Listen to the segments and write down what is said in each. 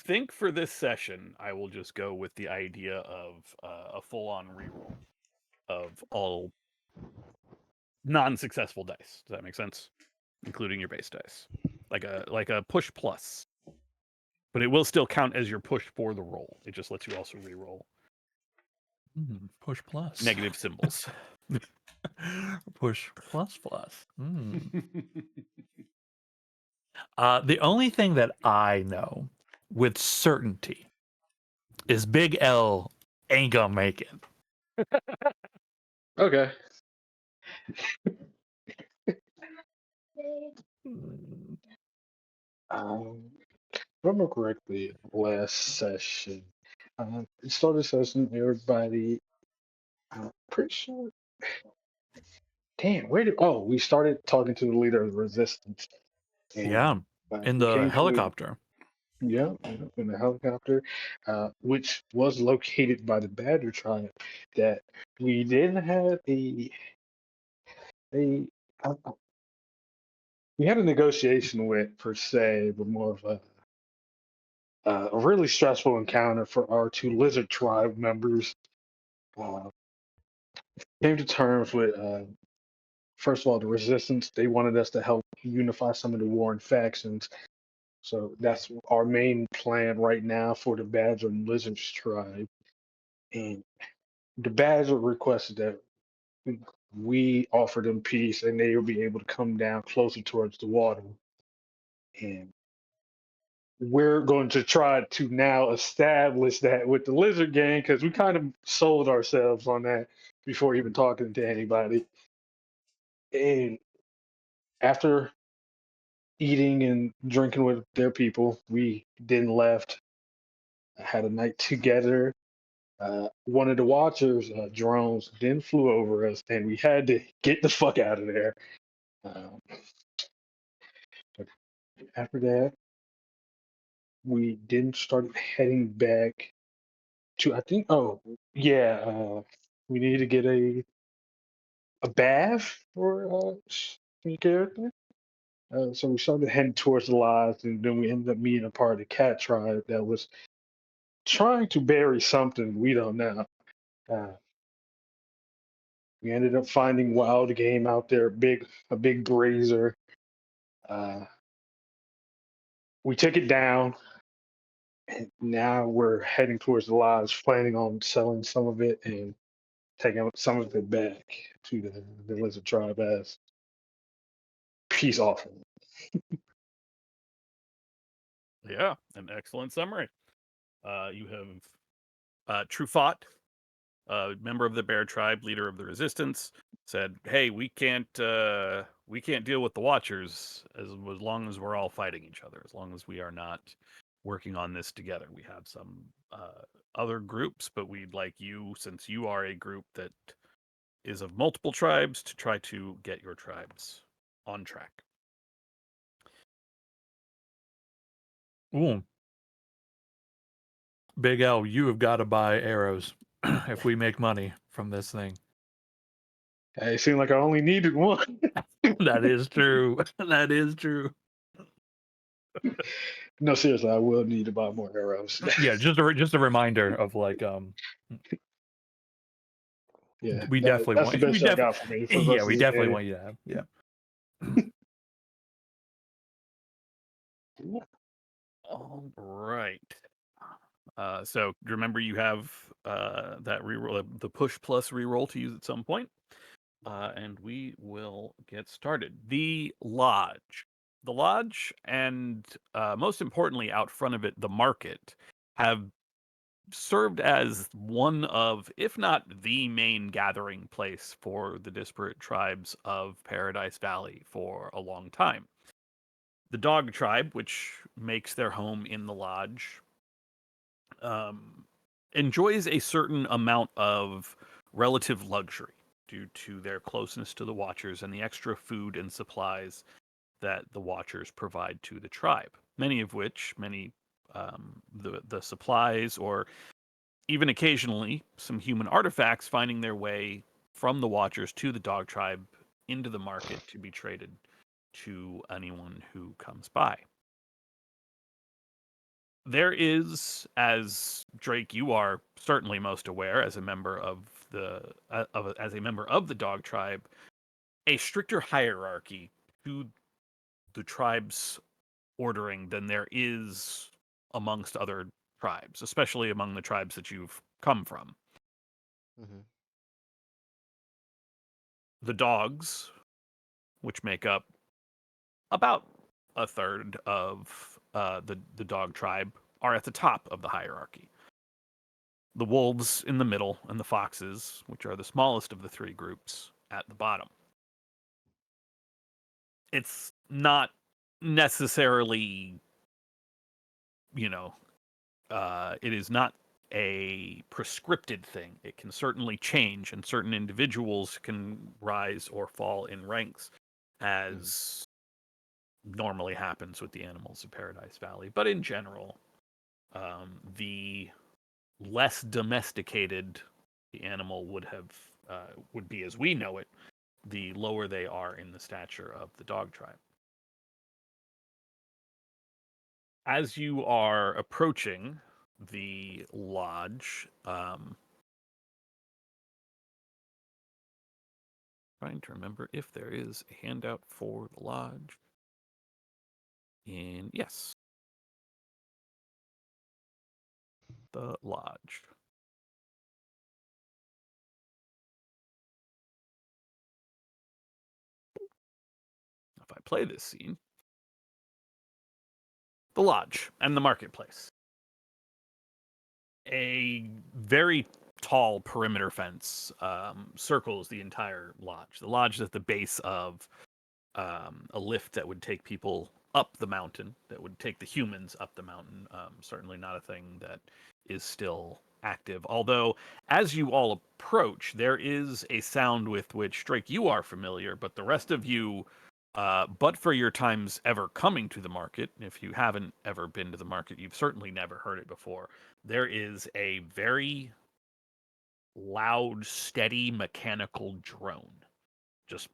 think for this session, I will just go with the idea of a full-on reroll of all non-successful dice. Does that make sense? Including your base dice, like a push plus, but it will still count as your push for the roll. It just lets you also reroll push plus negative symbols. push plus. The only thing that I know with certainty is Big L ain't gonna make it. Okay. If I remember correctly, last session, it started session, everybody, I'm pretty sure. Damn, we started talking to the leader of the resistance. And, Yeah, in we the came to helicopter. in the helicopter, which was located by the Badger tribe. That we didn't have a we had a negotiation with per se, but more of a really stressful encounter for our two lizard tribe members. Uh, Came to terms with first of all the resistance. They wanted us to help unify some of the warring factions. So that's our main plan right now for the Badger and Lizards tribe. And the Badger requested that we offer them peace and they will be able to come down closer towards the water. And we're going to try to now establish that with the Lizard gang because we kind of sold ourselves on that before even talking to anybody. And after eating and drinking with their people, we then left, had a night together. One of the watchers, drones, then flew over us, and we had to get the fuck out of there. Um, After that, we then started heading back to, I think, oh, yeah, we need to get a bath for your character. So we started heading towards the lodge, and then we ended up meeting a part of the cat tribe that was trying to bury something we don't know. Uh, we ended up finding wild game out there, a big grazer. Uh, we took it down, and now we're heading towards the lodge, planning on selling some of it and taking some of it back to the lizard tribe as peace offering. Yeah, an excellent summary. You have Truffaut, member of the Bear tribe, leader of the resistance, said, "Hey, we can't deal with the Watchers as long as we're all fighting each other. As long as we are not working on this together. We have some other groups, but we'd like you, since you are a group that is of multiple tribes, to try to get your tribes on track." Ooh. Big L, you have got to buy arrows if we make money from this thing. Hey, it seemed like I only needed one. That is true. That is true. No, seriously, I will need to buy more arrows. Yeah, just a reminder of like Yeah, we definitely that's the want best y'all got for me for the yeah, rest we of the definitely day. want you to have. Yeah. All right. So remember, you have that reroll, the push plus reroll to use at some point, and we will get started. The lodge, and most importantly, out front of it, the market, have served as one of, if not the main gathering place for the disparate tribes of Paradise Valley for a long time. The dog tribe, which makes their home in the lodge, enjoys a certain amount of relative luxury due to their closeness to the Watchers and the extra food and supplies that the Watchers provide to the tribe. Many of which, the supplies, or even occasionally some human artifacts, finding their way from the Watchers to the dog tribe into the market to be traded to anyone who comes by. There is, as Drake, you are certainly most aware, as a member of as a member of the dog tribe, a stricter hierarchy to the tribe's ordering than there is amongst other tribes, especially among the tribes that you've come from. Mm-hmm. The dogs, which make up about a third of the dog tribe, are at the top of the hierarchy. The wolves in the middle, and the foxes, which are the smallest of the three groups, at the bottom. It's not necessarily, you know, it is not a prescripted thing. It can certainly change, and certain individuals can rise or fall in ranks, as normally happens with the animals of Paradise Valley. But in general, the less domesticated the animal would be as we know it, the lower they are in the stature of the dog tribe. As you are approaching the lodge, trying to remember if there is a handout for the lodge. And yes, the lodge. If I play this scene, the lodge and the marketplace. A very tall perimeter fence circles the entire lodge. The lodge is at the base of a lift that would take people up the mountain, that would take the humans up the mountain. Certainly not a thing that is still active. Although, as you all approach, there is a sound with which, Drake, you are familiar, but the rest of you, but for your times ever coming to the market, if you haven't ever been to the market, you've certainly never heard it before. There is a very loud, steady mechanical drone. Just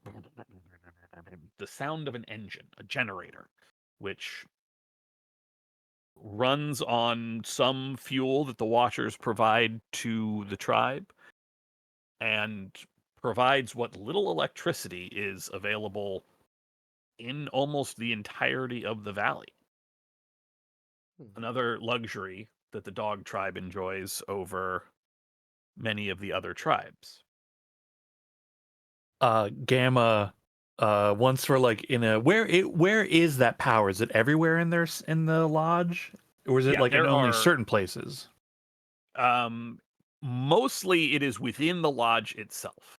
the sound of an engine, a generator, which runs on some fuel that the Watchers provide to the tribe and provides what little electricity is available in almost the entirety of the valley. Another luxury that the dog tribe enjoys over many of the other tribes. Gamma, once for like in a where is that power? Is it everywhere in there in the lodge, or is it Yeah, like in there only are certain places? Mostly it is within the lodge itself.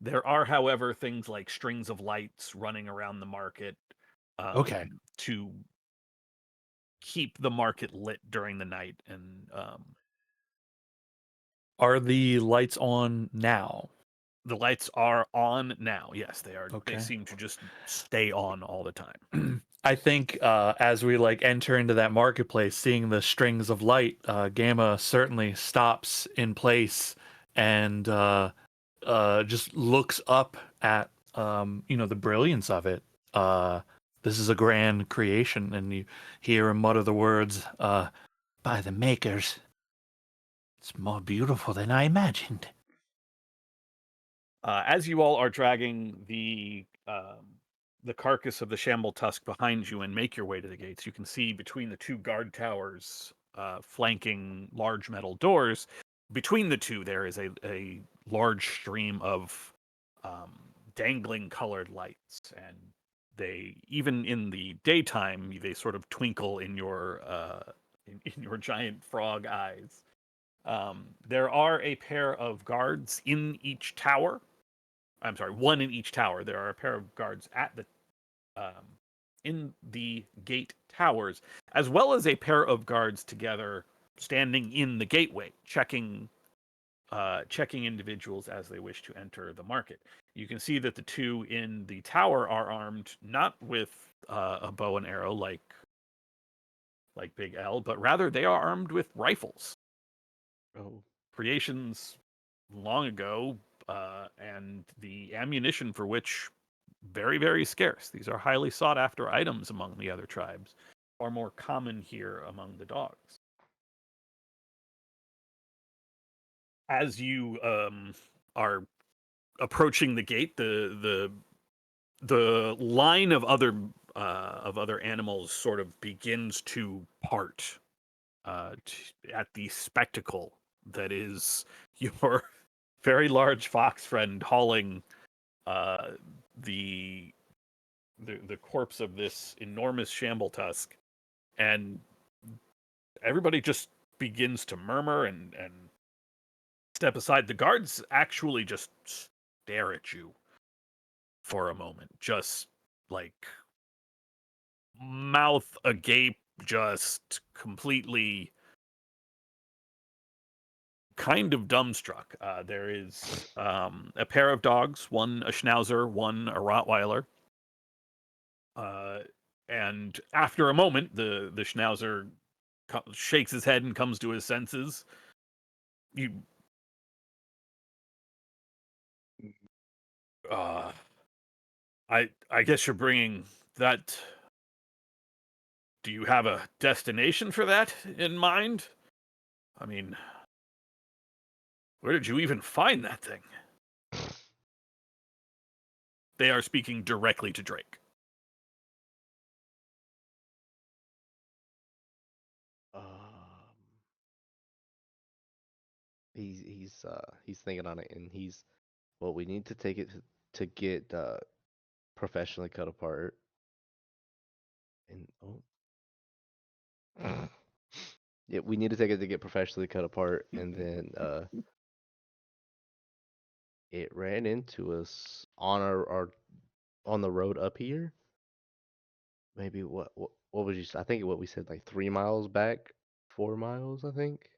There are, however, things like strings of lights running around the market Okay. to keep the market lit during the night. And Are the lights on now? the lights are on now. Yes, they are. They Okay. seem to just stay on all the time. I think as we like enter into that marketplace, seeing the strings of light, Gamma certainly stops in place and just looks up at the brilliance of it. This is a grand creation, and you hear him mutter the words, "By the makers, it's more beautiful than I imagined." As you all are dragging the carcass of the Shambletusk behind you and make your way to the gates, you can see between the two guard towers, flanking large metal doors, between the two there is a large stream of dangling colored lights, and they, even in the daytime, they sort of twinkle in your in your giant frog eyes. There are a pair of guards in each tower. I'm sorry, one in each tower. There are a pair of guards at the in the gate towers, as well as a pair of guards together standing in the gateway, checking individuals as they wish to enter the market. You can see that the two in the tower are armed not with a bow and arrow like Big L, but rather they are armed with rifles. Oh. Creations long ago, and the ammunition for which very, very scarce. These are highly sought after items among the other tribes. are more common here among the dogs. As you are approaching the gate, the line of other animals sort of begins to part at the spectacle that is your very large fox friend hauling uh, the the corpse of this enormous Shambletusk, and everybody just begins to murmur and step aside. The guards actually just stare at you for a moment, just like mouth agape, just completely kind of dumbstruck. There is a pair of dogs, one a Schnauzer, one a Rottweiler. And after a moment, the Schnauzer shakes his head and comes to his senses. You, uh, I guess you're bringing that. Do you have a destination for that in mind? I mean, where did you even find that thing? They are speaking directly to Drake. Um, he's thinking on it, and well, we need to take it to get professionally cut apart, and yeah, we need to take it to get professionally cut apart, and then it ran into us on our on the road up here. Maybe what was you? I think what we said, like 3 miles back, 4 miles, I think.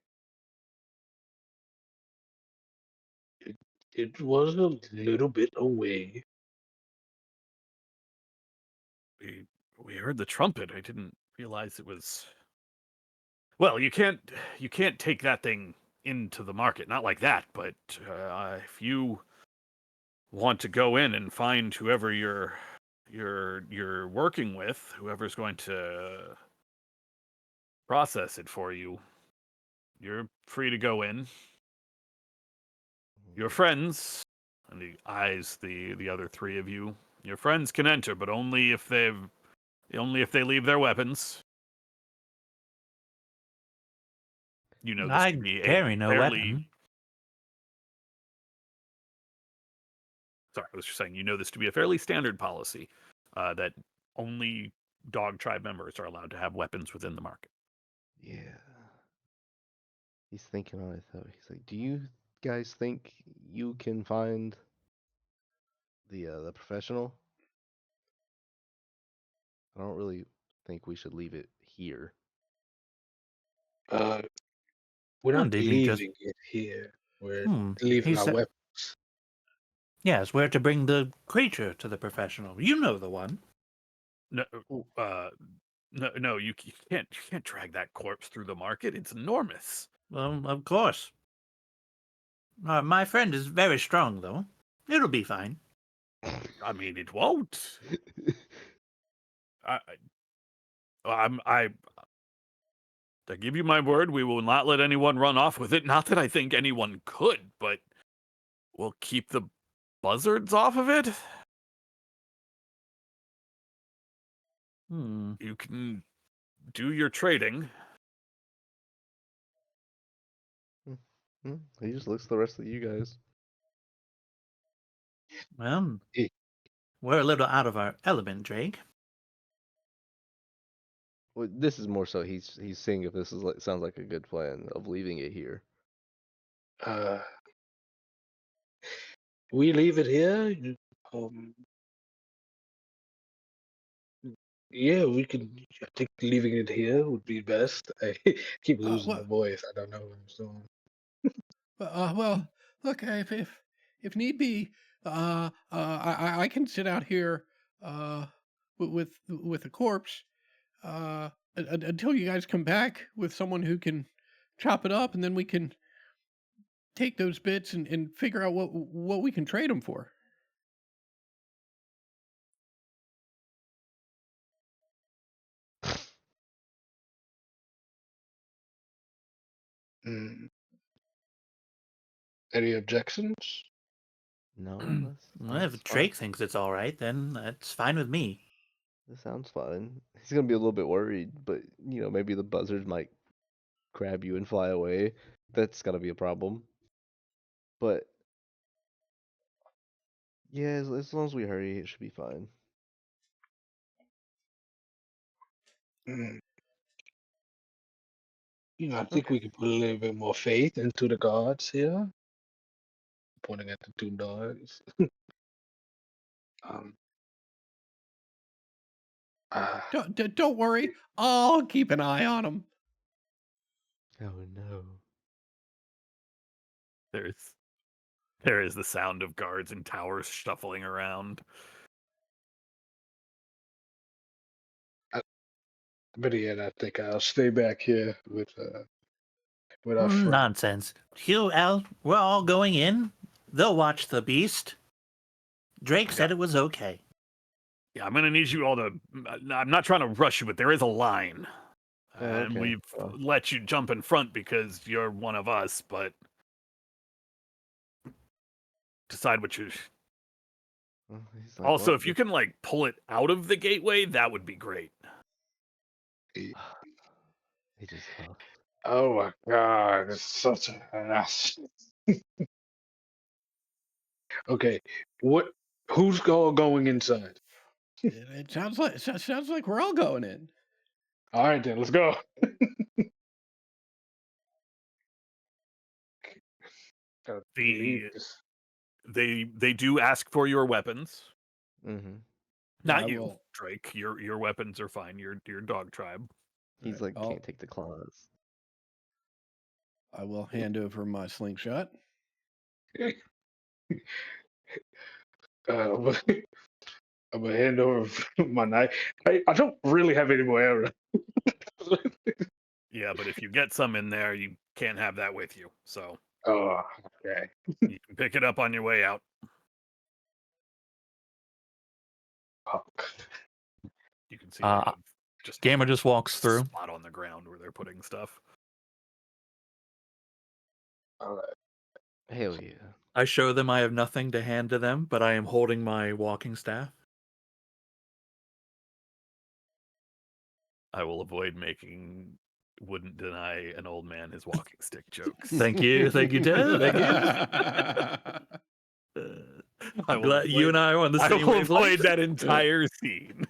It was a little bit away. We heard the trumpet. I didn't realize it was. Well, you can't take that thing into the market, not like that. But if you want to go in and find whoever you're working with, whoever's going to process it for you, you're free to go in. Your friends, and he eyes the other three of you. Your friends can enter, but only if they leave their weapons. You know this to I be a carry no fairly. weapon. Sorry, I was just saying. You know this to be a fairly standard policy that only dog tribe members are allowed to have weapons within the market. Yeah. He's thinking on it though. He's like, "Do you guys think you can find the professional? I don't really think we should leave it here." Uh, we're Well, not didn't he just? leaving it here. We're He leaving our said, weapons. yes, we're to bring the creature to the professional. You know the one. No, no, you can't drag that corpse through the market. It's enormous. Of course. My friend is very strong, though. It'll be fine. I mean, it won't. I, I give you my word, we will not let anyone run off with it. Not that I think anyone could, but we'll keep the buzzards off of it. You can do your trading. He just looks at the rest of you guys. Well, Eh, we're a little out of our element, Drake. Well, this is more so he's seeing if this is like sounds like a good plan of leaving it here. Uh, we leave it here. Um, yeah, we can. I think leaving it here would be best. I keep losing my Well, voice. I don't know what I'm doing. well, look, if need be, I can sit out here with a corpse until you guys come back with someone who can chop it up, and then we can take those bits and figure out what we can trade them for. Mm. Any objections? No, Well, that's if fine. Drake thinks it's all right, then that's fine with me. That sounds fine. He's gonna be a little bit worried, but maybe the buzzards might grab you and fly away. That's gotta be a problem. But yeah, as long as we hurry, it should be fine. Mm. I think Okay. we could put a little bit more faith into the gods here. Pointing at the two dogs. um, uh, Don't worry. I'll keep an eye on them. Oh no. There is the sound of guards and towers shuffling around. but yet, I think I'll stay back here with our friend. Nonsense. We're all going in. They'll watch the beast. Drake said it was okay. Yeah, I'm gonna need you all to. I'm not trying to rush you, but there is a line, Oh, and okay. we've Well, let you jump in front because you're one of us. But decide what you. he's like, Also, well, if you can pull it out of the gateway, that would be great. he just huffed. Oh my God, it's such a ass. Okay, what? Who's going inside? It sounds like we're all going in. All right, then let's go. Gotta leave The this. they do ask for your weapons. Mm-hmm. Not I you, will. Drake. Your weapons are fine. Your dog tribe. He's like, I'll can't take the claws. I will hand over my slingshot. I'm gonna hand over my knife. I don't really have any more arrows. Yeah, but if you get some in there, you can't have that with you. So Oh, okay. you can pick it up on your way out. Fuck. You can see they have just Gamma just walks a through. spot on the ground where they're putting stuff. All right. Hell yeah. I show them I have nothing to hand to them, but I am holding my walking staff. I will avoid making wouldn't deny an old man his walking stick jokes. Thank you, thank you, Ted. Thank you. I I'm will glad you avoid, and I are on the I same will avoid wavelength. that entire scene.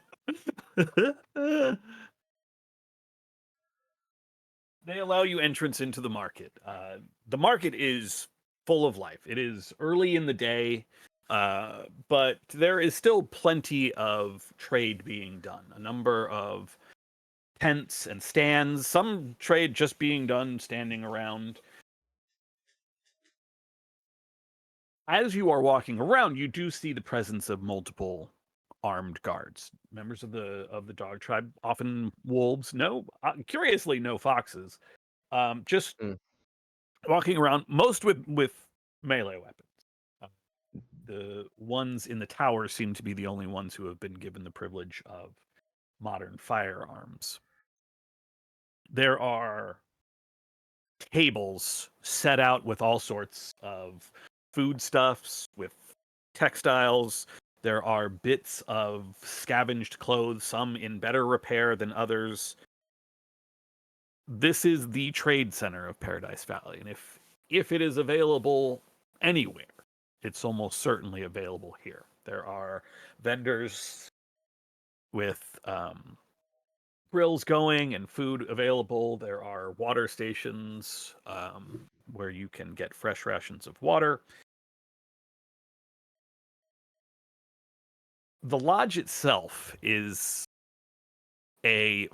They allow you entrance into the market. The market is full of life. It is early in the day, but there is still plenty of trade being done. A number of tents and stands, some trade just being done standing around. As you are walking around, you do see the presence of multiple armed guards, members of the dog tribe, often wolves. No, curiously, no foxes. Just Mm. walking around, most with melee weapons. The ones in the tower seem to be the only ones who have been given the privilege of modern firearms. There are tables set out with all sorts of foodstuffs, with textiles. There are bits of scavenged clothes, some in better repair than others. This is the trade center of Paradise Valley, and if it is available anywhere, it's almost certainly available here. There are vendors with grills going and food available. There are water stations where you can get fresh rations of water. The lodge itself is a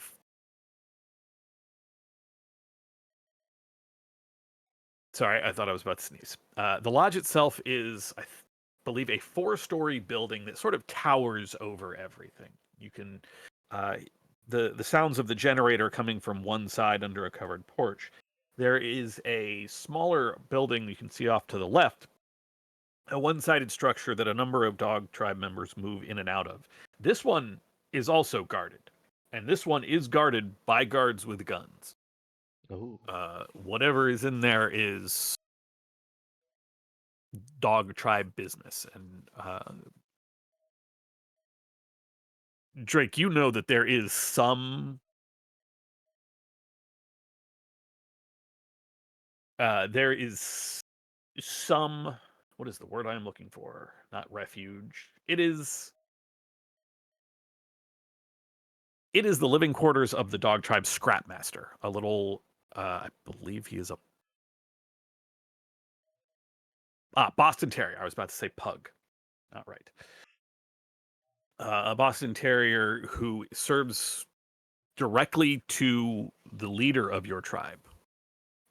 sorry, I thought I was about to sneeze. The lodge itself is, believe, a 4-story building that sort of towers over everything. You can the sounds of the generator coming from one side under a covered porch. There is a smaller building you can see off to the left, a one-sided structure that a number of dog tribe members move in and out of. This one is also guarded, and this one is guarded by guards with guns. Oh. Whatever is in there is dog tribe business. And Drake, you know that there is some what is the word I'm looking for? Not refuge. It is the living quarters of the dog tribe Scrapmaster. A little I believe he is a Boston Terrier. I was about to say pug. Not right. A Boston Terrier who serves directly to the leader of your tribe,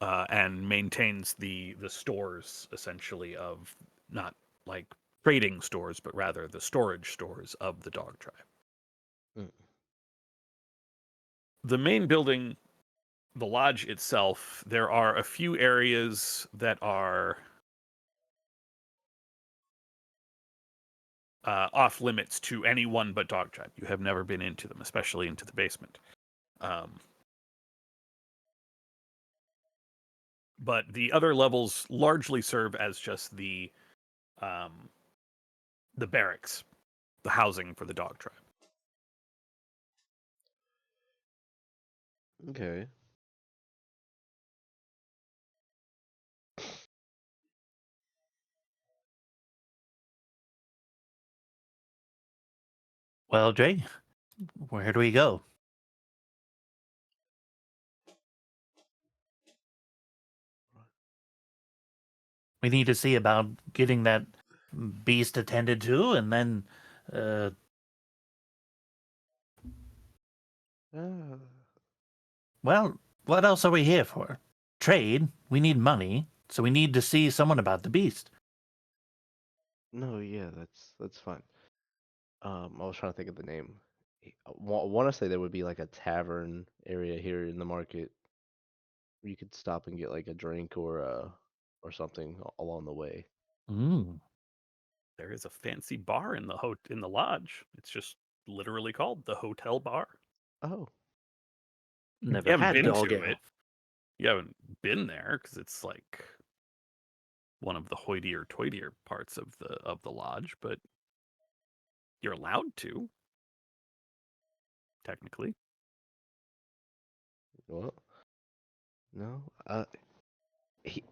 and maintains the stores, essentially, of not like trading stores, but rather the storage stores of the dog tribe. Mm. The main building, the lodge itself, there are a few areas that are off limits to anyone but dog tribe. You have never been into them, especially into the basement. But the other levels largely serve as just the barracks, the housing for the dog tribe. Okay. Well, Jay, where do we go? We need to see about getting that beast attended to, and then Ah, well, what else are we here for? Trade. We need money, so we need to see someone about the beast. no, yeah, that's fine. I was trying to think of the name. I want to say there would be like a tavern area here in the market where you could stop and get like a drink or something along the way. Mm. There is a fancy bar in the lodge. It's just literally called the Hotel Bar. Oh, You Never haven't had been dog to ale. it. You haven't been there because it's like one of the hoitier parts of the lodge, but you're allowed to, technically. well, no. He,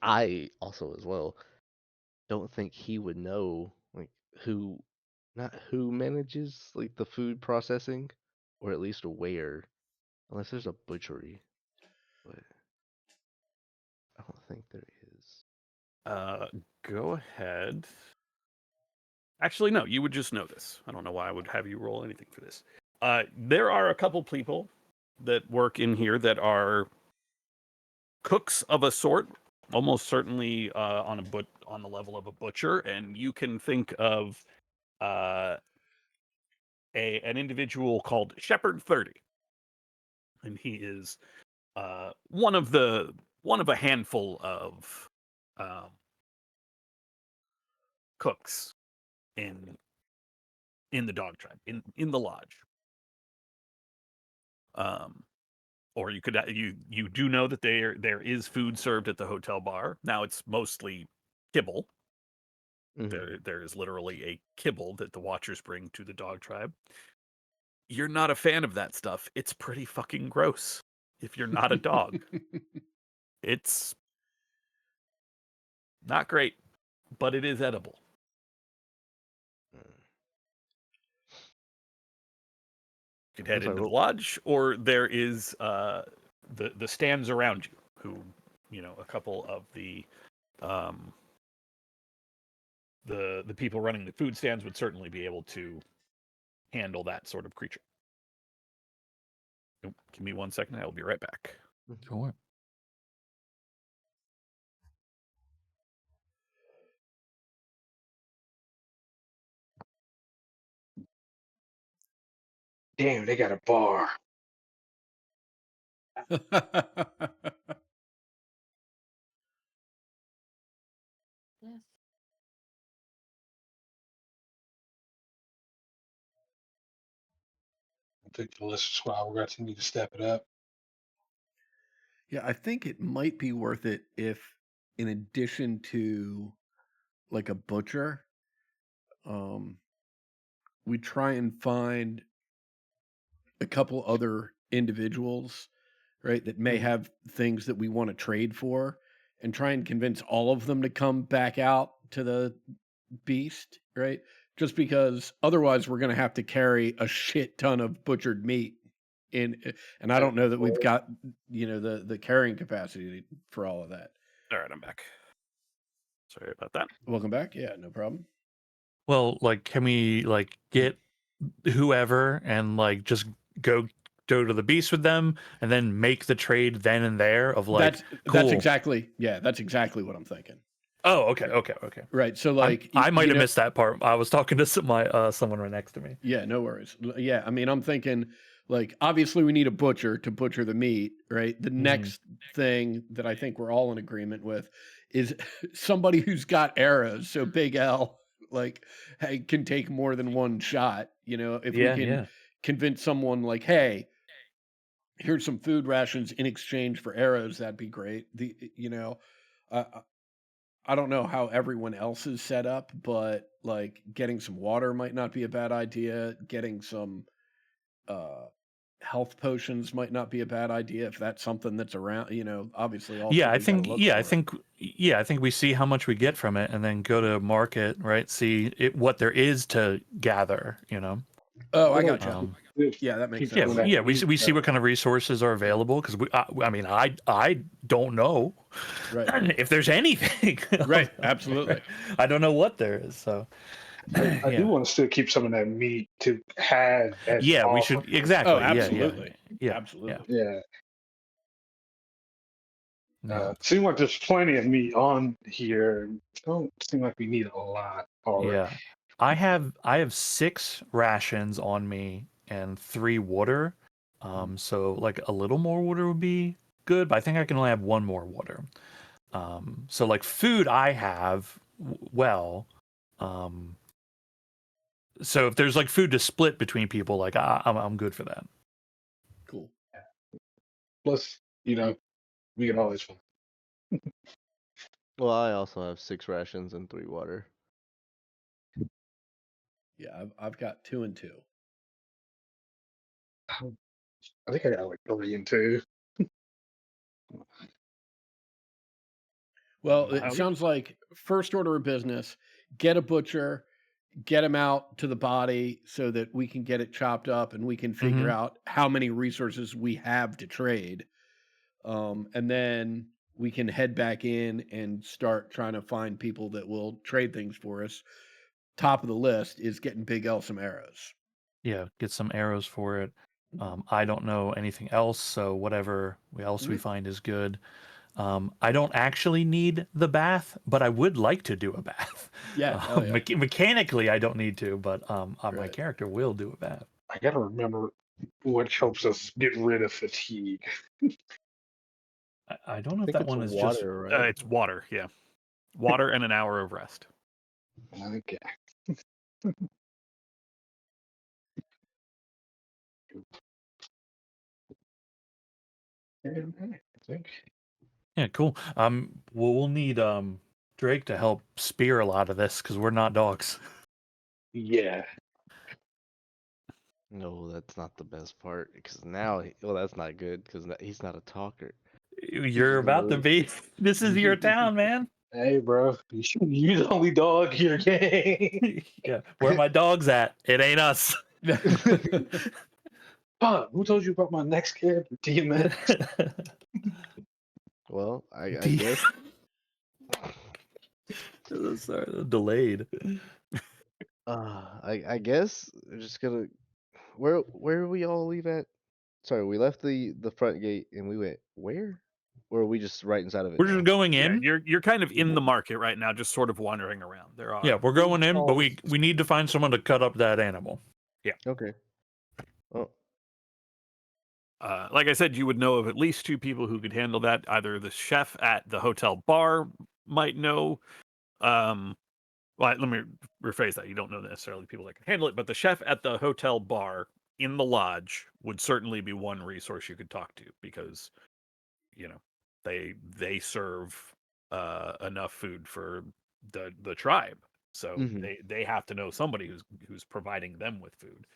I also as well don't think he would know like who, not who manages like the food processing, or at least where, unless there's a butchery. But I don't think there is. Go ahead. Actually, no, you would just notice. I don't know why I would have you roll anything for this. There are a couple people that work in here that are cooks of a sort, almost certainly on the level of a butcher, and you can think of uh, an individual called Shepherd 30, and he is one of a handful of um, cooks in the dog tribe in the lodge. Or you could you do know that there is food served at the hotel bar. Now it's mostly kibble. Mhm. There is literally a kibble that the watchers bring to the dog tribe. You're not a fan of that stuff. It's pretty fucking gross. If you're not a dog, it's not great, but it is edible. Mm. You can head I'm sorry. into the lodge, or there is the stands around you, who, a couple of um, the people running the food stands would certainly be able to handle that sort of creature. Nope, give me 1 second. I will be right back. Sure. Damn, they got a bar. I think the list squad, we're going to need to step it up. Yeah, I think it might be worth it if, in addition to like a butcher, um, we try and find a couple other individuals, right, that may Mhm. have things that we want to trade for, and try and convince all of them to come back out to the beast, right? Just because otherwise we're going to have to carry a shit ton of butchered meat in, and I Back don't know and that we've forth. got the carrying capacity for all of that. All right, I'm back. Sorry about that. Welcome back. Yeah, no problem. Well, like, can we like get whoever and like just go to the beast with them and then make the trade then and there of like, That's cool. exactly that's exactly what I'm thinking. Oh, okay. Right. So I like might have missed that part. I was talking to someone right next to me. Yeah, no worries. Yeah, I mean, I'm thinking like obviously we need a butcher to butcher the meat, right? The next thing that I think we're all in agreement with is somebody who's got arrows. So Big L like hey, can take more than one shot, if we can convince someone like, "Hey, here's some food rations in exchange for arrows," that'd be great. I I don't know how everyone else is set up, but like getting some water might not be a bad idea. Getting some uh health potions might not be a bad idea if that's something that's around, obviously also we got to look for it. I think we see how much we get from it and then go to market, right? See what there is to gather, Oh, I I like gotcha. to Yeah, that makes keep Yeah, sense. some of that we meat, see what kind of resources are available because I mean I don't know Right. if there's anything. Right, absolutely. I don't know what there is. So I do want to still keep some of that meat to have as yeah, we offer. should exactly. Oh, absolutely. Yeah. Absolutely. Yeah. Yeah. Seems like there's plenty of meat on here. Don't seem like we need a lot already. Yeah. I have 6 rations on me and 3 water. So like a little more water would be good, but I think I can only have 1 more water. So like food I have well. So if there's like food to split between people, like I'm good for that. Cool. Plus, we can always find. Well, I also have 6 rations and 3 water. Yeah, I've got 2 and 2. I think I got like 3 and 2. Well, it Howdy. sounds like first order of business, get a butcher, get him out to the body so that we can get it chopped up and we can figure out how many resources we have to trade. And then we can head back in and start trying to find people that will trade things for us. Top of the list is getting Big L some arrows. Yeah, get some arrows for it. I don't know anything else, so whatever else we find is good. I don't actually need the bath, but I would like to do a bath. Yeah, hell yeah. Mechanically, I don't need to, but my Right. character will do a bath. I gotta remember what helps us get rid of fatigue. I don't know I if think that it's one is just. water, right? It's water, yeah. Water and an hour of rest. Okay. I think. Yeah, cool. We'll need Drake to help spear a lot of this because we're not dogs. Yeah. No, that's not the best part. Because now, well, that's not good. Because he's not a talker. You're about to be. This is your town, man. Hey, bro. You're the only dog here, gang. Yeah, where my dog's at? It ain't us. Fuck, who told you about my next character, DMX? Well, I D- guess. Sorry, delayed. I guess we're just gonna. Where we all leave at? Sorry, we left the front gate and we went where? Or are we just right inside of it We're now? just going Yeah, in. you're kind of in the market right now, just sort of wandering around. There are Yeah, we're going in, but stalls. we need to find someone to cut up that animal. Okay. Oh, like I said, you would know of at least 2 people who could handle that. Either the chef at the hotel bar might know. Well, let me rephrase that. You don't know necessarily people that can handle it, but the chef at the hotel bar in the lodge would certainly be one resource you could talk to because they serve enough food for the tribe, so Mhm. they have to know somebody who's providing them with food,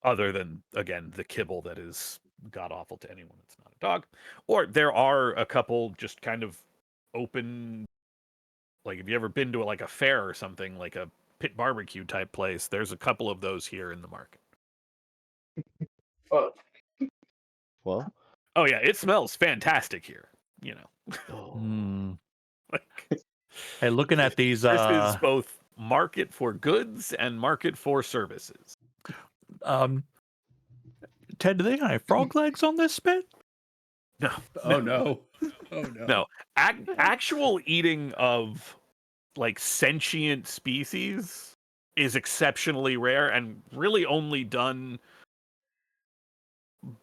other than, again, the kibble that is god awful to anyone that's not a dog. Or there are a couple just kind of open, like, have you ever been to like a fair or something, like a pit barbecue type place? There's a couple of those here in the market. Oh, Well, Oh yeah, it smells fantastic here. oh, Like, Hey, looking at these, this is both market for goods and market for services. um, Ted, do they have frog legs on this spit? No, Oh no. Oh no. no. Actual eating of like sentient species is exceptionally rare and really only done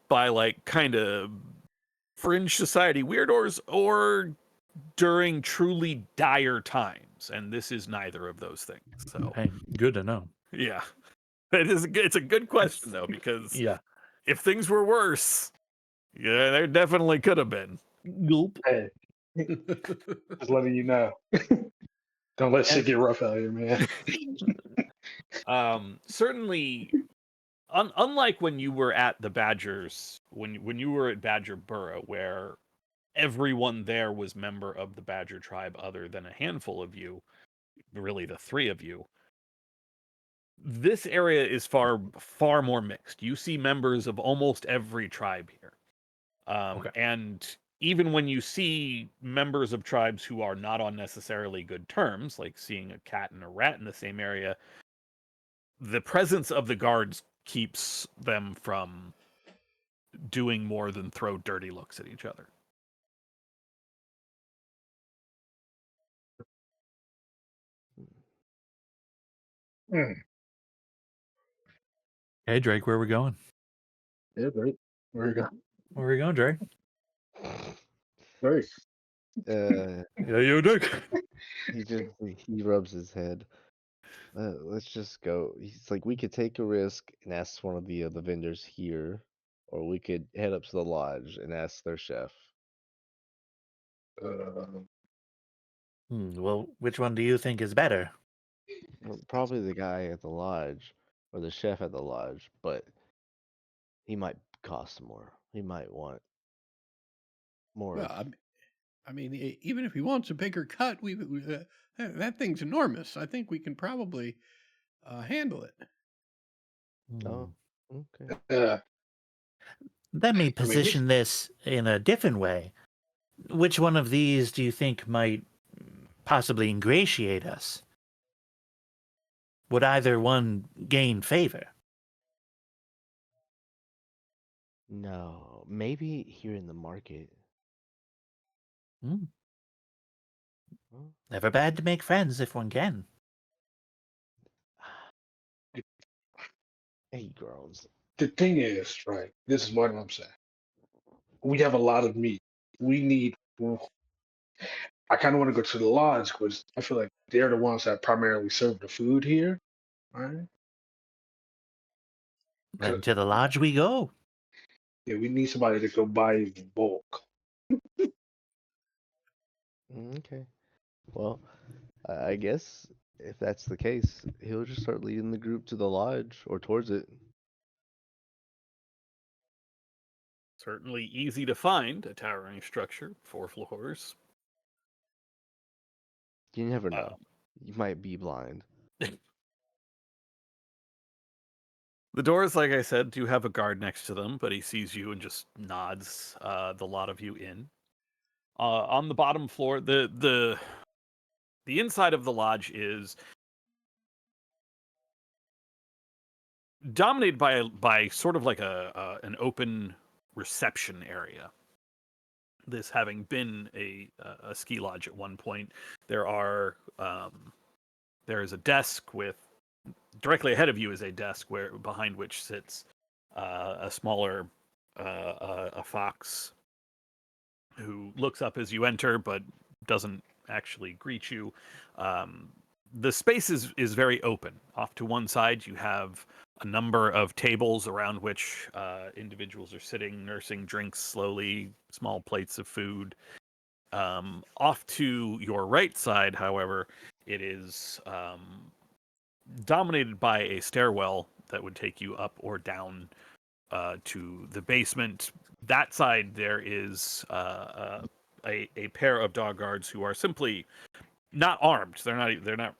by like kind of fringe society weirdos or during truly dire times, and this is neither of those things. So Hey, good to know. yeah, it's a good question though, because Yeah. if things were worse, yeah, there definitely could have been. Gulp. hey, just letting you know. Don't let shit get rough out here, man. Certainly, unlike when you were at the Badgers, when you were at Badger Burrow, where everyone there was member of the Badger tribe other than a handful of you, really the three of you. This area is far more mixed. You see members of almost every tribe here. Okay. And even when you see members of tribes who are not on necessarily good terms, like seeing a cat and a rat in the same area, the presence of the guards keeps them from doing more than throw dirty looks at each other. Mm, Hey, Drake, where are we going? yeah, right. Where you go? Where are we going, Drake? Right. uh, Yeah, you Drake. he rubs his head. Let's just go. He's like, we could take a risk and ask one of the vendors here, or we could head up to the lodge and ask their chef. Uh, Well, which one do you think is better? Probably the guy at the lodge or the chef at the lodge, but he might cost more. He might want more. Well, I mean, even if he wants a bigger cut, that thing's enormous. I think we can probably handle it. Oh, okay. yeah. Let me I mean, position this in a different way. Which one of these do you think might possibly ingratiate us? Would either one gain favor? No, maybe here in the market. Hmm. Well, Never bad to make friends if one can. he groans. the thing is, right? This is what I'm saying. We have a lot of meat. We need. I kind of want to go to the lodge because I feel like they're the ones that primarily serve the food here, right? Then to the lodge we go. Yeah, we need somebody to go buy in bulk. Okay. Well, I guess if that's the case, he'll just start leading the group to the lodge or towards it. Certainly easy to find, a towering structure, 4 floors. You never Uh, know. You might be blind. The doors, like I said, do have a guard next to them, but he sees you and just nods the lot of you in. On the bottom floor, the inside of the lodge is dominated by sort of like an open reception area. This having been a ski lodge at one point, there is a desk with directly ahead of you is a desk behind which sits a smaller a fox who looks up as you enter but doesn't actually greet you. the space is very open. Off to one side, you have a number of tables around which individuals are sitting, nursing drinks slowly, small plates of food. Off to your right side, however, it is dominated by a stairwell that would take you up or down to the basement. That side, there is a pair of dog guards who are simply not armed. They're not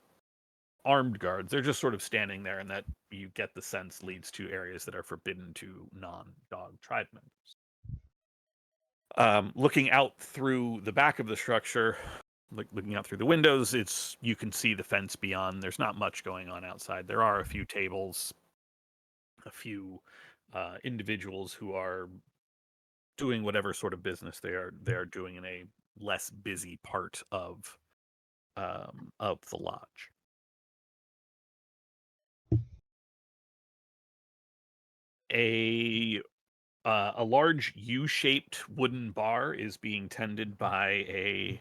armed guards. They're just sort of standing there, and that you get the sense leads to areas that are forbidden to non-dog tribe members. Looking out through the back of the structure, looking out through the windows, you can see the fence beyond. There's not much going on outside. There are a few tables, a few individuals who are doing whatever sort of business they are doing in a less busy part of the lodge. A large U-shaped wooden bar is being tended by a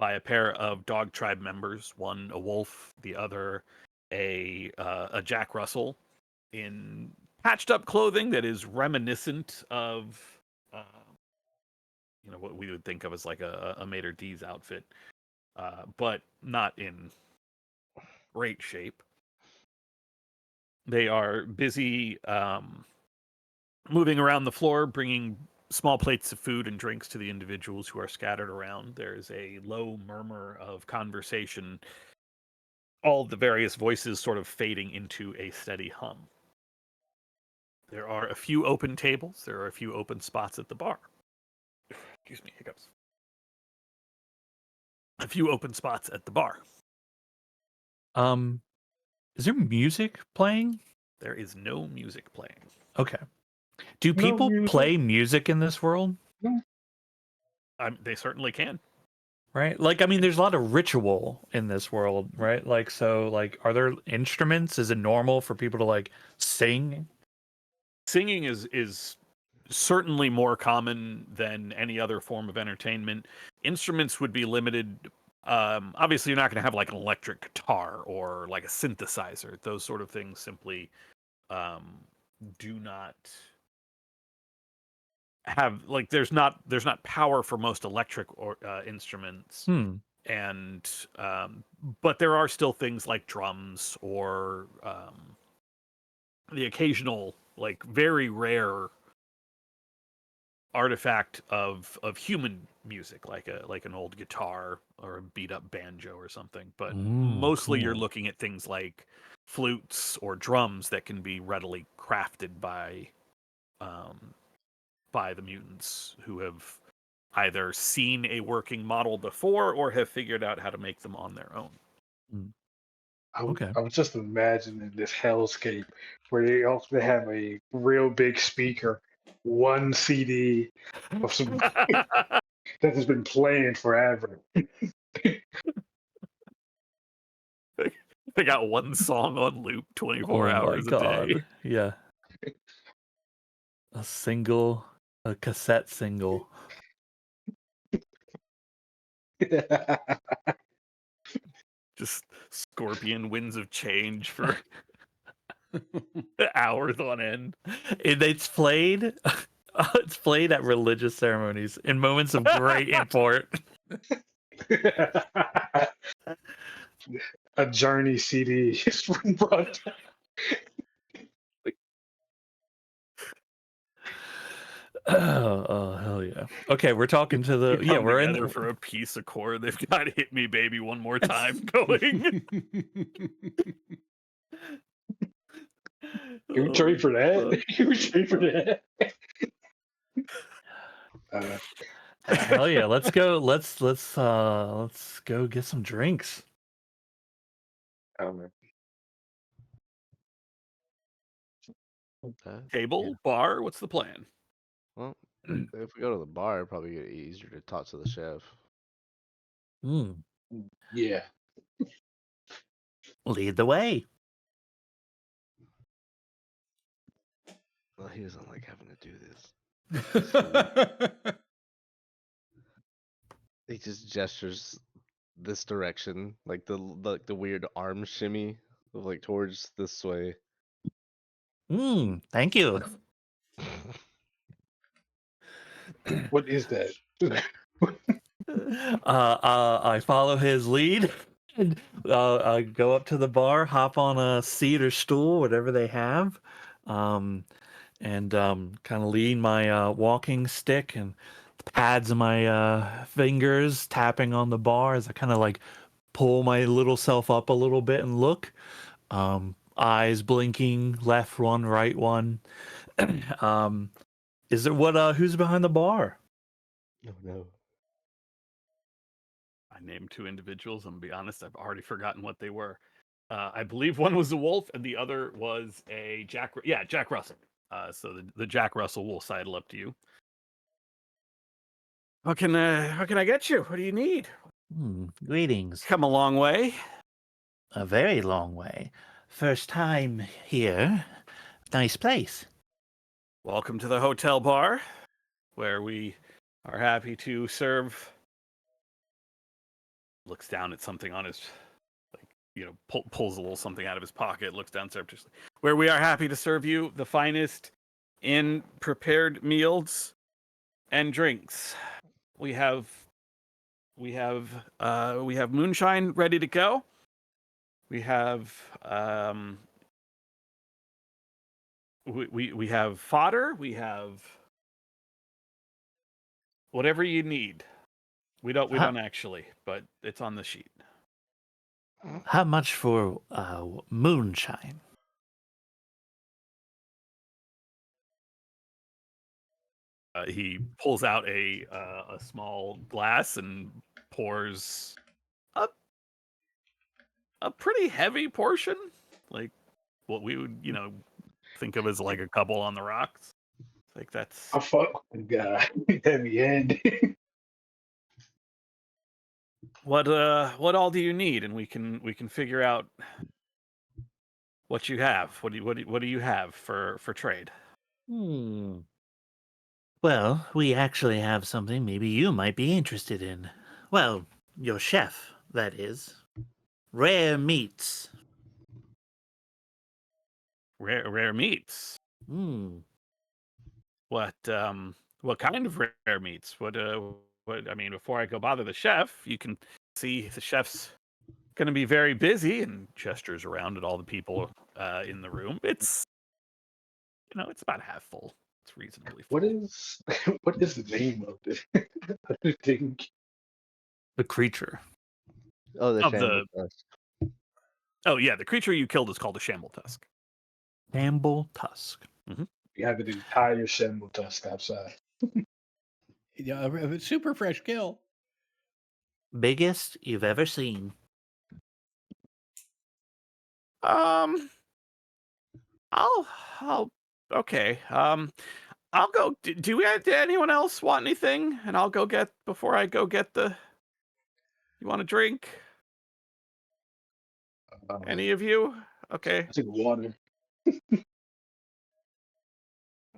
pair of dog tribe members. One a wolf, the other a Jack Russell in patched up clothing that is reminiscent of what we would think of as like a Mater D's outfit, but not in great shape. They are busy moving around the floor, bringing small plates of food and drinks to the individuals who are scattered around. There's a low murmur of conversation, all the various voices sort of fading into a steady hum. There are a few open tables. There are a few open spots at the bar. Excuse me, hiccups. A few open spots at the bar. Is there music playing? There is no music playing. Okay. Do No people music. play music in this world? They certainly can. Right? Like, I mean, there's a lot of ritual in this world, right? Like, so, like, are there instruments? Is it normal for people to, like, sing? Singing is certainly more common than any other form of entertainment. Instruments would be limited. Obviously, you're not going to have like an electric guitar or like a synthesizer. Those sort of things simply do not have like there's not power for most electric instruments. And but there are still things like drums or the occasional like very rare artifact of human music, like an old guitar or a beat up banjo or something. But mostly you're cool. looking at things like flutes or drums that can be readily crafted by the mutants who have either seen a working model before or have figured out how to make them on their own. Okay. I was just imagining this hellscape where they also have a real big speaker, one CD of some that has been playing forever. They got one song on loop 24 Oh hours my a day. God. Yeah. A cassette single. Just Scorpion Winds of Change for hours on end. It's played. It's played at religious ceremonies in moments of great import. A Journey CD is brought down. Oh, hell yeah. Okay, we're talking to the Come we're in together for a piece of core. They've got Hit Me Baby One More Time going. Can we trade for that? Can we trade for that? hell yeah. Let's go. Let's go get some drinks. I don't know. Table, bar, what's the plan? Well, if we go to the bar, it'd probably get easier to talk to the chef. Yeah. Lead the way. Well, he doesn't like having to do this. He just gestures this direction, like the weird arm shimmy, like towards this way. Thank you. What is that? I follow his lead. And I go up to the bar, hop on a seat or stool, whatever they have, and kind of lean my walking stick and the pads of my fingers tapping on the bar as I kind of like pull my little self up a little bit and look. Eyes blinking, left one, right one. Is it what? Who's behind the bar? Oh no. I named two individuals. I'm gonna be honest, I've already forgotten what they were. I believe one was a wolf and the other was a Jack. Yeah, Jack Russell. So the Jack Russell will sidle up to you. How can I get you? What do you need? Greetings. Come a long way. A very long way. First time here. Nice place. Welcome to the hotel bar, where we are happy to serve. Looks down at something on his, pulls a little something out of his pocket. Looks down surreptitiously. Where we are happy to serve you the finest in prepared meals and drinks. We have moonshine ready to go. We have we have fodder. We have whatever you need. We don't actually, but it's on the sheet. How much for moonshine? He pulls out a small glass and pours a pretty heavy portion, like what we would think of as like a couple on the rocks. Like that's I fuck with the guy. Heavy handed. what all do you need, and we can figure out what you have. What do you have for trade? Well, we actually have something maybe you might be interested in. Well, your chef, that is. Rare meats. Rare meats. What kind of rare meats? What I mean, before I go bother the chef, you can see the chef's going to be very busy, and gestures around at all the people in the room. It's it's about half full. It's reasonably full. What is the name of this? I think The creature. Oh, the Of the Shambletusk. Oh yeah, the creature you killed is called a Shambletusk. Shambletusk. we have an entire Shambletusk outside. Yeah, a super fresh kill. Biggest you've ever seen. I'll okay. I'll go. Do anyone else want anything? And I'll go get before I go get the. You want a drink? Any of you? Okay. I think water.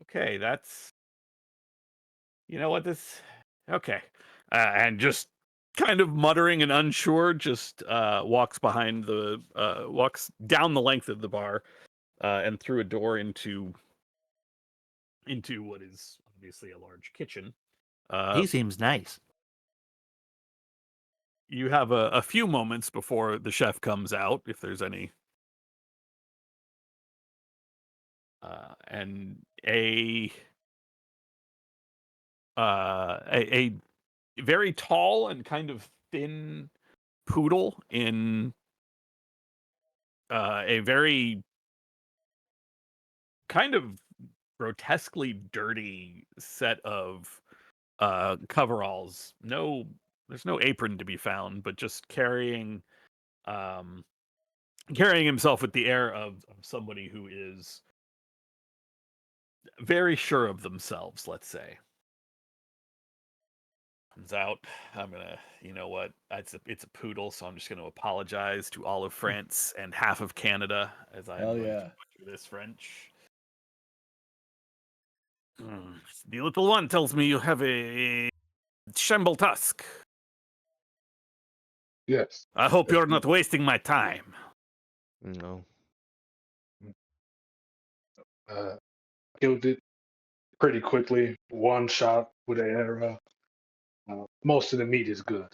Okay, that's. You know what this? Okay, and just kind of muttering and unsure, just walks down the length of the bar, and through a door into what is obviously a large kitchen. He seems nice. You have a few moments before the chef comes out, if there's any. And a very tall and kind of thin poodle in a very kind of grotesquely dirty set of coveralls. There's no apron to be found, but just carrying himself with the air of somebody who is very sure of themselves, let's say. Comes out. I'm gonna, you know what? It's a poodle, so I'm just gonna apologize to all of France and half of Canada as I'm Hell going yeah. to butcher this French. The little one tells me you have a Shambletusk. Yes. I hope you're not wasting my time. No. Killed it pretty quickly. One shot with an arrow. Most of the meat is good.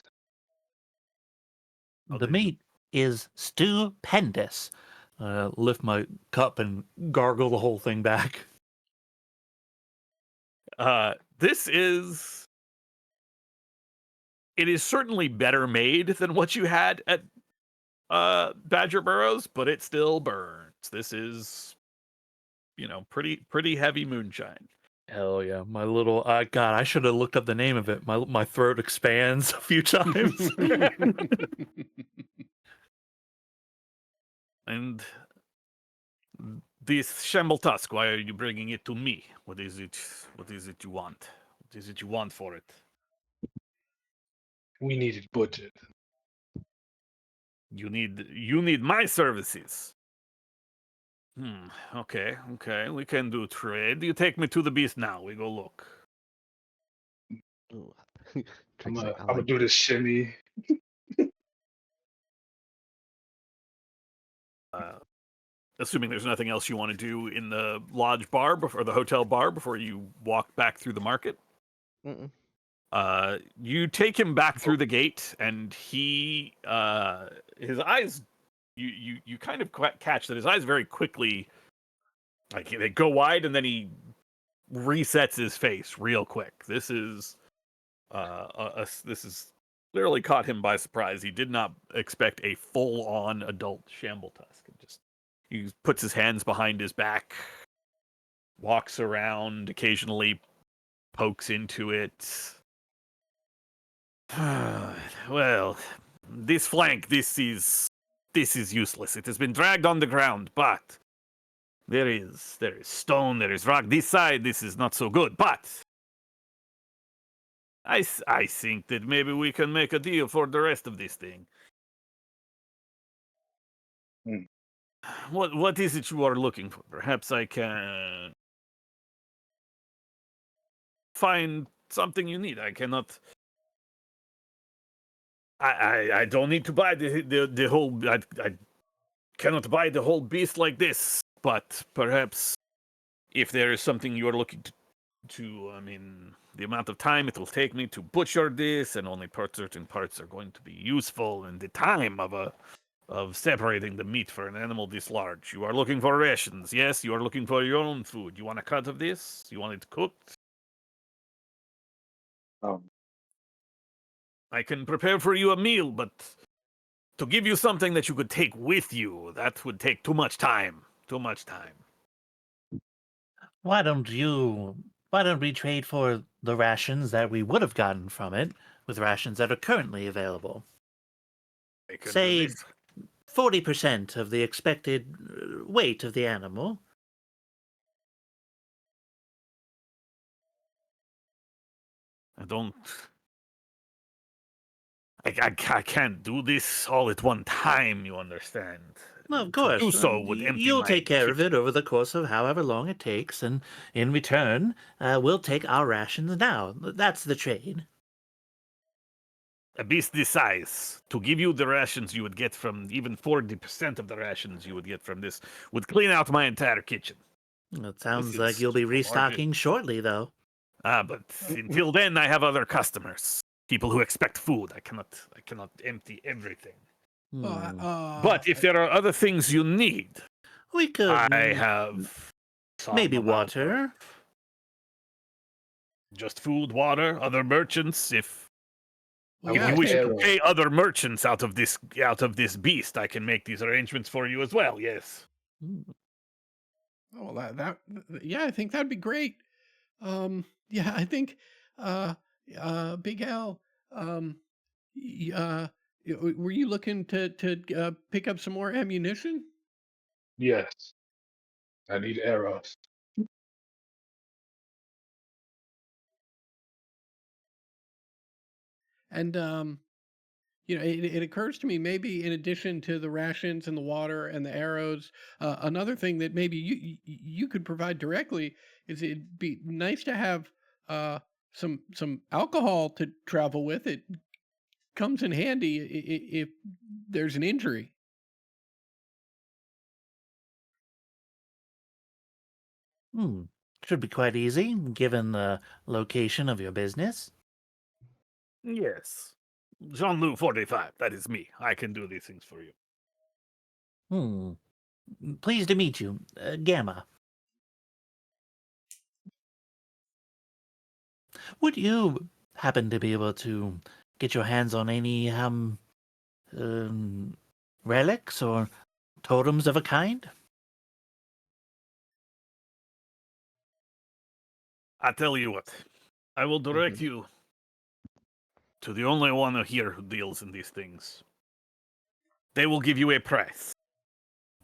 The meat is stupendous. Lift my cup and gargle the whole thing back. This is... It is certainly better made than what you had at Badger Burrows, but it still burns. This is, pretty heavy moonshine. Hell yeah, my little God! I should have looked up the name of it. My throat expands a few times. And this Shambletusk, why are you bringing it to me? What is it? What is it you want? What is it you want for it? We needed budget. You need my services. Okay. We can do trade. You take me to the beast now. We go look. Ooh. I'm Trick's gonna like, I like do this shimmy. Assuming there's nothing else you want to do in the lodge bar or the hotel bar before you walk back through the market. Mm-mm. You take him back through the gate, and he, his eyes, you kind of catch that his eyes very quickly, like they go wide, and then he resets his face real quick. This is, this is clearly caught him by surprise. He did not expect a full-on adult Shambletusk. He puts his hands behind his back, walks around, occasionally pokes into it. Well, this flank, this is useless. It has been dragged on the ground, but there is stone, there is rock. This side, this is not so good, but I think that maybe we can make a deal for the rest of this thing. What is it you are looking for? Perhaps I can find something you need. I cannot. I don't need to buy the whole. I cannot buy the whole beast like this. But perhaps if there is something you are looking to, I mean, the amount of time it will take me to butcher this, and only certain parts are going to be useful, and the time of separating the meat for an animal this large. You are looking for rations, yes? You are looking for your own food. You want a cut of this? You want it cooked? I can prepare for you a meal, but to give you something that you could take with you, that would take too much time. Too much time. Why don't we trade for the rations that we would have gotten from it with rations that are currently available? I can do Say this. 40% of the expected weight of the animal. I don't. I can't do this all at one time, you understand. No, of To course. do so would empty You'll my take care of kitchen. it over the course of however long it takes, and in return, we'll take our rations now. That's the trade. A beast this size, to give you the rations you would get from, even 40% of the rations you would get from this, would clean out my entire kitchen. It sounds This like is you'll be a bargain. restocking shortly, though. But until then, I have other customers. People who expect food. I cannot empty everything. But if there are other things you need, We could I have some maybe amount of water. just food, water, other merchants. If I you want wish to arrows. pay other merchants out of this beast, I can make these arrangements for you as well. Yes. Oh, yeah, I think that'd be great. Yeah, I think, Big Al, were you looking to pick up some more ammunition? Yes. I need arrows. And it occurs to me, maybe in addition to the rations and the water and the arrows, another thing that maybe you could provide directly is it'd be nice to have some alcohol to travel with it. comes in handy if there's an injury. Should be quite easy, given the location of your business. Yes. Jean-Luc 45, that is me. I can do these things for you. Pleased to meet you, Gamma. Would you happen to be able to get your hands on any relics or totems of a kind? I tell you what, I will direct you to the only one here who deals in these things. They will give you a price.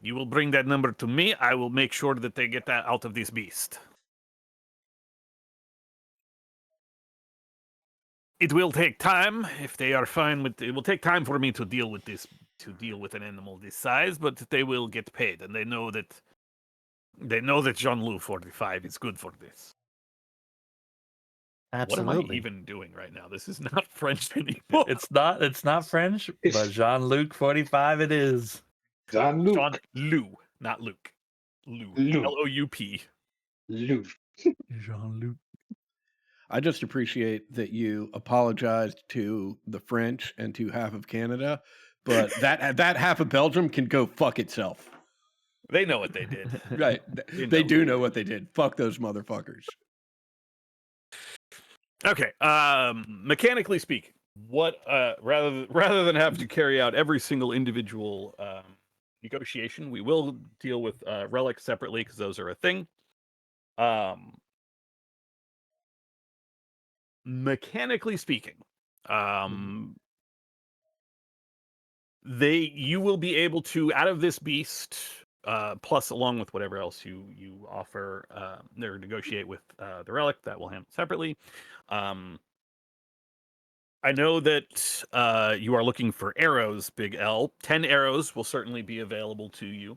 You will bring that number to me. I will make sure that they get that out of this beast. It will take time if they are fine with. It will take time for me to deal with this, to deal with an animal this size, but they will get paid, and they know that. They know that Jean-Luc 45 is good for this. Absolutely. What am I even doing right now? This is not French anymore. It's not French, It's- but Jean-Luc 45 it is. Jean-Luc. Jean-Luc, not Luke. Lou. Luke. L-O-U-P. Luke. Jean-Luc. I just appreciate that you apologized to the French and to half of Canada, but that half of Belgium can go fuck itself. They know what they did. Right. They do know what they did. Fuck those motherfuckers. Okay. Mechanically speaking, what rather than have to carry out every single individual negotiation, we will deal with relics separately because those are a thing. Mechanically speaking, you will be able to, out of this beast, plus along with whatever else you offer or negotiate with the relic, that will handle separately. I know that you are looking for arrows, Big L. 10 arrows will certainly be available to you.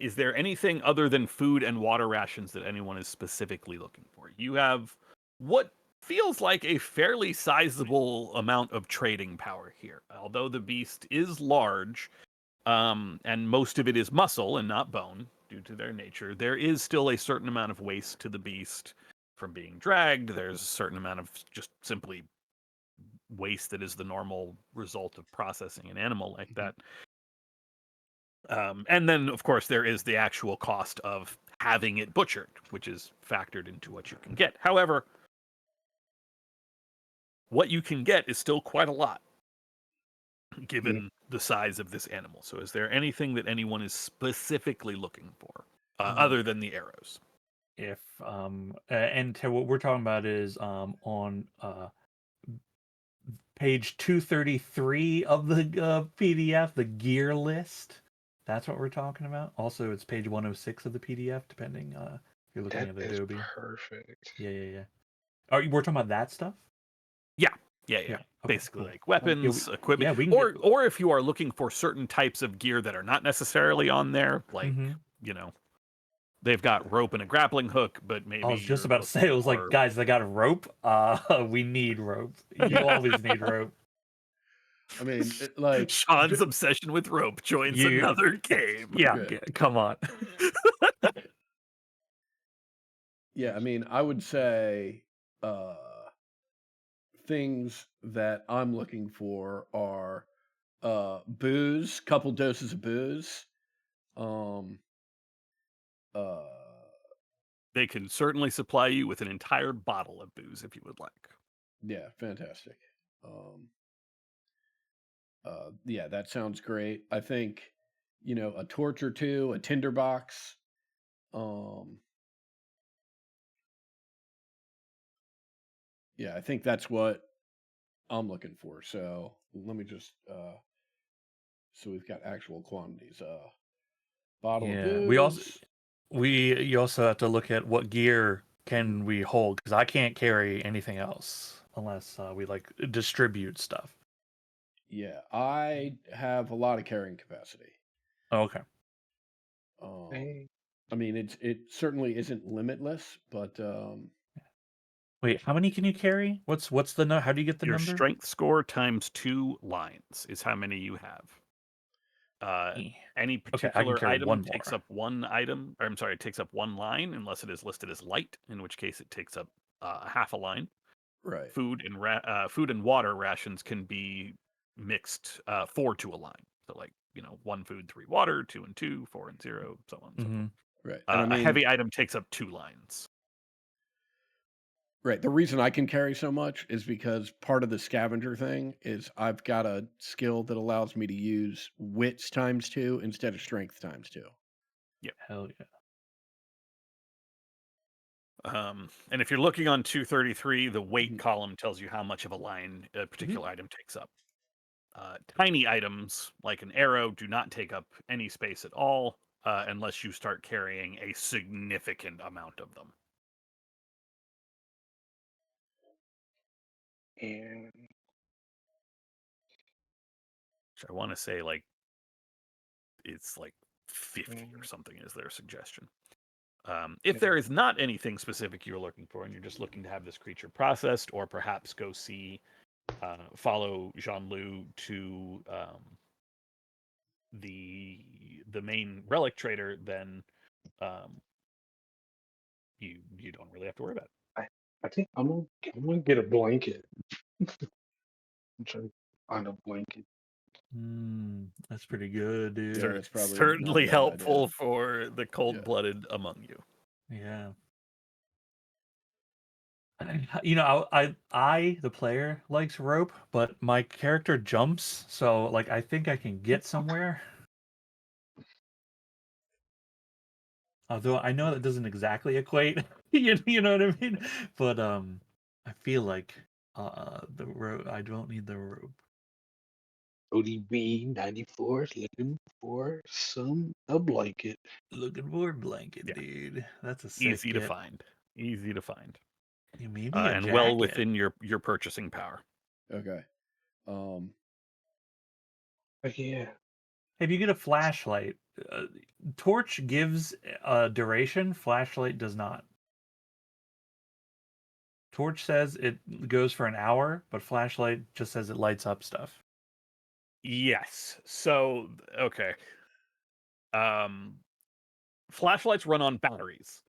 Is there anything other than food and water rations that anyone is specifically looking for? You have what feels like a fairly sizable amount of trading power here. Although the beast is large, and most of it is muscle and not bone due to their nature, there is still a certain amount of waste to the beast from being dragged. There's a certain amount of just simply waste that is the normal result of processing an animal like that. And then, of course, there is the actual cost of having it butchered, which is factored into what you can get. However, what you can get is still quite a lot, given the size of this animal. So is there anything that anyone is specifically looking for, other than the arrows? If and what we're talking about is on page 233 of the PDF, the gear list. That's what we're talking about. Also, it's page 106 of the PDF, depending if you're looking That at is Adobe. perfect. Yeah. We're talking about that stuff? Yeah. Okay, Basically, cool. like weapons, equipment, we can or if you are looking for certain types of gear that are not necessarily on there, like they've got rope and a grappling hook, but maybe I was just you're about to say, it was like, looking for- guys, they got a rope. We need rope. You always need rope. I mean, like Sean's obsession with rope joins another game. Yeah, come on. Yeah, I mean, I would say things that I'm looking for are booze, couple doses of booze. They can certainly supply you with an entire bottle of booze if you would like. Yeah, fantastic. Yeah, that sounds great. I think, a torch or two, a tinderbox. Yeah, I think that's what I'm looking for. So let me just so we've got actual quantities. Bottle of booze. You also have to look at what gear can we hold, because I can't carry anything else unless we like distribute stuff. Yeah, I have a lot of carrying capacity. Oh, okay. I mean, it certainly isn't limitless, but Wait, how many can you carry? What's the how do you get the Your number? strength score times 2 lines is how many you have. Eh. Any Okay, I can particular carry item one takes more. up one item, or I'm sorry, it takes up one line unless it is listed as light, in which case it takes up half a line. Right. Food and water rations can be mixed 4 to a line. So like 1 food, 3 water, 2 and 2, 4 and 0, so on and so forth. Right. And I A mean, heavy item takes up 2 lines. right. The reason I can carry so much is because part of the scavenger thing is I've got a skill that allows me to use wits times 2 instead of strength times 2. Hell yeah. And if you're looking on 233, the weight Mhm. column tells you how much of a line a particular item takes up. Tiny items like an arrow do not take up any space at all unless you start carrying a significant amount of them. And Which I want to say it's like 50 or mm, something is their suggestion. If there is not anything specific you're looking for and you're just looking to have this creature processed, or perhaps go follow Jean-Lu to the main relic trader, then you don't really have to worry about it. I think I'm gonna get a blanket. I'm trying to find a blanket. That's pretty good, dude. Yeah, that's probably not a Certainly bad helpful idea. for the cold-blooded among you. Yeah. I the player likes rope, but my character jumps, so like I think I can get somewhere. Although I know that doesn't exactly equate, you know what I mean? But I feel like the rope. I don't need the rope. ODB 94 is looking for a blanket. Looking for a blanket, Yeah. dude. That's a sick Easy to get. find. Easy to find. Yeah, maybe a And well jacket. within your purchasing power. Okay. Yeah. If you get a flashlight, torch gives a duration. Flashlight does not. Torch says it goes for an hour, but flashlight just says it lights up stuff. Yes. So okay. Flashlights run on batteries.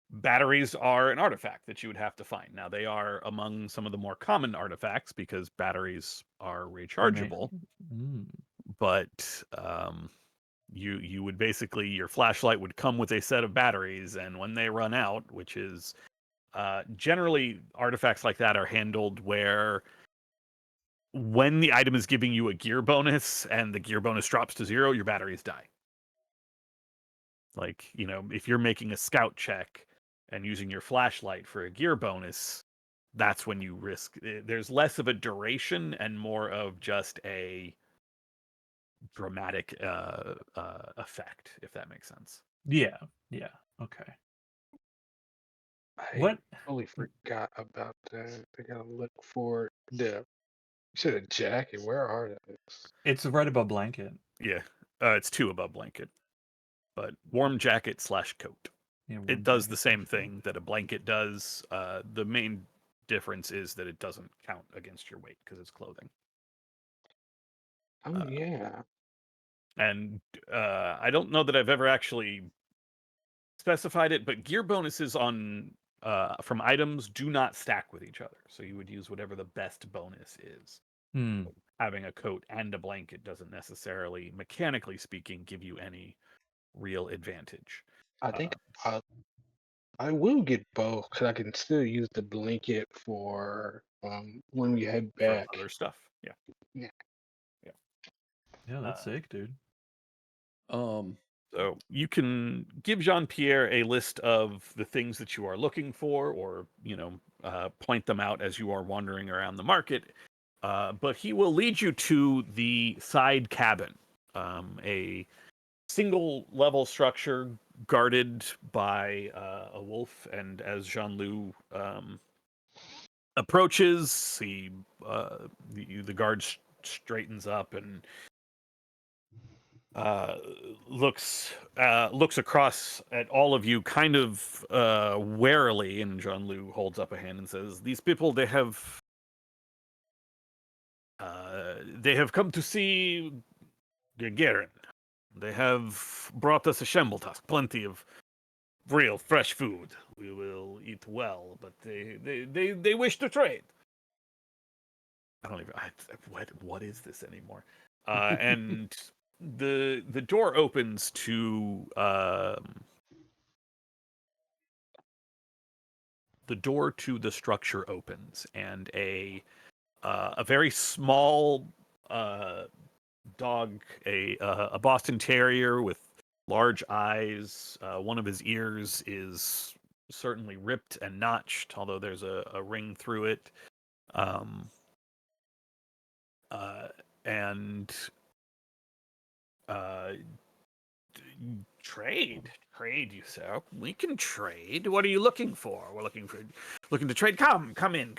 Batteries are an artifact that you would have to find. Now they are among some of the more common artifacts because batteries are rechargeable. But you would basically, your flashlight would come with a set of batteries, and when they run out, which is generally artifacts like that are handled where when the item is giving you a gear bonus and the gear bonus drops to 0, your batteries die. Like, if you're making a scout check and using your flashlight for a gear bonus, that's when you risk. There's less of a duration and more of just a dramatic effect, if that makes sense. Yeah. Okay. I What? totally forgot about that. I gotta look for the. You said a jacket. Where are those? It's right above blanket. Yeah, it's 2 above blanket, but warm jacket / coat. Yeah, It does the same thing that a blanket does. The main difference is that it doesn't count against your weight because it's clothing. Oh yeah. And I don't know that I've ever actually specified it, but gear bonuses on from items do not stack with each other. So you would use whatever the best bonus is. Having a coat and a blanket doesn't necessarily, mechanically speaking, give you any real advantage. I think I will get both because I can still use the blanket for when we head For back. other stuff. Yeah. Yeah. Yeah, that's sick, dude. So you can give Jean-Pierre a list of the things that you are looking for, or point them out as you are wandering around the market. But he will lead you to the side cabin, a single level structure guarded by a wolf. And as Jean-Lu approaches, the guard straightens up and looks across at all of you, kind of warily, and Jean-Luc holds up a hand and says, "These people, they have come to see Gagarin. They have brought us a Shambletusk, plenty of real fresh food. We will eat well, but they wish to trade." I don't even. What is this anymore? And the door opens to the door to the structure opens, and a very small dog, a Boston Terrier with large eyes. One of his ears is certainly ripped and notched, although there's a ring through it. And trade, you say? We can trade. What are you looking for? We're looking to trade. Come in.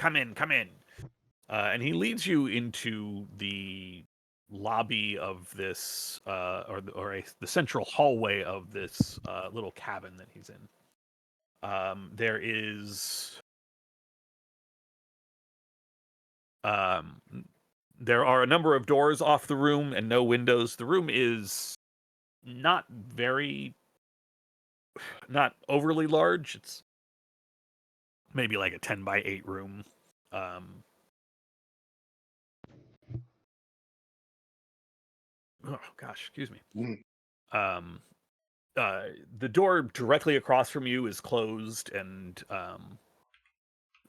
And he leads you into the lobby of this, the central hallway of this little cabin that he's in. There is. There are a number of doors off the room and no windows. The room is not overly large. It's maybe like a 10 by 8 room. Oh gosh, excuse me. The door directly across from you is closed, and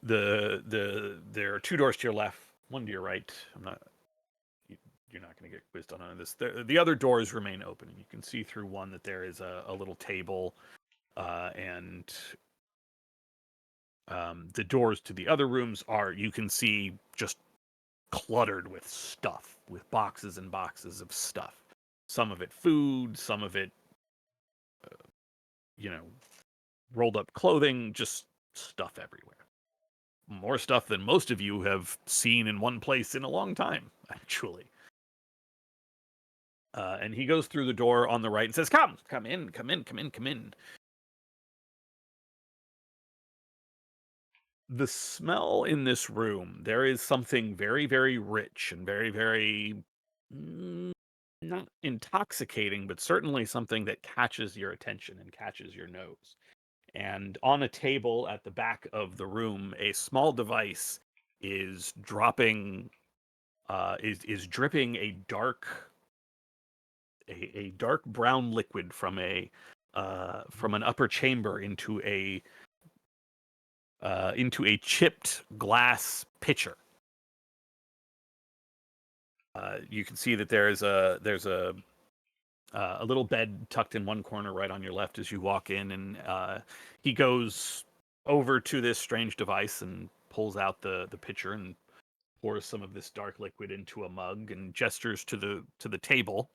there are 2 doors to your left, 1 to your right. You're not going to get quizzed on none of this. The other doors remain open. You can see through one that there is a little table, and the doors to the other rooms you can see, just cluttered with stuff, with boxes and boxes of stuff. Some of it food, some of it, rolled up clothing, just stuff everywhere. More stuff than most of you have seen in one place in a long time, actually. And he goes through the door on the right and says, come in. The smell in this room, there is something very, very rich and very, very, not intoxicating, but certainly something that catches your attention and catches your nose. And on a table at the back of the room, a small device is dropping, is dripping a dark brown liquid from an upper chamber into a chipped glass pitcher. You can see that there's a little bed tucked in one corner right on your left as you walk in, and he goes over to this strange device and pulls out the pitcher and pours some of this dark liquid into a mug and gestures to the table.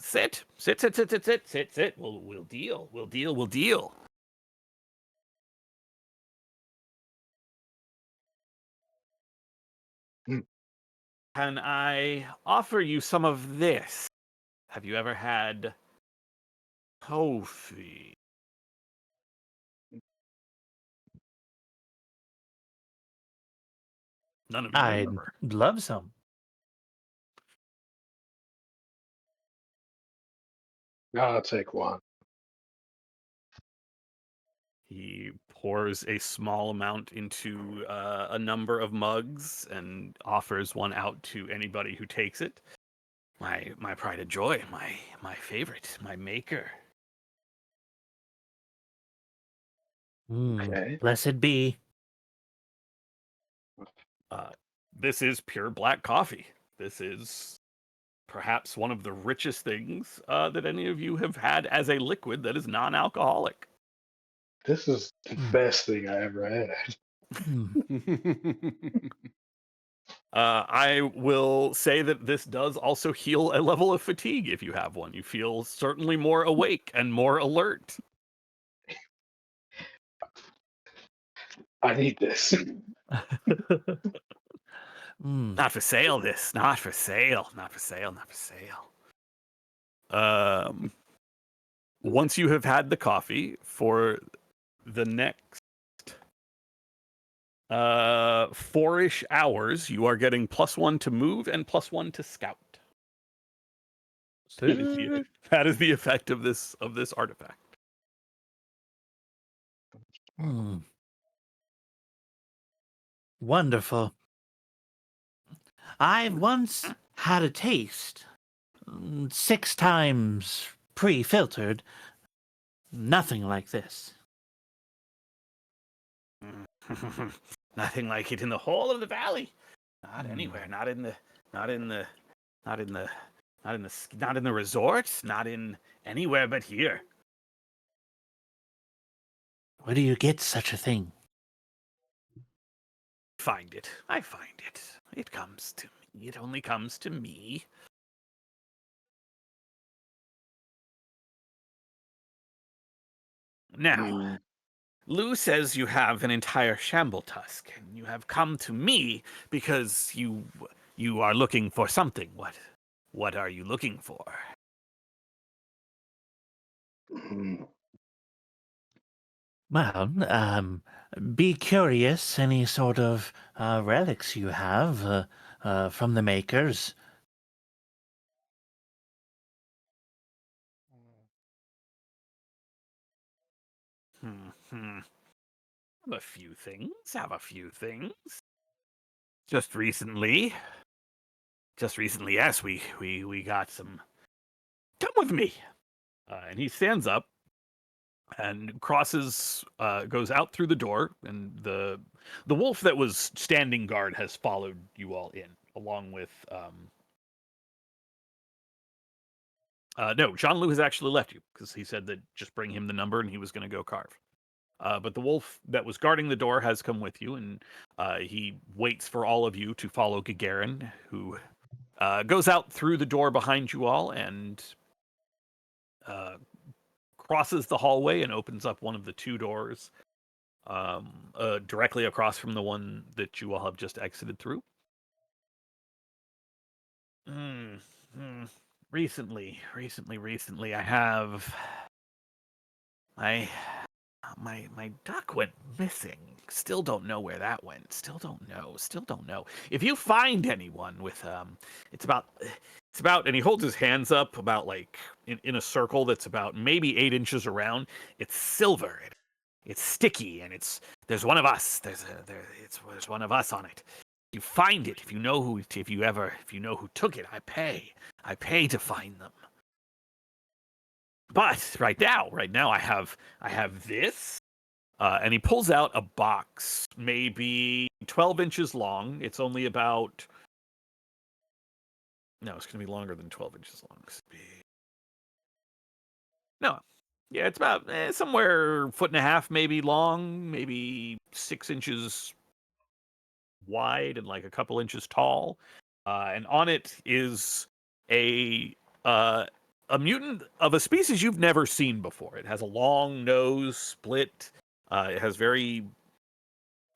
Sit. We'll deal. Can I offer you some of this? Have you ever had tofu? None of you I'd remember. love some. I'll take one. He pours a small amount into a number of mugs and offers one out to anybody who takes it. My pride and joy, my favorite, my maker. Okay. Blessed be. This is pure black coffee. This is perhaps one of the richest things that any of you have had as a liquid that is non-alcoholic. This is the best thing I ever had. I will say that this does also heal a level of fatigue if you have one. You feel certainly more awake and more alert. I need this. Not for sale, this. Not for sale. Once you have had the coffee for the next 4-ish hours, you are getting +1 to move and +1 to scout. That is the effect of this artifact. Hmm. Wonderful. I once had a taste. 6 times pre-filtered. Nothing like this. Nothing like it in the whole of the valley. Not anywhere. Not in the resorts. Not in anywhere but here. Where do you get such a thing? Find it. I find it. It comes to me. It only comes to me. Now, Lou says you have an entire Shambletusk, and you have come to me because you are looking for something. What are you looking for? Well, be curious. Any sort of relics you have from the makers. Have a few things. Just recently, yes, we got some. Come with me. And he stands up and goes out through the door, and the wolf that was standing guard has followed you all in, along with no, Jean Loup has actually left you because he said that just bring him the number and he was going to go carve. But the wolf that was guarding the door has come with you, and he waits for all of you to follow Gagarin, who goes out through the door behind you all and crosses the hallway and opens up one of the 2 doors directly across from the one that you all have just exited through. Recently, I have my duck went missing. Still don't know where that went. Still don't know. If you find anyone with it's about, and he holds his hands up about like in a circle that's about maybe 8 inches around. It's silver. It's sticky, and there's one of us. There's one of us on it. You find it. If you know who took it, I pay to find them. But right now I have this, and he pulls out a box, maybe 12 inches long. It's only about, no, it's going to be longer than 12 inches long. No, yeah, it's about somewhere 1.5 feet maybe long, maybe 6 inches wide, and like a couple inches tall. And on it is a mutant of a species you've never seen before. It has a long nose, split. It has very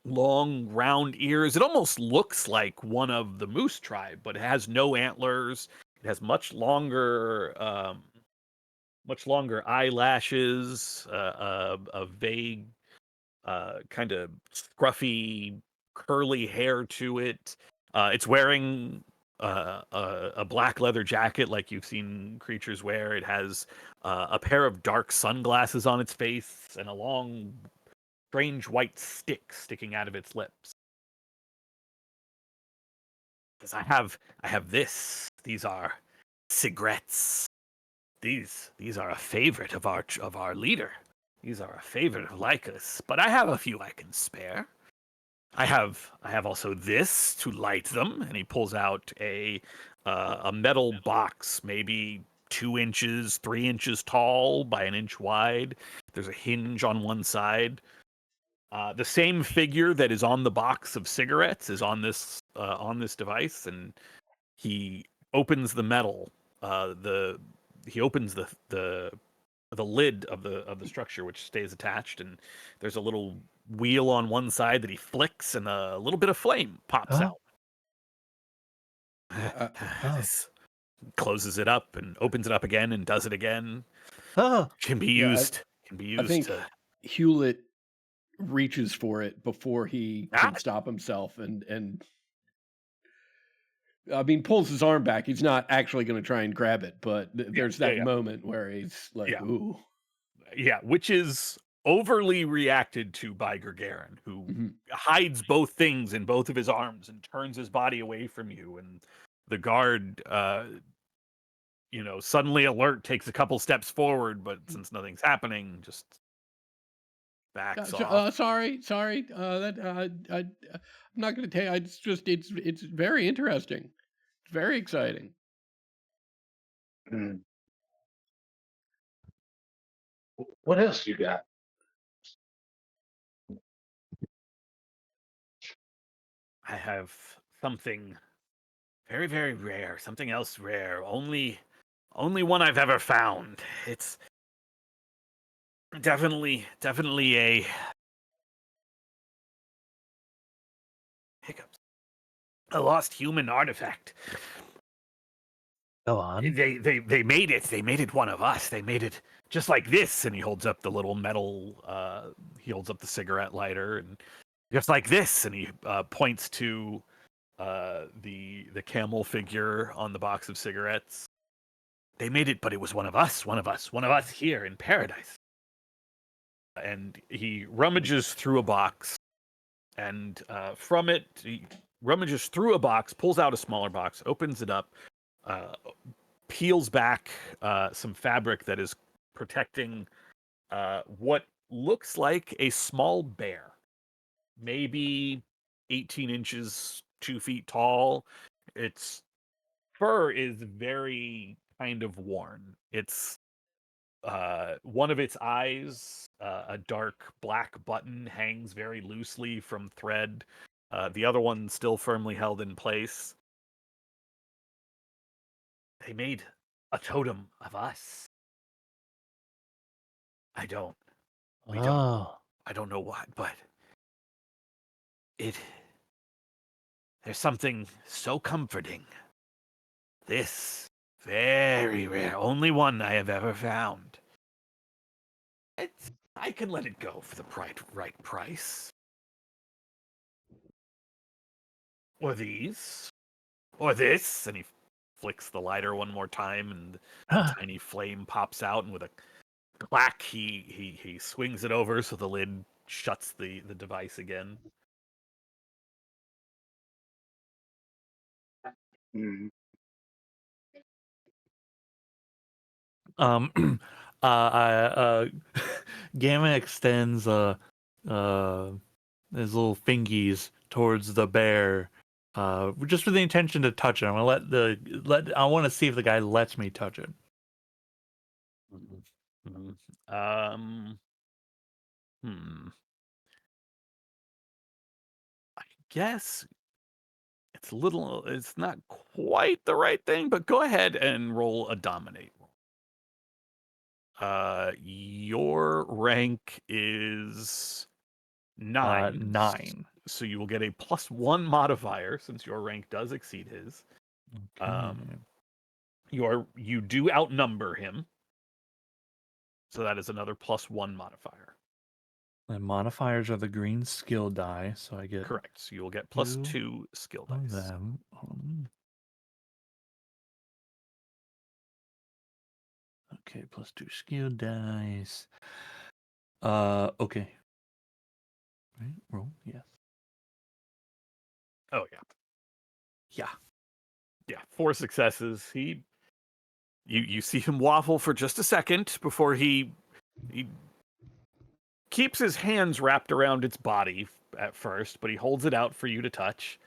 long, round ears. It almost looks like one of the moose tribe, but it has no antlers. It has much longer eyelashes, a vague, kind of scruffy, curly hair to it. It's wearing a black leather jacket like you've seen creatures wear. It has a pair of dark sunglasses on its face and a long, strange white stick sticking out of its lips. Because I have this. These are cigarettes. These are a favorite of our leader. These are a favorite of Lycus, but I have a few I can spare. I have also this to light them, and he pulls out a metal box, maybe 2 inches, 3 inches tall by 1 inch wide. There's a hinge on one side. The same figure that is on the box of cigarettes is on this device, and he opens the metal. He opens the lid of the structure, which stays attached, and there's a little wheel on one side that he flicks, and a little bit of flame pops out. Oh. closes it up and opens it up again and does it again. Oh, Can be Yeah, used. I think to. Hewlett reaches for it before he Ah! can stop himself, and I mean pulls his arm back. He's not actually going to try and grab it, but there's that yeah. moment where he's like, Yeah. "Ooh." Yeah, which is overly reacted to by Gagarin, who Mhm. hides both things in both of his arms and turns his body away from you. And the guard, suddenly alert, takes a couple steps forward, but since nothing's happening, just backs off. Sorry. I'm not going to tell you. It's very interesting. It's very exciting. Mm. What else you got? I have something very, very rare, something else rare, only one I've ever found. It's definitely a hiccups. A lost human artifact. go on. They made it. They made it one of us. They made it just like this. And he holds up the little metal. He holds up the cigarette lighter, and just like this. And he points to the camel figure on the box of cigarettes. They made it, but it was one of us. One of us here in paradise. And he rummages through a box, and from it, he rummages through a box, pulls out a smaller box, opens it up. Peels back some fabric that is protecting what looks like a small bear, maybe 18 inches, 2 feet tall. Its fur is very kind of worn. It's one of its eyes, a dark black button, hangs very loosely from thread. The other one still firmly held in place. They made a totem of us. I don't. We don't. Oh, I don't know what, but it. There's something so comforting. This very rare, only one I have ever found. I can let it go for the right price. Or these, or this, and he flicks the lighter one more time, and a tiny flame pops out, and with a clack, he swings it over so the lid shuts the device again. Mm. Gamma extends his little fingies towards the bear, just with the intention to touch it. I'm gonna I want to see if the guy lets me touch it. I guess it's not quite the right thing, but go ahead and roll a dominate. Your rank is 9. 9. So you will get a +1 modifier since your rank does exceed his. Okay. You do outnumber him. So that is another +1 modifier. My modifiers are the green skill die, so I get Correct. So you will get Two +2 skill of dice. them. Okay, +2 skill dice. Okay. Right, roll, yes. Oh yeah. 4 successes. You see him waffle for just a second before he keeps his hands wrapped around its body at first, but he holds it out for you to touch.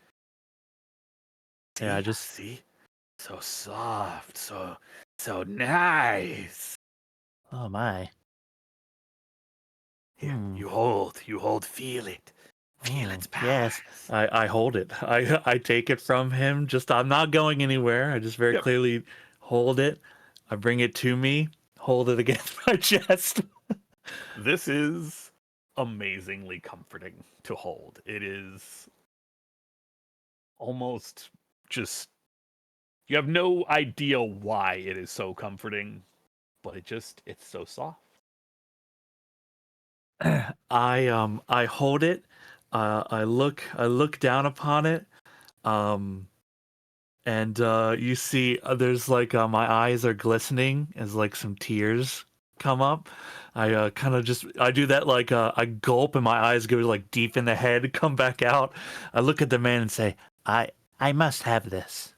Yeah, I just see, so soft, so nice. oh my. Here, Hmm. you hold, feel it. Feel its powers. Yes. I hold it. I take it from him. Just I'm not going anywhere. I just very Yep. clearly hold it. I bring it to me, hold it against my chest. This is amazingly comforting to hold. It is almost just You have no idea why it is so comforting, but it's so soft. I hold it. I look down upon it. And you see there's like my eyes are glistening as like some tears come up. I kind of just I do that like I gulp and my eyes go like deep in the head, come back out. I look at the man and say, I must have this.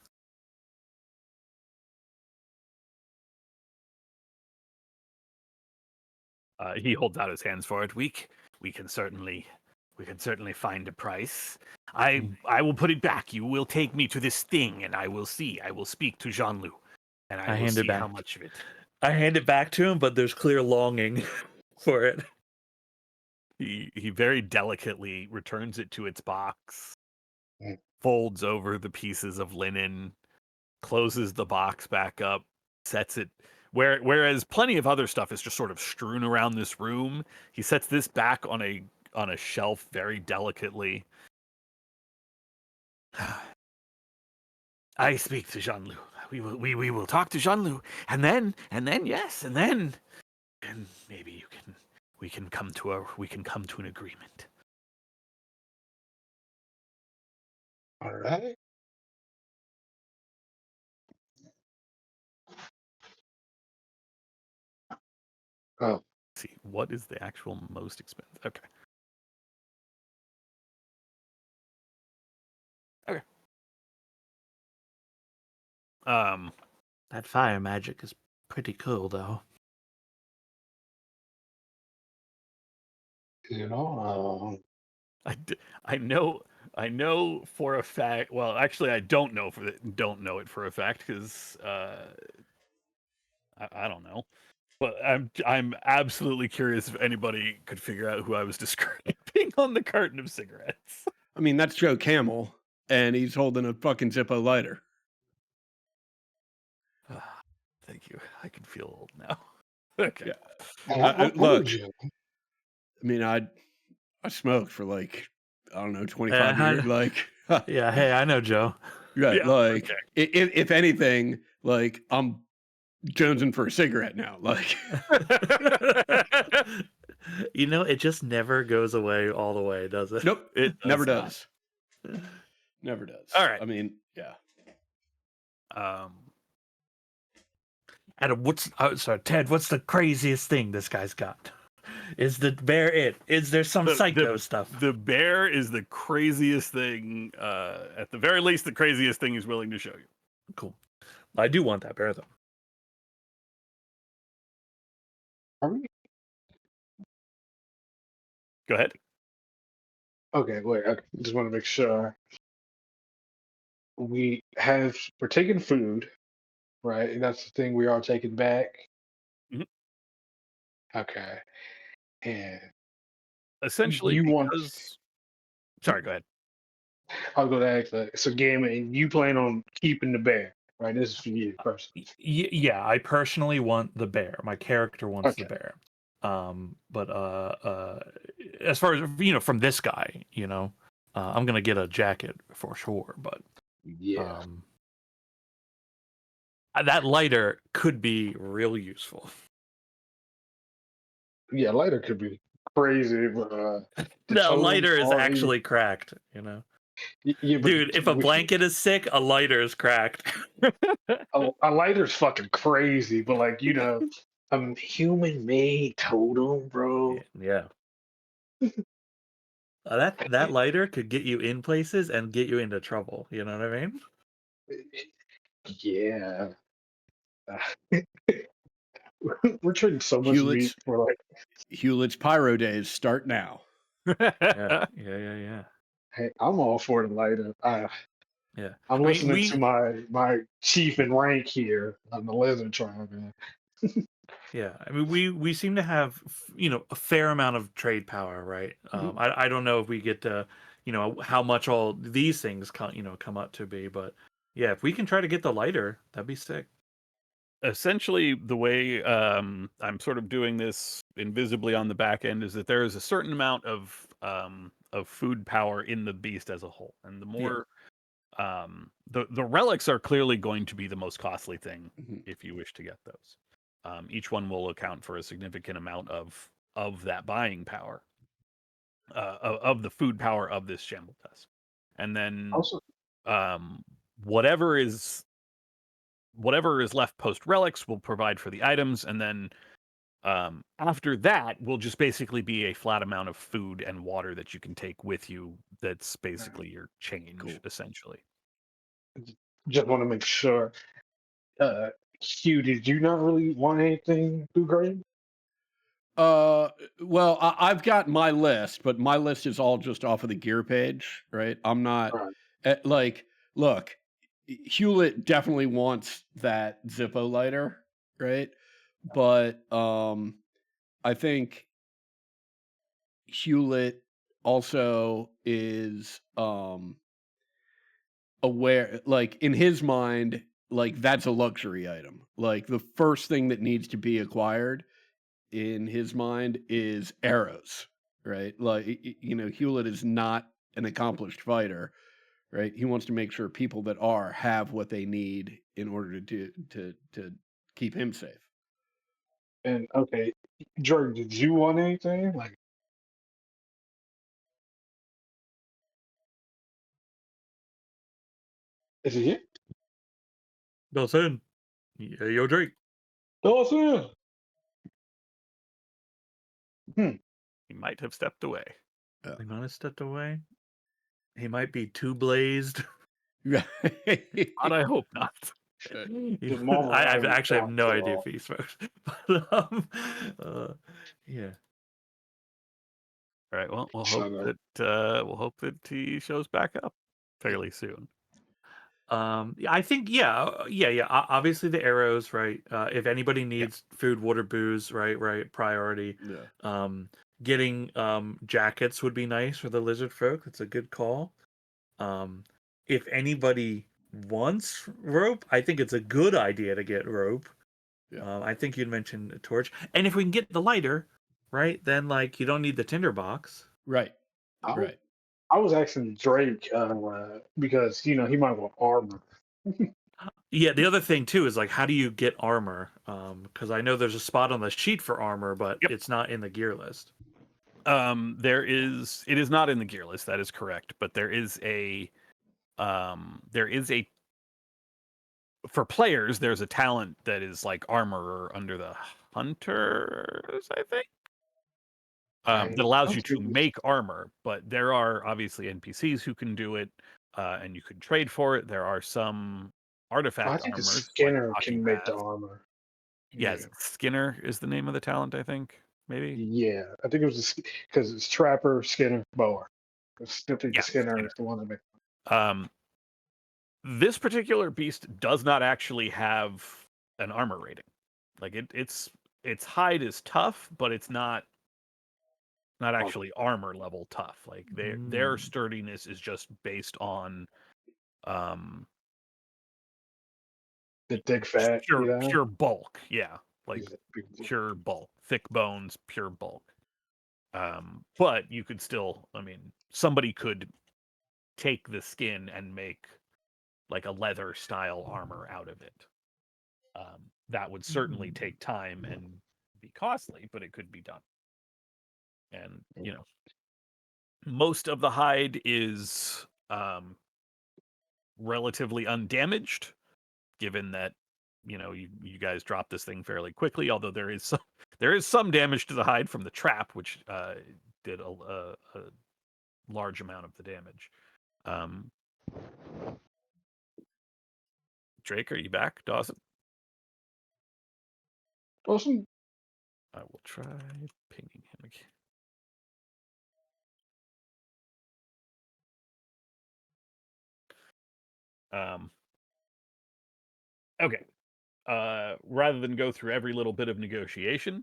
He holds out his hands for it. We can certainly find a price. I will put it back. You will take me to this thing, and I will see. I will speak to Jean-Lu, and I will hand it see how back. much of it. I hand it back to him, but there's clear longing for it. He very delicately returns it to its box, Mm. folds over the pieces of linen, closes the box back up, sets it whereas plenty of other stuff is just sort of strewn around this room. He sets this back on a shelf very delicately. I speak to Jean-Lu. We will talk to Jean-Lu, and then yes, and maybe we can come to an agreement. All right. Oh, Let's see, what is the actual most expensive? Okay. That fire magic is pretty cool, though. you know, I know for a fact. Well, actually, I don't know it for a fact because I don't know. But I'm absolutely curious if anybody could figure out who I was describing on the carton of cigarettes. I mean, that's Joe Camel, and he's holding a fucking Zippo lighter. Thank you. I can feel old now. Okay. Yeah. I Look, told you. I mean, I smoked for like, I don't know, 25 Yeah, years. Like, Yeah, hey, I know Joe. yeah, Yeah, like, okay. if anything, like, I'm jonesing for a cigarette now. Like, You know, it just never goes away all the way, does it? nope, It never does does. Never does. All right. I mean, yeah. Adam, sorry, Ted, what's the craziest thing this guy's got? Is the bear it? Is there some psycho stuff? The bear is the craziest thing. At the very least, the craziest thing he's willing to show you. Cool. I do want that bear though. Are we? Go ahead. Okay, wait. I just want to make sure we're taking food, right? And that's the thing we are taking back. Mhm. Okay. And Essentially, you want? because sorry, go ahead. I was going to ask. So, Gamma, and you plan on keeping the bear, right? This is for you personally. Yeah, I personally want the bear. My character wants the Okay. bear. But as far as from this guy, I'm gonna get a jacket for sure. But Yeah. that lighter could be real useful. Yeah, lighter could be crazy, but the The totem lighter is already- actually cracked. Yeah, but Dude, if a blanket is sick, a lighter is cracked. a lighter's fucking crazy, but like a human-made totem, bro. Yeah. That lighter could get you in places and get you into trouble. You know what I mean? Yeah. We're trading so much meat for like. Hewlett's Pyro Days start now. Yeah. Hey, I'm all for the lighter. Yeah. I'm listening to my chief in rank here on the Lizard Tribe, man. Yeah, I mean, we seem to have a fair amount of trade power, right? Mhm. I don't know if we get to how much all these things come up to be, but yeah, if we can try to get the lighter, that'd be sick. Essentially, the way I'm sort of doing this invisibly on the back end is that there is a certain amount of food power in the beast as a whole, and the more The relics are clearly going to be the most costly thing Mhm. if you wish to get those. Each one will account for a significant amount of that buying power, of the food power of this Shambletusk. And then Also, um, whatever is left post relics will provide for the items, and then after that will just basically be a flat amount of food and water that you can take with you. That's basically your change, Cool. essentially. just want to make sure. Hugh, did you not really want anything too great? Well, I've got my list, but my list is all just off of the gear page, right? I'm not Right. like, look, Hewlett definitely wants that Zippo lighter, right? But I think Hewlett also is aware, like in his mind, like that's a luxury item. Like the first thing that needs to be acquired in his mind is arrows, right? Like Hewlett is not an accomplished fighter, right? He wants to make sure people that are have what they need in order to keep him safe. And okay, Jordan, did you want anything? Like, is it it? Dawson, yeah, your drink. Dawson. Hmm. He might have stepped away. He might have stepped away. He might be too blazed. Right. God, I hope not. The moment I was actually have going no to idea if he's first. But yeah. All right. Well, shut up. we'll hope that he shows back up fairly soon. Yeah, I think yeah. Obviously the arrows, right? If anybody needs food, water, booze, right, priority. Yeah. Getting jackets would be nice for the lizard folk. That's a good call. If anybody wants rope, I think it's a good idea to get rope. Yeah. I think you'd mentioned a torch, and if we can get the lighter, right, then like you don't need the tinderbox. Right. I, Right. I was asking Drake because he might want armor. Yeah, the other thing too is like, how do you get armor? Because I know there's a spot on the sheet for armor, but Yep. it's not in the gear list. It is not in the gear list. That is correct, but there is a for players. There's a talent that is like armorer under the hunters, I think. Right. That allows I you was to thinking, make armor, but there are obviously NPCs who can do it, and you can trade for it. There are some I artifact think a armors like Skinner hockey can make the pads. armor. Yes, Skinner is the name of the talent, I think. Maybe. Yeah, I think it was because it's Trapper, Skinner, Bower. I still think the Yeah, Skinner Skinner. is the one that makes. This particular beast does not actually have an armor rating. Like its hide is tough, but it's not actually armor level tough. Like their sturdiness is just based on The thick fat, pure bulk. Yeah, like He's a big boy. pure bulk, thick bones, pure bulk. But you could still, I mean, somebody could take the skin and make like a leather style armor out of it. That would certainly take time and be costly, but it could be done. And most of the hide is relatively undamaged, given that you guys dropped this thing fairly quickly. Although there is some damage to the hide from the trap, which did a large amount of the damage. Drake, are you back? Dawson? Dawson, I will try pinging him again. Okay. Rather than go through every little bit of negotiation,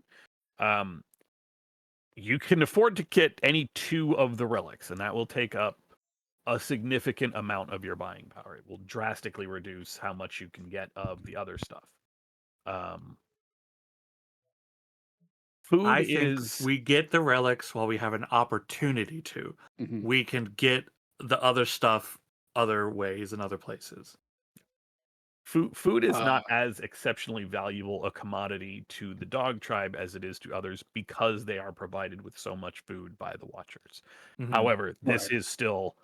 you can afford to get any 2 of the relics, and that will take up a significant amount of your buying power. It will drastically reduce how much you can get of the other stuff. Food I think is we get the relics while we have an opportunity to. Mhm. We can get the other stuff other ways and other places. Food is not as exceptionally valuable a commodity to the dog tribe as it is to others because they are provided with so much food by the Watchers. Mhm. However, this Right. is still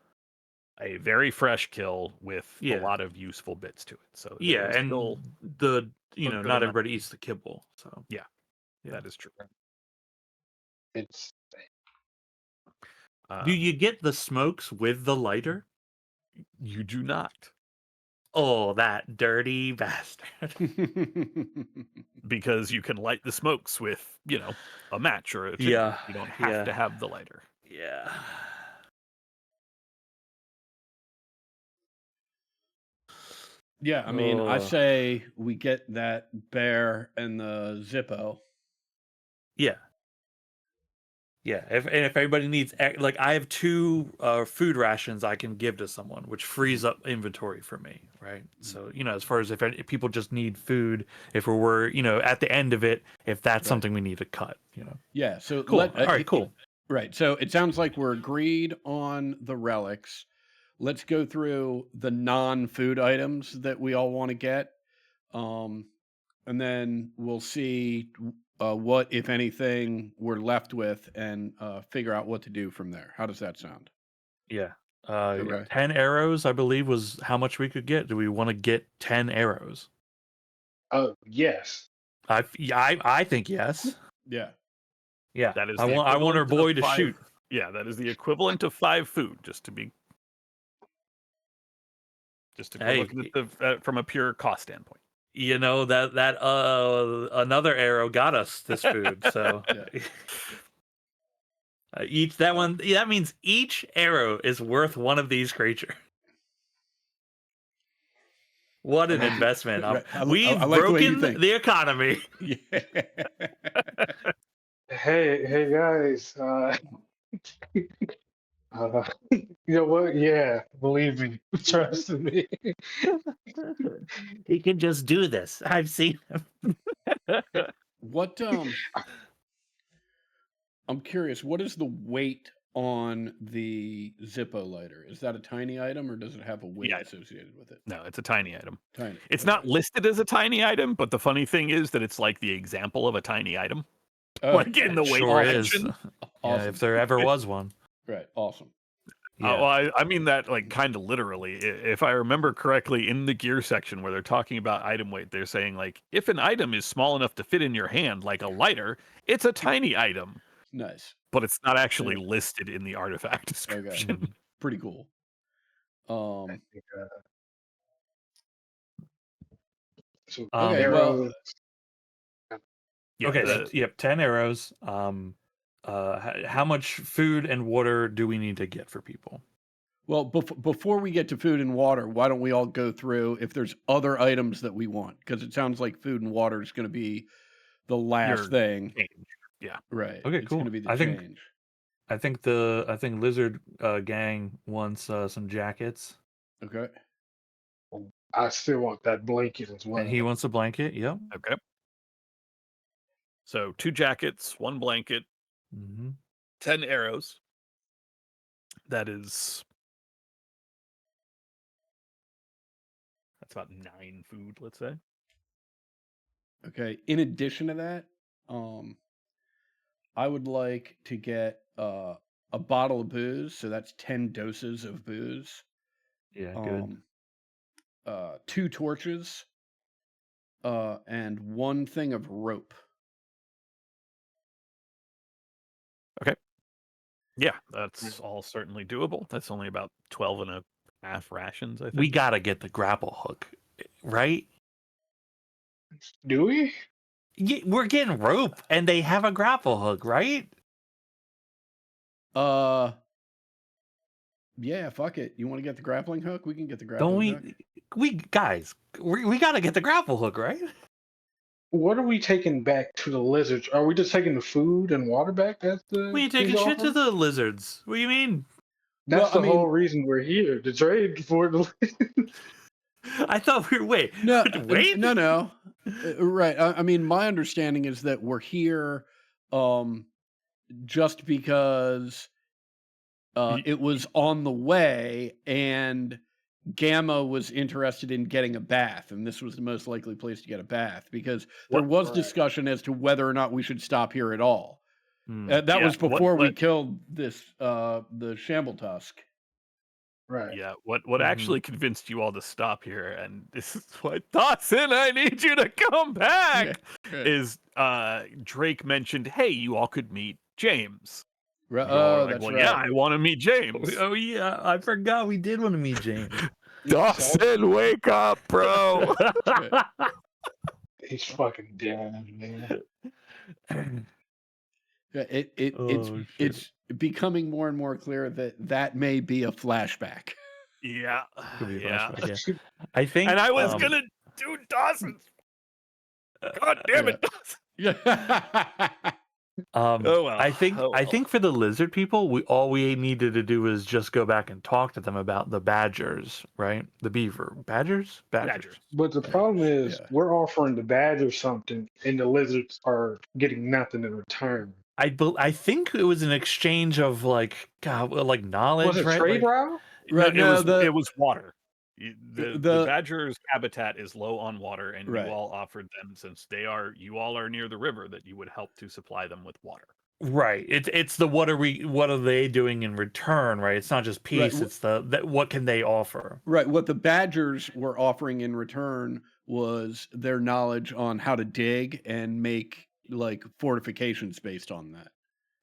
a very fresh kill with a Yeah. lot of useful bits to it. So there Yeah, is and still the a good not amount. everybody eats the kibble, so Yeah, yeah. that is true. It's Do Um, you get the smokes with the lighter? you do not, Oh, that dirty bastard! because you can light the smokes with, a match or a chimney. Yeah, You don't have to yeah. have the lighter. Yeah. Yeah, I mean, I Ugh. say we get that bear and the Zippo. Yeah. Yeah, if everybody needs like I have 2 food rations I can give to someone, which frees up inventory for me, right? So as far as if people just need food, if we're at the end of it, if that's Right. something we need to cut, Yeah, so Cool. All right, cool. Right. So it sounds like we're agreed on the relics. Let's go through the non-food items that we all want to get. And then we'll see what, if anything, we're left with and figure out what to do from there. How does that sound? Yeah. Okay. 10 arrows, I believe, was how much we could get. Do we want to get 10 arrows? yes. I think yes. Yeah. Yeah. That is I the want our equivalent of boy to 5 shoot. Yeah, that is the equivalent of 5 food, just to be Hey, looking at from a pure cost standpoint. that another arrow got us this food. So Yeah. that means each arrow is worth one of these creatures. What an investment! Right. We've I like the way you broken think. the economy. Yeah. Hey guys. You know what? Yeah, believe me, trust me. He can just do this. I've seen him. What I'm curious, what is the weight on the Zippo lighter? Is that a tiny item or does it have a weight Yeah. associated with it? No, it's a tiny item. Tiny. It's Okay. not listed as a tiny item, but the funny thing is that it's like the example of a tiny item, Oh, like in the weight Sure is. section. Yeah, awesome. if there ever was one. Right. Awesome. Yeah. Well, I mean that like kind of literally. If I remember correctly, in the gear section where they're talking about item weight, they're saying like if an item is small enough to fit in your hand, like a lighter, it's a tiny item, Nice. but it's not actually listed in the artifact Okay. description. Pretty cool. I think, so Okay, arrows. Yeah, Okay. the- Yep. 10 arrows. How much food and water do we need to get for people? well, before we get to food and water, why don't we all go through if there's other items that we want? Because it sounds like food and water is going to be the last Your thing. change. Yeah. Right. Okay, It's cool. going to be the I think- change. I think Lizard gang wants some jackets, Okay. I still want that blanket as well. and he wants a blanket. Yep. Okay. So 2 jackets, 1 blanket, Mm-hmm. 10 arrows. That's about 9 food, let's say. Okay. In addition to that, I would like to get a bottle of booze, so that's 10 doses of booze. Yeah. Good. 2 torches, and 1 thing of rope. Yeah, that's all certainly doable. That's only about 12 and a half rations, I think. We gotta get the grapple hook, right? Do we? Yeah, we're getting rope, and they have a grapple hook, right? Yeah, fuck it. You want to get the grappling hook? We can get the Don't grappling hook. we guys? We gotta get the grapple hook, right? What are we taking back to the lizards? Are we just taking the food and water back? That's the. We ain't taking these shit to offers? the lizards. What do you mean? That's Well, I the mean- whole reason we're here to trade for the. I thought we were wait. No, wait. no. Right. I mean, my understanding is that we're here just because Ye- it was on the way and Gamma was interested in getting a bath, and this was the most likely place to get a bath because there was discussion as to whether or not we should stop here at all. That was before we killed this the Shambletusk. Right. Yeah, what actually convinced you all to stop here, and this is what Dawson, I need you to come back, is Drake mentioned, hey, you all could meet James. That's right. Yeah, I want to meet James. Oh yeah, I forgot we did want to meet James. Dawson, wake up, bro. He's fucking dead, man. It's becoming more and more clear that may be a flashback. Yeah, Could be a yeah. flashback, yeah. I think, and I was gonna do Dawson's. God damn it, Dawson. Oh well. I think for the lizard people, all we needed to do was just go back and talk to them about the badgers, right? The beaver badgers. But the problem is, we're offering the badgers something, and the lizards are getting nothing in return. I think it was an exchange of like knowledge. Was it right? trade route? Right, it was water. The badger's habitat is low on water, and you all offered them, since you all are near the river, that you would help to supply them with water. Right. It's the what are they doing in return, right? It's not just peace, Right. it's what can they offer? Right. What the badgers were offering in return was their knowledge on how to dig and make like fortifications based on that.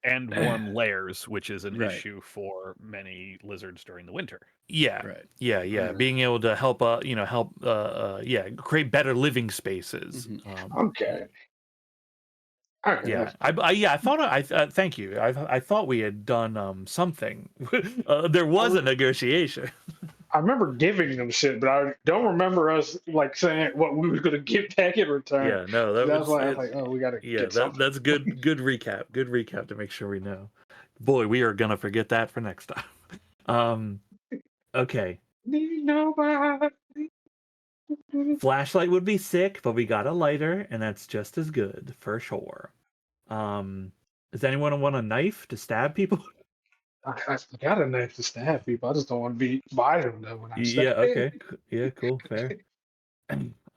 And warm layers, which is an issue for many lizards during the winter. Yeah. Right. Yeah. Being able to help create better living spaces. Okay. Yeah, I thought thank you. I thought we had done something. There was a negotiation. I remember giving them shit, but I don't remember us like saying what we were going to get back in return. Yeah, no, that's why I was like, oh, we got to get something. That's good. Good recap. Good recap to make sure we know. Boy, we are gonna forget that for next time. Okay. Flashlight would be sick, but we got a lighter, and that's just as good for sure. Does anyone want a knife to stab people? I got a knife to stab people. I just don't want to be by them though when I stab. Yeah. Okay. Yeah. Cool. Fair.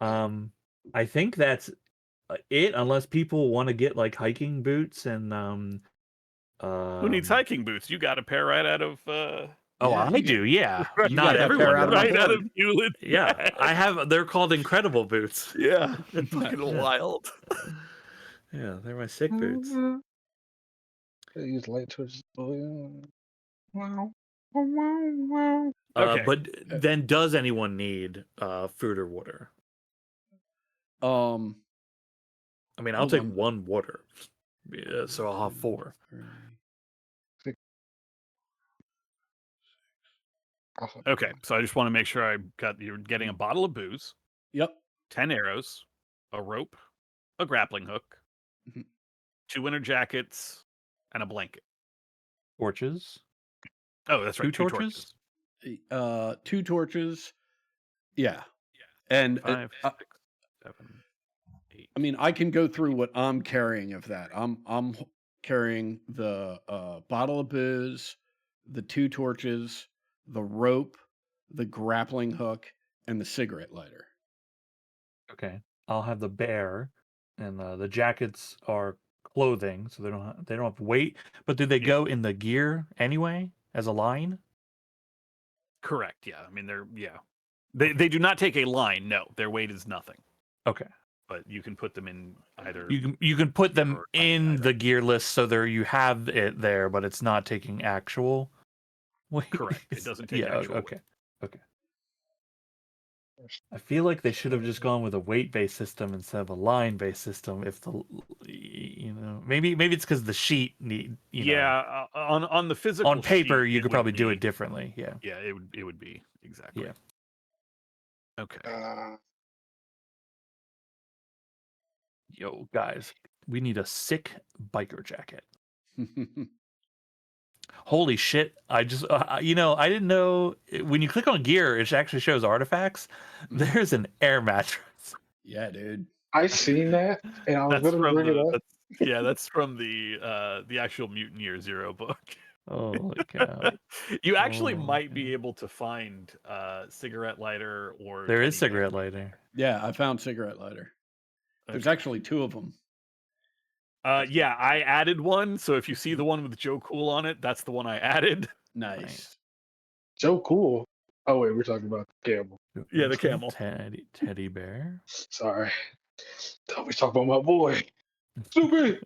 I think that's it, unless people want to get like hiking boots and who needs hiking boots? You got a pair right out of. I do. Yeah. Not everyone. Right out of Hewlett. Yeah, I have. They're called incredible boots. Yeah, fucking wild. Yeah, they're my sick boots. They use light touch. Wow. Okay. But then, does anyone need food or water? I mean, I'll take one water. Yeah, so I'll have 4. Okay, so I just want to make sure you're getting a bottle of booze. Yep. 10 arrows, a rope, a grappling hook, 2 winter jackets, and a blanket. Torches. Oh, that's right. 2 torches. 2 torches. Yeah. And 5, 6, 7, 8. I mean, I can go through what I'm carrying of that. I'm carrying the bottle of booze, the 2 torches, the rope, the grappling hook, and the cigarette lighter. Okay, I'll have the bear, and the jackets are clothing, so they don't have weight. But do they go in the gear anyway as a line? Correct. Yeah. I mean, they do not take a line. No, their weight is nothing. Okay. But you can put them in either. You can put them in the gear list so you have it there, but it's not taking actual weight. Correct. It doesn't take actual okay. Weight. Okay. I feel like they should have just gone with a weight-based system instead of a line-based system. If maybe it's because the sheet on the physical on paper sheet, you could probably do it differently. Yeah. Yeah, it would be exactly. Yeah. Okay. Yo, guys, we need a sick biker jacket. Holy shit. I just, I didn't know when you click on gear, it actually shows artifacts. There's an air mattress. Yeah, dude. I seen that, and I was going to bring it up. That's from the actual Mutant Year Zero book. Holy cow! You actually Oh, might be okay. able to find cigarette lighter or There is teddy bear. cigarette lighter. Yeah, I found cigarette lighter. There's Okay. actually 2 of them. Yeah, I added one. So if you see the one with Joe Cool on it, that's the one I added. Nice. Joe Cool. Oh wait, we're talking about the camel. Yeah, the camel. Teddy bear. Sorry. Don't be talking about my boy. Stupid.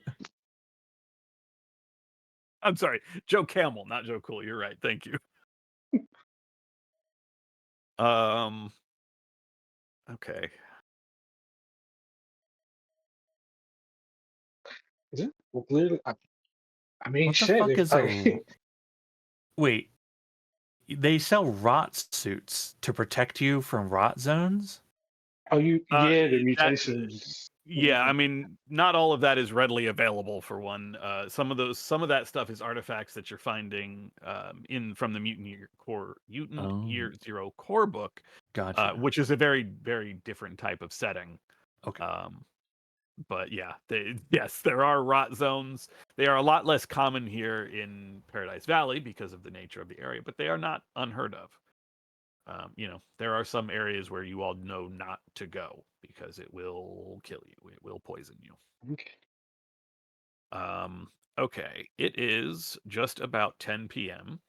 I'm sorry, Joe Camel, not Joe Cool. You're right. Thank you. Okay. Is it? Well, clearly, I mean, What the shit. fuck If is Wait, they sell rot suits to protect you from rot zones? oh, you, yeah, the That mutations. Yeah, I mean, not all of that is readily available for one. Some of that stuff is artifacts that you're finding from the Mutant Oh, Year Zero core book, gotcha. which is a very, very different type of setting. Okay. But yeah, yes, there are rot zones. They are a lot less common here in Paradise Valley because of the nature of the area, but they are not unheard of. There are some areas where you all know not to go because it will kill you. It will poison you. Okay. Okay, it is just about 10 p.m.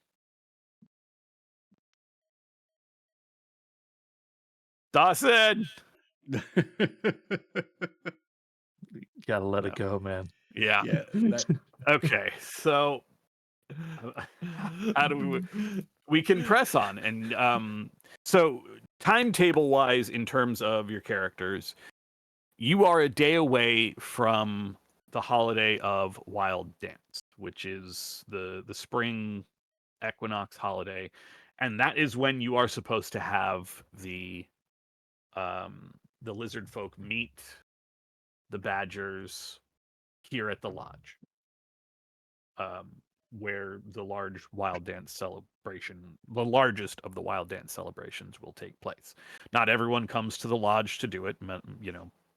Dawson! Gotta let No. it go, man. Yeah. Yeah, that Okay, so how do we can press on and so timetable wise in terms of your characters, you are a day away from the holiday of Wild Dance, which is the spring equinox holiday, and that is when you are supposed to have the lizard folk meet the badgers here at the lodge, um, where the large wild dance celebration, the largest of the wild dance celebrations, will take place. Not everyone comes to the lodge to do it.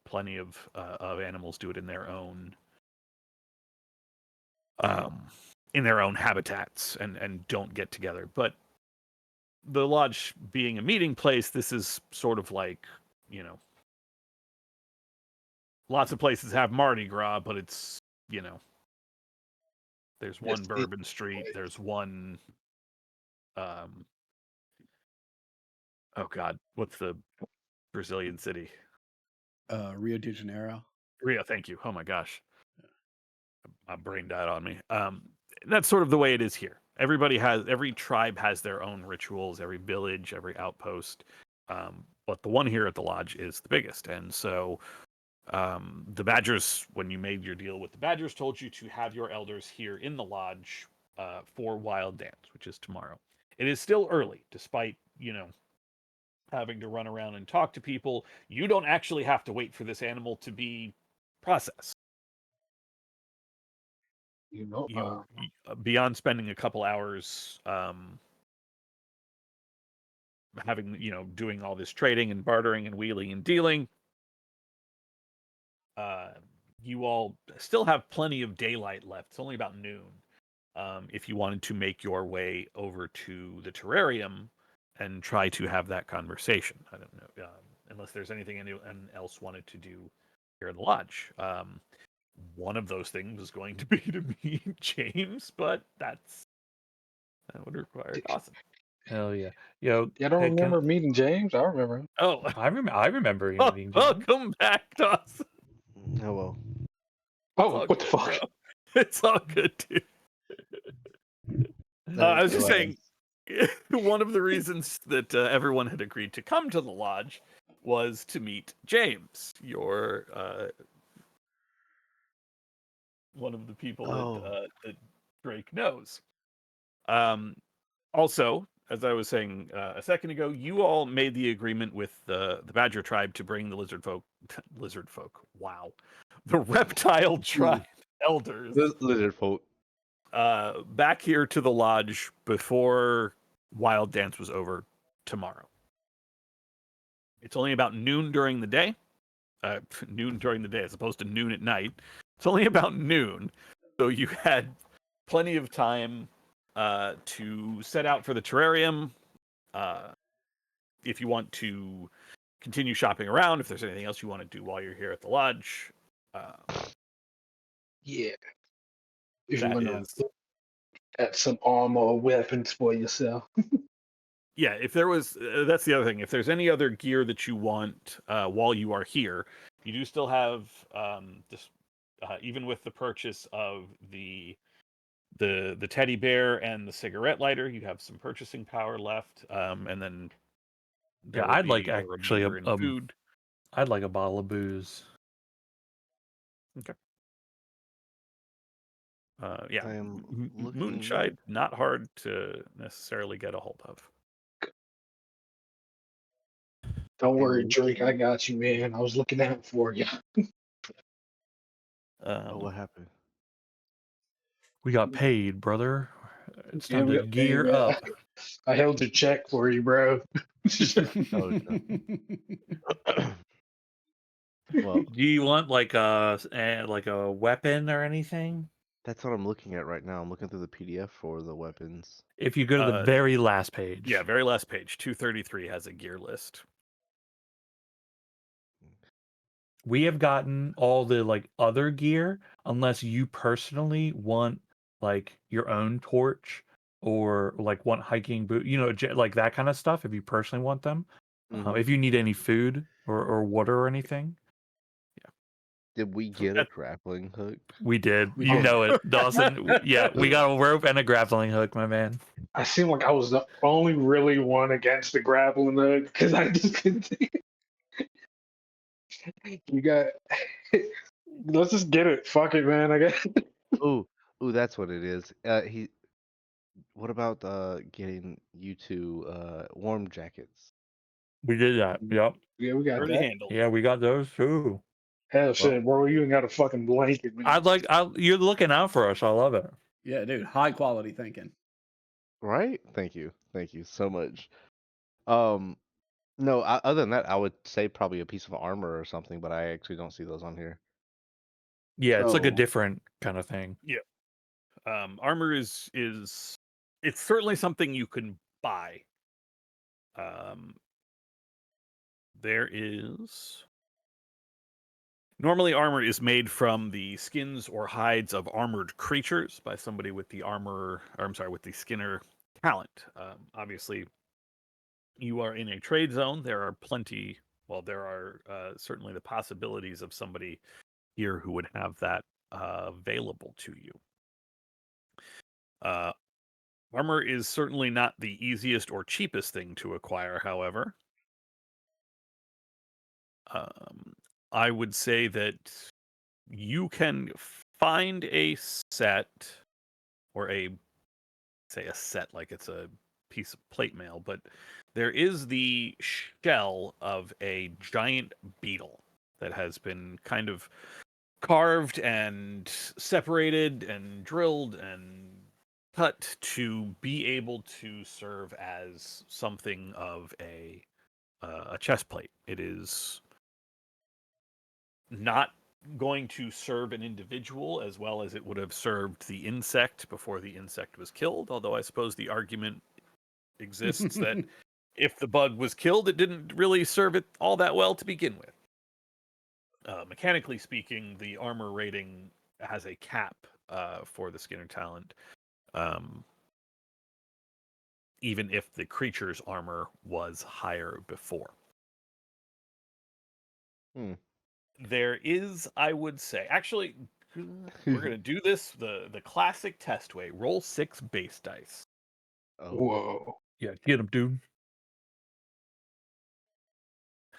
Plenty of animals do it um, in their own habitats and don't get together. But the lodge being a meeting place, this is sort of like, lots of places have Mardi Gras, but it's, there's one It's Bourbon Street, there's one, oh God, what's the Brazilian city? Rio de Janeiro. Rio, thank you. Oh my gosh. My brain died on me. That's sort of the way it is here. Every tribe has their own rituals, every village, every outpost. But the one here at the lodge is the biggest. And so the Badgers, when you made your deal with the Badgers, told you to have your elders here in the lodge for Wild Dance, which is tomorrow. It is still early, despite, having to run around and talk to people. You don't actually have to wait for this animal to be processed. You know, Beyond spending a couple hours having, doing all this trading and bartering and wheeling and dealing, you all still have plenty of daylight left. It's only about noon. If you wanted to make your way over to the terrarium and try to have that conversation, I don't know, unless there's anything anyone else wanted to do here in the lodge. One of those things is going to be to meet James, but that would require Dawson. Hell yeah. Yo, I don't hey, remember meeting James. I remember him. Oh, I remember meeting James. welcome back, Dawson. Oh well. It's Oh, all what the good, fuck? bro. It's all good, dude. I was just saying, one of the reasons that everyone had agreed to come to the lodge was to meet James, your one of the people that Drake knows. Also, as I was saying a second ago, you all made the agreement with the Badger tribe to bring the lizard folk. Wow, the reptile tribe elders Lizard folk. back here to the lodge before Wild Dance was over tomorrow. It's only about noon during the day. Noon during the day as opposed to noon at night. It's only about noon. So you had plenty of time to set out for the terrarium. If you want to continue shopping around, if there's anything else you want to do while you're here at the lodge, Yeah. If you that want to is look at some armor or weapons for yourself. yeah. If there was, that's the other thing. If there's any other gear that you want while you are here, you do still have this. Even with the purchase of the teddy bear and the cigarette lighter, you have some purchasing power left, and then there Yeah, will I'd like be a actually remainder in food. I'd like a bottle of booze. Okay. Yeah, I am looking. moonshine, not hard to necessarily get a hold of. Don't I'm worry, Drake. I looking. got you, man. I was looking out for you. Oh, what happened? We got paid, brother. It's Yeah, time we to got paid, gear man. up. I held your check for you, bro. Oh, well, Do you want like a weapon or anything? that's what I'm looking at right now. I'm looking through the PDF for the weapons. If you go to the very last page. Yeah, very last page, 233 has a gear list. We have gotten all the like other gear unless you personally want like your own torch or like want hiking boot, like that kind of stuff. If you personally want them, Mhm. if you need any food or water or anything, Did we So get a grappling hook? we did. We You did. know it, Dawson. Yeah, we got a rope and a grappling hook, my man. I seem like I was the only really one against the grappling hook because I just couldn't think. You got. Let's just get it. Fuck it, man. I guess. Ooh, that's what it is. What about getting you two warm jackets? We did that. Yep. Yeah, we got Already that. handled. Yeah, we got those too. Hell, Well, shit, bro. You ain't got a fucking blanket, man. You're looking out for us. I love it. Yeah, dude, high quality thinking. right? Thank you so much. Um, no, other than that, I would say probably a piece of armor or something, but I actually don't see those on here. Yeah, it's like a So, different kind of thing. Yeah. Armor is it's certainly something you can buy. There is normally armor is made from the skins or hides of armored creatures by somebody with the with the Skinner talent. Obviously, you are in a trade zone. There are plenty. Well, there are certainly the possibilities of somebody here who would have that available to you. Armor is certainly not the easiest or cheapest thing to acquire, however. I would say that you can find a set, or say a set like it's a piece of plate mail, but there is the shell of a giant beetle that has been kind of carved and separated and drilled and cut to be able to serve as something of a chest plate. It is not going to serve an individual as well as it would have served the insect before the insect was killed, although I suppose the argument exists that if the bug was killed, it didn't really serve it all that well to begin with. Mechanically speaking, the armor rating has a cap for the Skinner talent, even if the creature's armor was higher before. There is, I would say, actually, we're going to do this the classic test way. Roll 6 base dice. Oh, whoa. Yeah, get him, dude.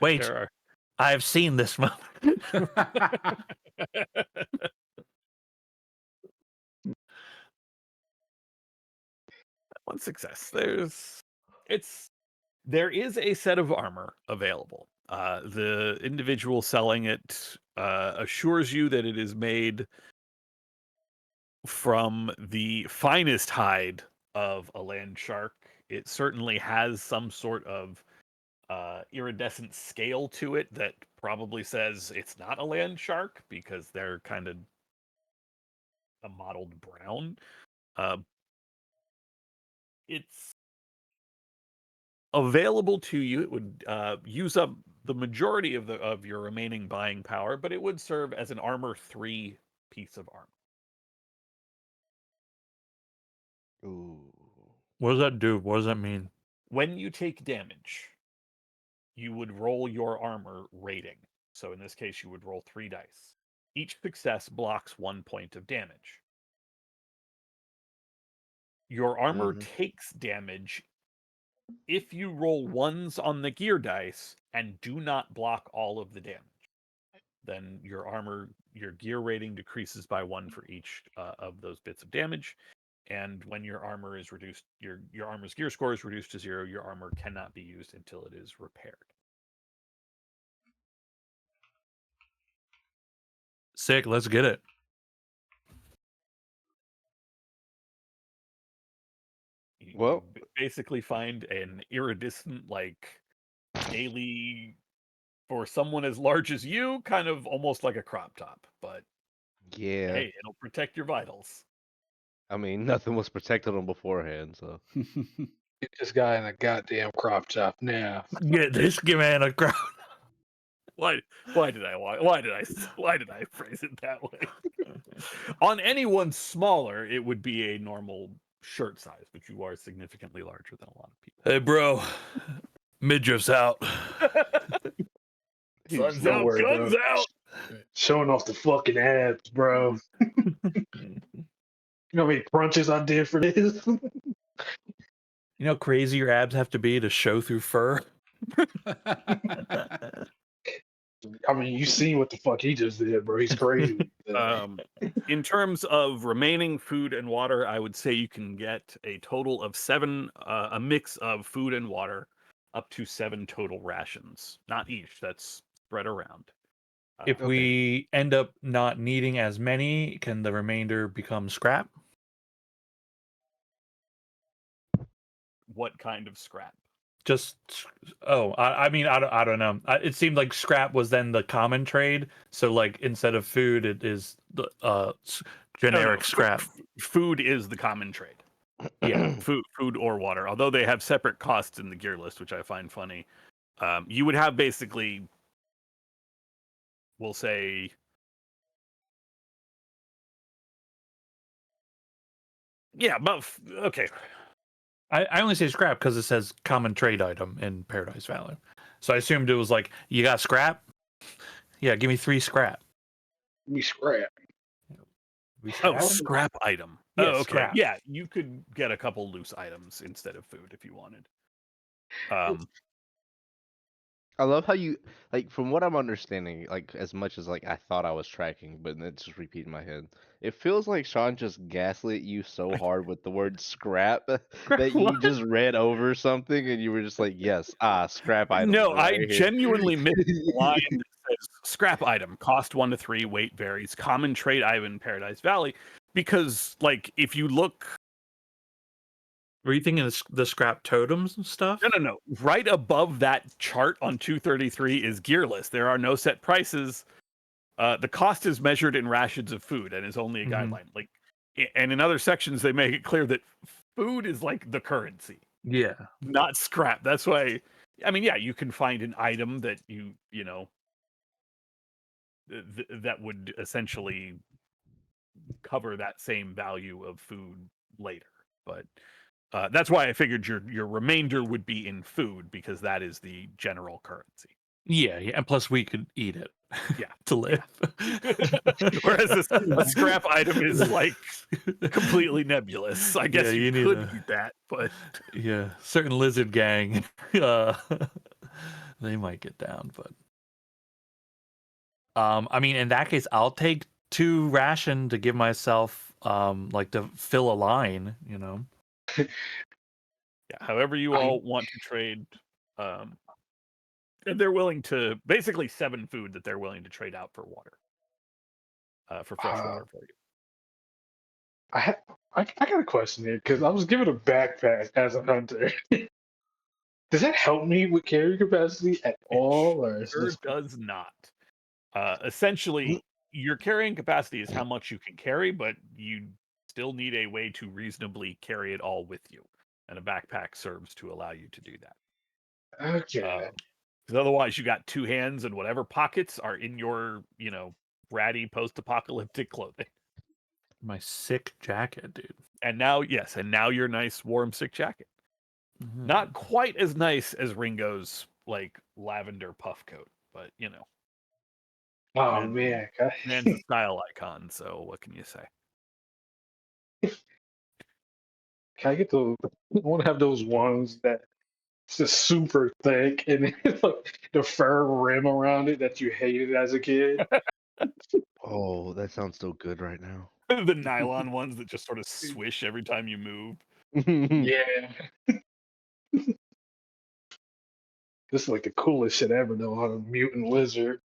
Wait, There are. I've seen this one. One success. There is a set of armor available. The individual selling it assures you that it is made from the finest hide of a land shark. It certainly has some sort of iridescent scale to it that probably says it's not a land shark because they're kind of a mottled brown. it's available to you. It would use up the majority of your remaining buying power, but it would serve as an armor 3 piece of armor. Ooh. What does that do? What does that mean? When you take damage, you would roll your armor rating. So in this case, you would roll 3 dice. Each success blocks 1 point of damage. Your armor Mhm. takes damage if you roll 1s on the gear dice and do not block all of the damage. Then your gear rating decreases by 1 for each of those bits of damage. And when your armor is reduced, your armor's gear score is reduced to 0, your armor cannot be used until it is repaired. Sick. Let's get it. Well- You basically find an iridescent, like, scaly, for someone as large as you, kind of almost like a crop top. But Yeah. hey, it'll protect your vitals. I mean, nothing was protecting them beforehand, so. Get this guy in a goddamn crop top now. Get this man a crowd. Why did I phrase it that way? On anyone smaller, it would be a normal shirt size, but you are significantly larger than a lot of people. Hey, bro. Midriff's out. Sun's Don't out, worry, guns bro. out. Showing off the fucking abs, bro. You know how many crunches I did for this? You know how crazy your abs have to be to show through fur? I mean, you seen what the fuck he just did, bro. He's crazy. In terms of remaining food and water, I would say you can get a total of 7, a mix of food and water, up to 7 total rations. Not each, that's spread around. If Okay. we end up not needing as many, can the remainder become scrap? What kind of scrap? Just I mean I don't know. It seemed like scrap was then the common trade. So like instead of food, it is the generic No, scrap. Food is the common trade. Yeah. Food or water. Although they have separate costs in the gear list, which I find funny. You would have basically, we'll say, yeah, but okay. I only say scrap because it says common trade item in Paradise Valley. So I assumed it was like, you got scrap? Yeah, give me 3 scrap. We scrap. We Oh, scrap? scrap item. Yeah, oh, okay. scrap. Yeah, you could get a couple loose items instead of food if you wanted. I love how you, like, from what I'm understanding, like, as much as, like, I thought I was tracking, but then it's just repeating in my head. It feels like Sean just gaslit you so hard with the word scrap that you What? just read over something and you were just like, yes, scrap item. No, right I here." genuinely missed the line that says scrap item, cost 1 to 3, weight varies, common trade item in Paradise Valley. Because, like, if you look. Were you thinking of the scrap totems and stuff? No. Right above that chart on 233 is gear list. There are no set prices. The cost is measured in rations of food and is only a guideline. Like, and in other sections, they make it clear that food is like the currency. Yeah. Not scrap. That's why, I mean, yeah, you can find an item that you know, that would essentially cover that same value of food later. But that's why I figured your remainder would be in food, because that is the general currency. Yeah, and plus we could eat it. Yeah. To live. Whereas a scrap item is like completely nebulous. I guess Yeah, you need could a- eat that, but Yeah, certain lizard gang, they might get down, but I mean, in that case, I'll take 2 ration to give myself like to fill a line, you know. yeah, however you all want to trade. They're willing to, basically 7 food that they're willing to trade out for water, for fresh water for you. I got a question here because I was given a backpack as a hunter. Does that help me with carry capacity at all, or is Sure this does not. Essentially, your carrying capacity is how much you can carry, but you still need a way to reasonably carry it all with you. and a backpack serves to allow you to do that. Okay. Because otherwise, you got 2 hands, and whatever pockets are in your, ratty post-apocalyptic clothing. My sick jacket, dude. And now your nice warm sick jacket. Mhm. Not quite as nice as Ringo's like lavender puff coat, but Oh man, man. man's a style icon. So what can you say? Can I get those? I want to have those ones that it's just super thick and it's like the fur rim around it that you hated as a kid. Oh, that sounds so good right now. The nylon ones that just sort of swish every time you move. Yeah. This is like the coolest shit ever though on a mutant lizard.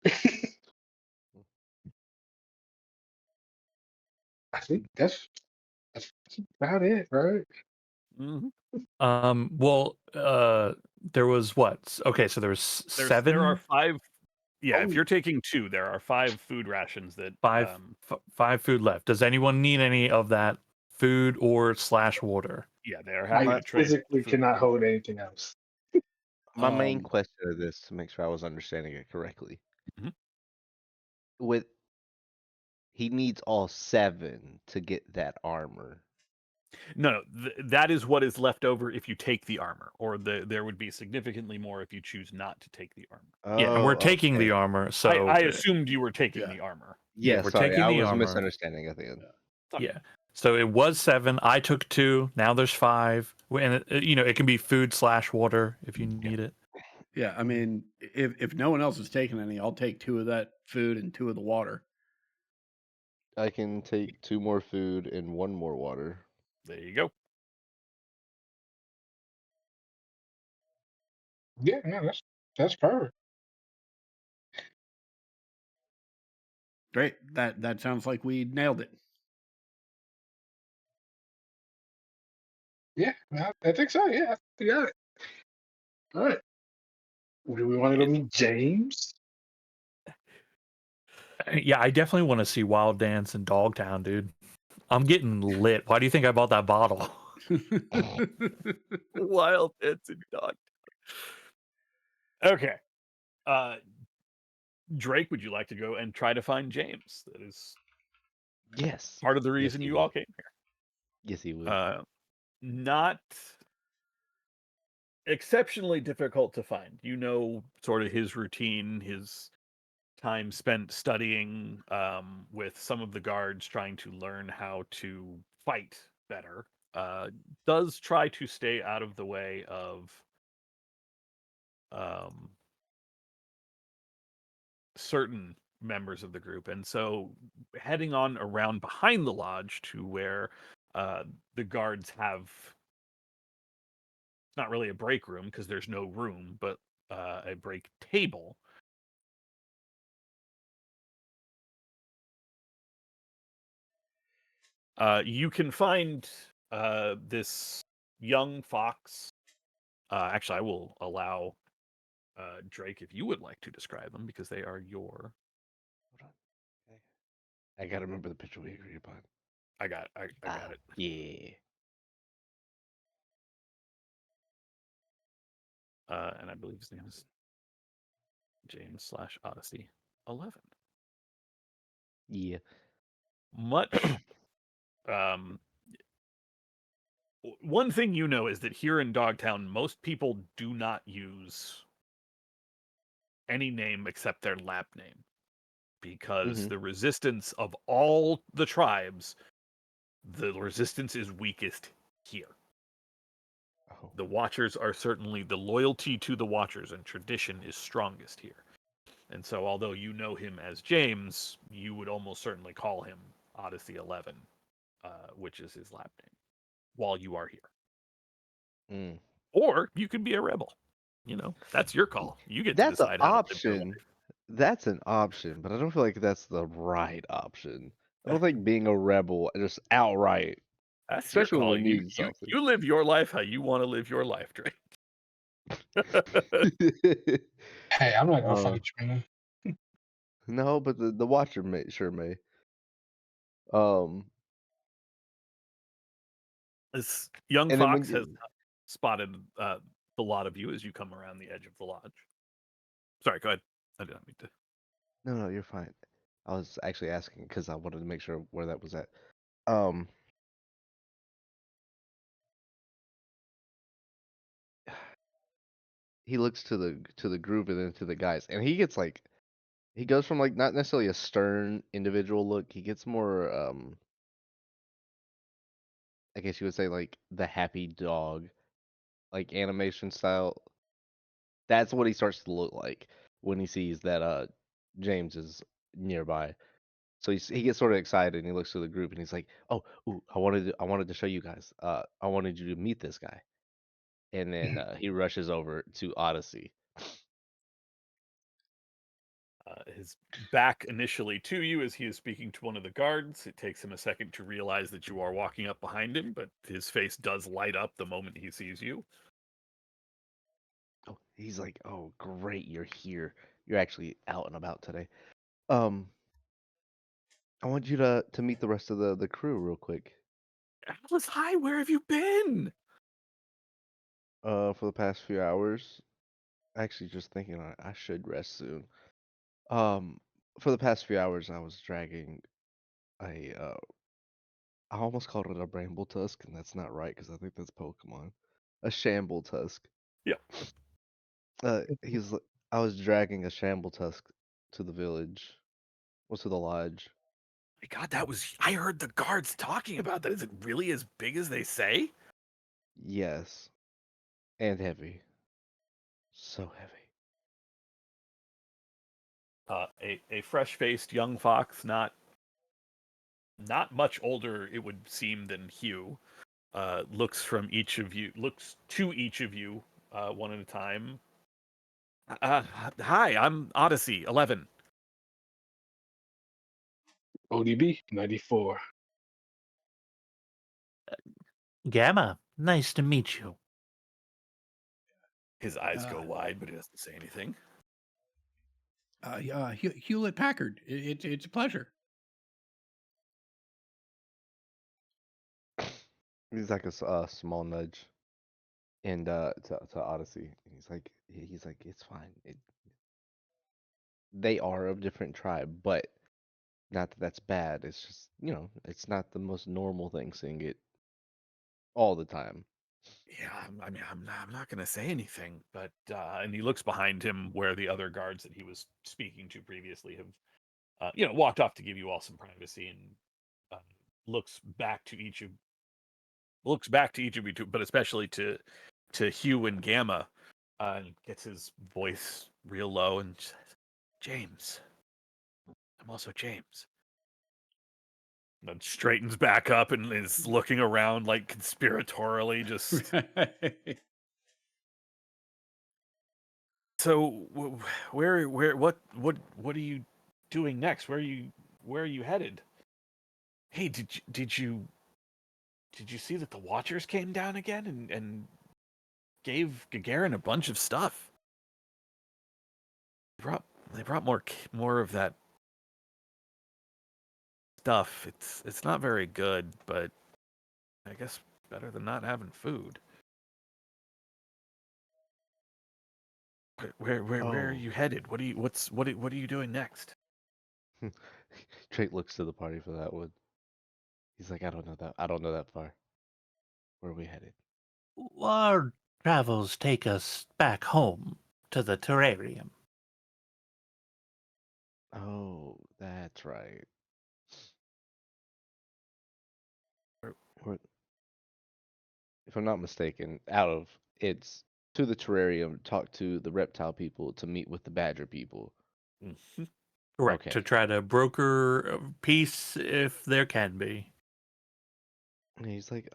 I think that's about it, right? Mm-hmm. Well, there was what? Okay, so there was 7. There are 5. Yeah, if Oh. you're taking 2, there are 5 food rations that 5 food left. Does anyone need any of that food or / water? yeah, they are happy I to trade physically food. cannot hold anything else. My main Um, question of this, to make sure I was understanding it correctly, Mhm. with he needs all 7 to get that armor. No, that is what is left over if you take the armor, or there would be significantly more if you choose not to take the armor. Yeah, and we're Oh, taking the okay. armor, so I assumed you were taking Yeah. the armor. yeah, Yeah, we're sorry, taking I the was armor. misunderstanding at the end. Yeah. So it was 7. I took 2. Now there's 5. And it can be food / water if you need it. Yeah, I mean, if no one else is taking any, I'll take 2 of that food and 2 of the water. I can take 2 more food and 1 more water. There you go. Yeah, man, that's perfect. Great. That sounds like we nailed it. Yeah, I think so. Yeah, you got it. All right. Do we want to go meet James? Yeah, I definitely want to see Wild Dance in Dogtown, dude. I'm getting lit. Why do you think I bought that bottle? Wild dancing dog. Okay. Drake, would you like to go and try to find James? That is Yes. part of the Yes, reason he you would. all came here. Yes, he would. Not exceptionally difficult to find. You know sort of his routine, his time spent studying with some of the guards, trying to learn how to fight better. Does try to stay out of the way of certain members of the group, and so heading on around behind the lodge to where the guards have, it's not really a break room because there's no room, but a break table. You can find this young fox. Actually, I will allow Drake, if you would like to describe them, because they are your. Hold on. I gotta remember the picture we agreed upon. I got it. Yeah. And I believe his name is James / Odyssey 11. Yeah. Much. One thing you know is that here in Dogtown, most people do not use any name except their lap name, because the resistance of all the tribes, the resistance is weakest here. Oh. The Watchers are certainly, the loyalty to the Watchers and tradition is strongest here. And so, although you know him as James, you would almost certainly call him Odyssey 11, which is his lap name, while you are here. Mm. Or you could be a rebel. That's your call. You get to That's an decide how to live your option. life. That's an option, but I don't feel like that's the right option. I don't think being a rebel just outright, That's your especially when call. we You need something. you live your life how you want to live your life, Drake. Hey, I'm not gonna fight you, man. No, but the watcher may. Um, This young and then fox has spotted the lot of you as you come around the edge of the lodge. Sorry, go ahead. I didn't mean to. No, you're fine. I was actually asking because I wanted to make sure where that was at. Um, he looks to the group and then to the guys, and he gets like he goes from like not necessarily a stern individual look. He gets more I guess you would say like the happy dog, like animation style. That's what he starts to look like when he sees that James is nearby. So he gets sort of excited and he looks to the group and he's like, "Oh, ooh, I wanted to show you guys. I wanted you to meet this guy." And then he rushes over to Odyssey. His back initially to you as he is speaking to one of the guards. It takes him a second to realize that you are walking up behind him, but his face does light up the moment he sees you. Oh, he's like, "Oh, great, you're here. You're actually out and about today. Um, I want you to meet the rest of the crew real quick. Alice, hi, where have you been? For the past few hours, actually, just thinking I should rest soon. Um, for the past few hours, I was dragging a I almost called it a Brambletusk, and that's not right because I think that's Pokemon. A Shambletusk. Yeah. He's I was dragging a Shambletusk to the village, or to the lodge. My God, I heard the guards talking about that. Is it really as big as they say? Yes, and heavy. So heavy. A fresh-faced young fox, not much older, it would seem, than Hugh, looks to each of you, one at a time. Hi, I'm Odyssey 11. ODB 94. Gamma, nice to meet you. His eyes go Uh, wide, but he doesn't say anything. Hewlett Packard. It's a pleasure. He's like a small nudge, and to Odyssey. He's like it's fine. They are of different tribe, but not that that's bad. It's just it's not the most normal thing seeing it all the time. Yeah, I mean, I'm not gonna say anything, but and he looks behind him where the other guards that he was speaking to previously have, walked off to give you all some privacy, and uh, looks back to each of you two, but especially to Hugh and Gamma, and gets his voice real low and says, "James, I'm also James." And then straightens back up and is looking around like conspiratorially, just so. What are you doing next? Where are you headed? Hey, did you see that the Watchers came down again and gave Gagarin a bunch of stuff? They brought more of that stuff. It's not very good, but I guess better than not having food. Where are Oh, you headed? What are you doing next? Drake looks to the party for that one. He's like, I don't know that. I don't know that far. Where are we headed? Our travels take us back home to the terrarium. Oh, that's right. Where- We're, if I'm not mistaken, out of it's to the terrarium, talk to the reptile people, to meet with the badger people. Mhm. Correct. To Okay. try to broker peace if there can be. And he's like,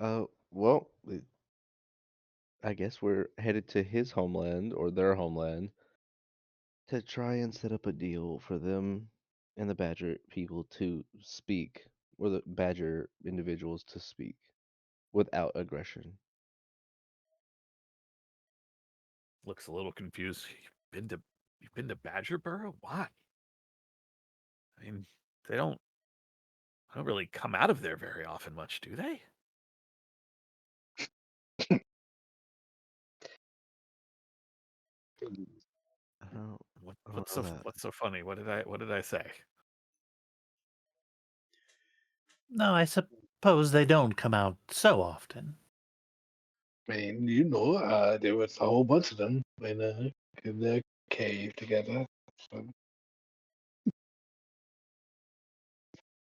well, I guess we're headed to his homeland or their homeland to try and set up a deal for them and the badger people to speak, or the badger individuals to speak without aggression. Looks a little confused. You've been to Badger Burrow? Why? I mean, they don't really come out of there very often much, do they? I don't, I don't know that. What's so funny? What did I say? No, I suppose they don't come out so often. I mean, there was a whole bunch of them in the cave together. So,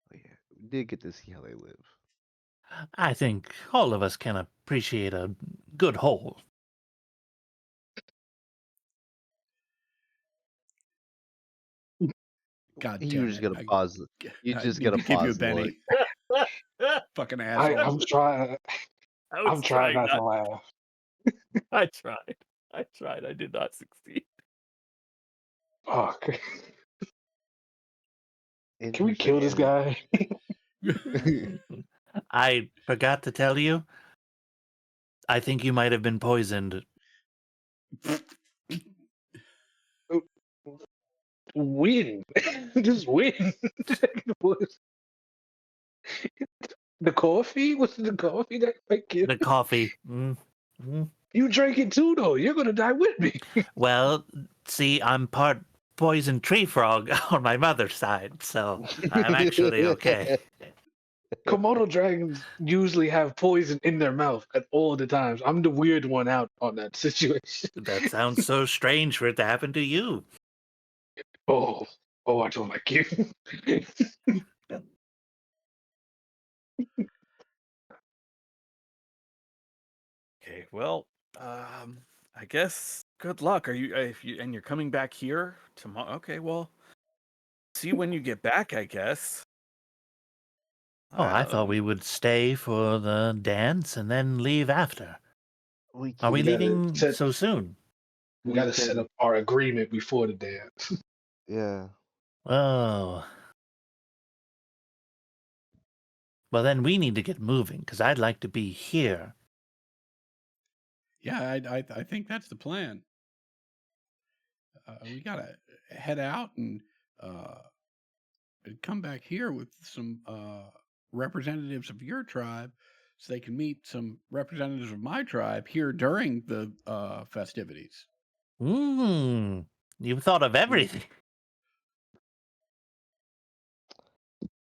But yeah, we did get to see how they live. I think all of us can appreciate a good hole. God You damn just it! gotta pause. You I just need gotta to give you a pause and look. Benny. Fucking asshole. I'm trying. I I'm was trying trying not to not. laugh. I tried. I tried. I did not succeed. Fuck. Can we Interesting. kill this guy? I forgot to tell you. I think you might have been poisoned. Win. Just win. The coffee? Was it the coffee that might kill The you? coffee. You drank it too, though. You're gonna die with me. Well, see, I'm part poison tree frog on my mother's side, so I'm actually okay. Komodo dragons usually have poison in their mouth at all the times. I'm the weird one out on that situation. That sounds so strange for it to happen to you. Oh, I don't like you. Okay. Well, I guess good luck. Are you if you and you're coming back here tomorrow? Okay. Well, see you when you get back. I guess. Oh, I thought we Um, would stay for the dance and then leave after. we Are we We can. gotta leaving set. so soon? We We gotta set can. up our agreement before the dance. Yeah. Oh. Well, then we need to get moving, because I'd like to be here. Yeah, I think that's the plan. We gotta head out and come back here with some representatives of your tribe, so they can meet some representatives of my tribe here during the festivities. You've thought of everything.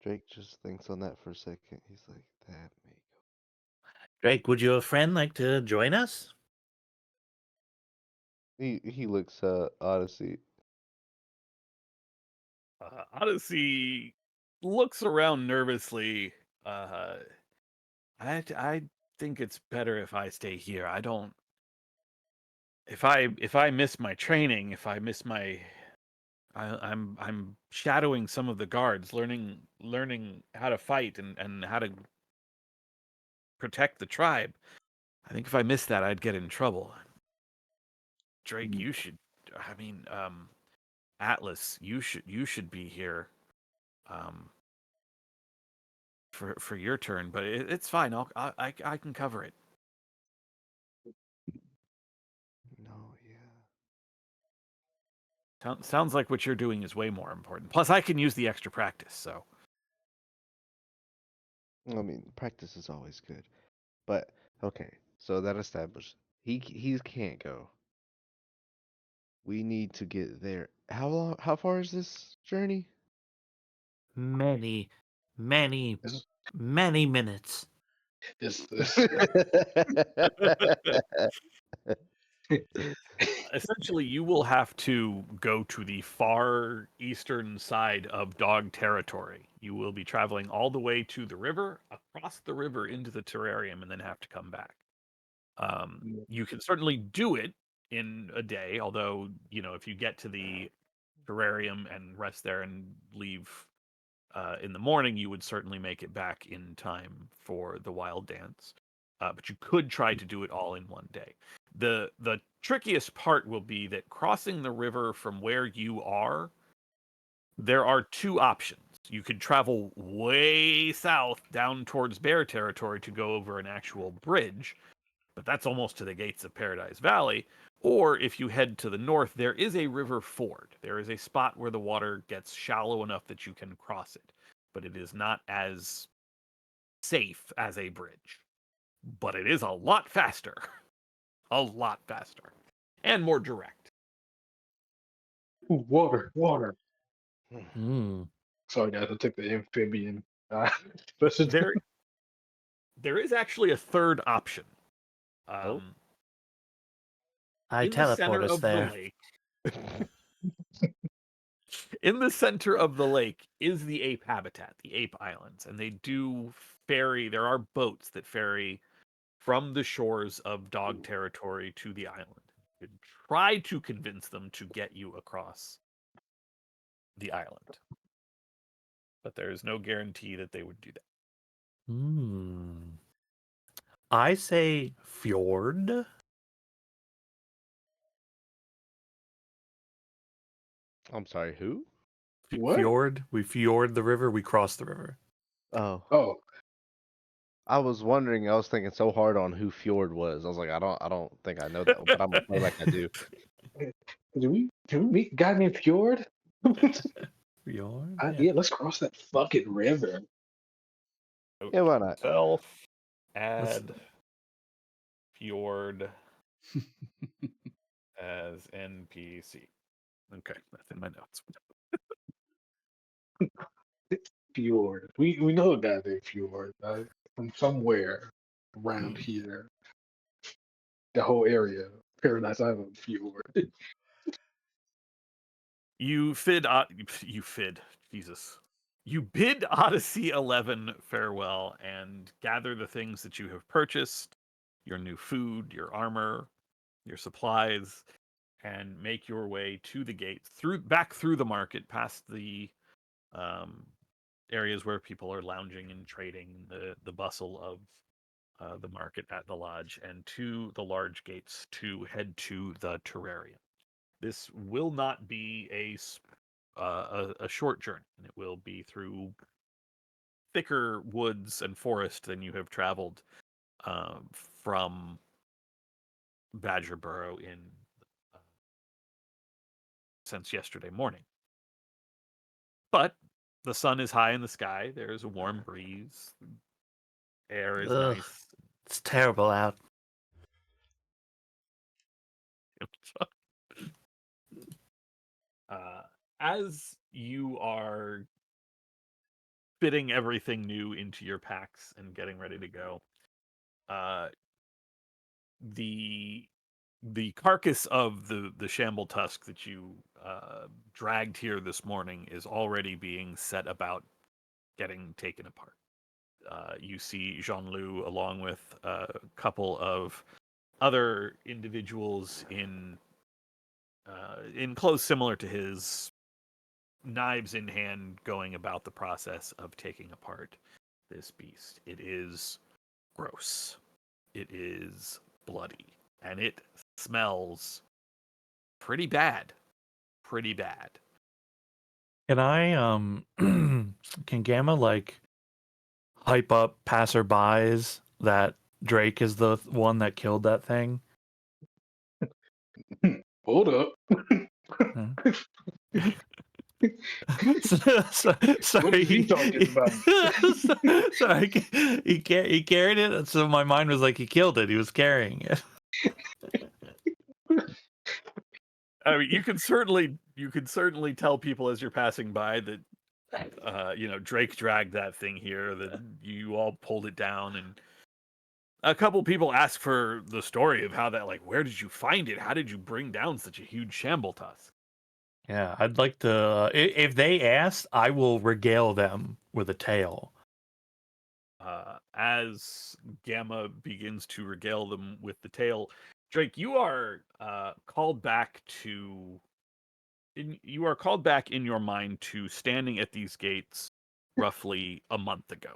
Drake just thinks on that for a second. He's like, that may go. Drake, would your friend like to join us? He looks Odyssey. Odyssey looks around nervously. Uh, I think it's better if I stay here. I don't. If I miss my training, if I miss my, I'm shadowing some of the guards, learning how to fight and how to protect the tribe. I think if I missed that, I'd get in trouble. Drake, you should. I mean, Atlas, you should be here. Um, for your turn, but it's fine. I can cover it. No, yeah. Sounds like what you're doing is way more important. Plus, I can use the extra practice. So I mean, practice is always good. But okay, so that established. He can't go. We need to get there. How long? How far is this journey? Many, many, This, many minutes. this. essentially, you will have to go to the far eastern side of Dog Territory. You will be traveling all the way to the river, across the river into the terrarium, and then have to come back. You can certainly do it in a day, although if you get to the terrarium and rest there and leave in the morning, you would certainly make it back in time for the wild dance. But you could try to do it all in one day. The trickiest part will be that crossing the river from where you are, there are two options. You could travel way south down towards Bear Territory to go over an actual bridge, but that's almost to the gates of Paradise Valley. Or if you head to the north, there is a river ford. There is a spot where the water gets shallow enough that you can cross it, but it is not as safe as a bridge. But it is a lot faster. A lot faster. And more direct. Ooh, water. Mm. Sorry, guys, I took the amphibian. Special. There is actually a third option. Oh. I In the teleport center us of the there. lake, in the center of the lake is the ape habitat, the ape islands, and they do ferry. There are boats that ferry from the shores of dog territory to the island. You could try to convince them to get you across the island, but there is no guarantee that they would do that. Hmm. I say fjord. I'm sorry, who? What? Fjord. We fjord the river. We cross the river. Oh. Oh, I was wondering, I was thinking so hard on who Fjord was. I was like, I don't think I know that, but I'm gonna play like I do. do we meet a guy named Fjord? Fjord. Yeah. Yeah, let's cross that fucking river. Yeah, why not? Self Let's- add fjord as NPC. Okay, that's in my notes. Fjord. We know a guy named Fjord from somewhere around Hmm. here. The whole area, Paradise Island Fjord. You fid, Jesus. You bid Odyssey 11 farewell and gather the things that you have purchased, your new food, your armor, your supplies, and make your way to the gates, back through the market, past the um, areas where people are lounging and trading, the bustle of the market at the lodge, and to the large gates to head to the terrarium. This will not be a short journey. It will be through thicker woods and forest than you have traveled from Badger Burrow in uh, since yesterday morning. But the sun is high in the sky. There is a warm breeze. Air is Ugh, nice. it's terrible out. uh, as you are fitting everything new into your packs and getting ready to go, uh, the carcass of the Shambletusk that you dragged here this morning is already being set about getting taken apart. You see Jean Lu along with a couple of other individuals in clothes similar to his, knives in hand, going about the process of taking apart this beast. It is gross. It is bloody. And it smells pretty bad. Pretty bad. Can I can Gamma like hype up passerbys that Drake is the one that killed that thing? Hold up. Hmm. What Sorry, is he talking about? sorry, he carried it. So my mind was like he killed it. He was carrying it. I mean, you can certainly tell people as you're passing by that Drake dragged that thing here, that you all pulled it down, and a couple people ask for the story of how that, like, where did you find it? How did you bring down such a huge Shambletusk? Yeah, I'd like to. If they ask, I will regale them with a tale. As Gamma begins to regale them with the tale, Drake, you are called back in your mind to standing at these gates roughly a month ago.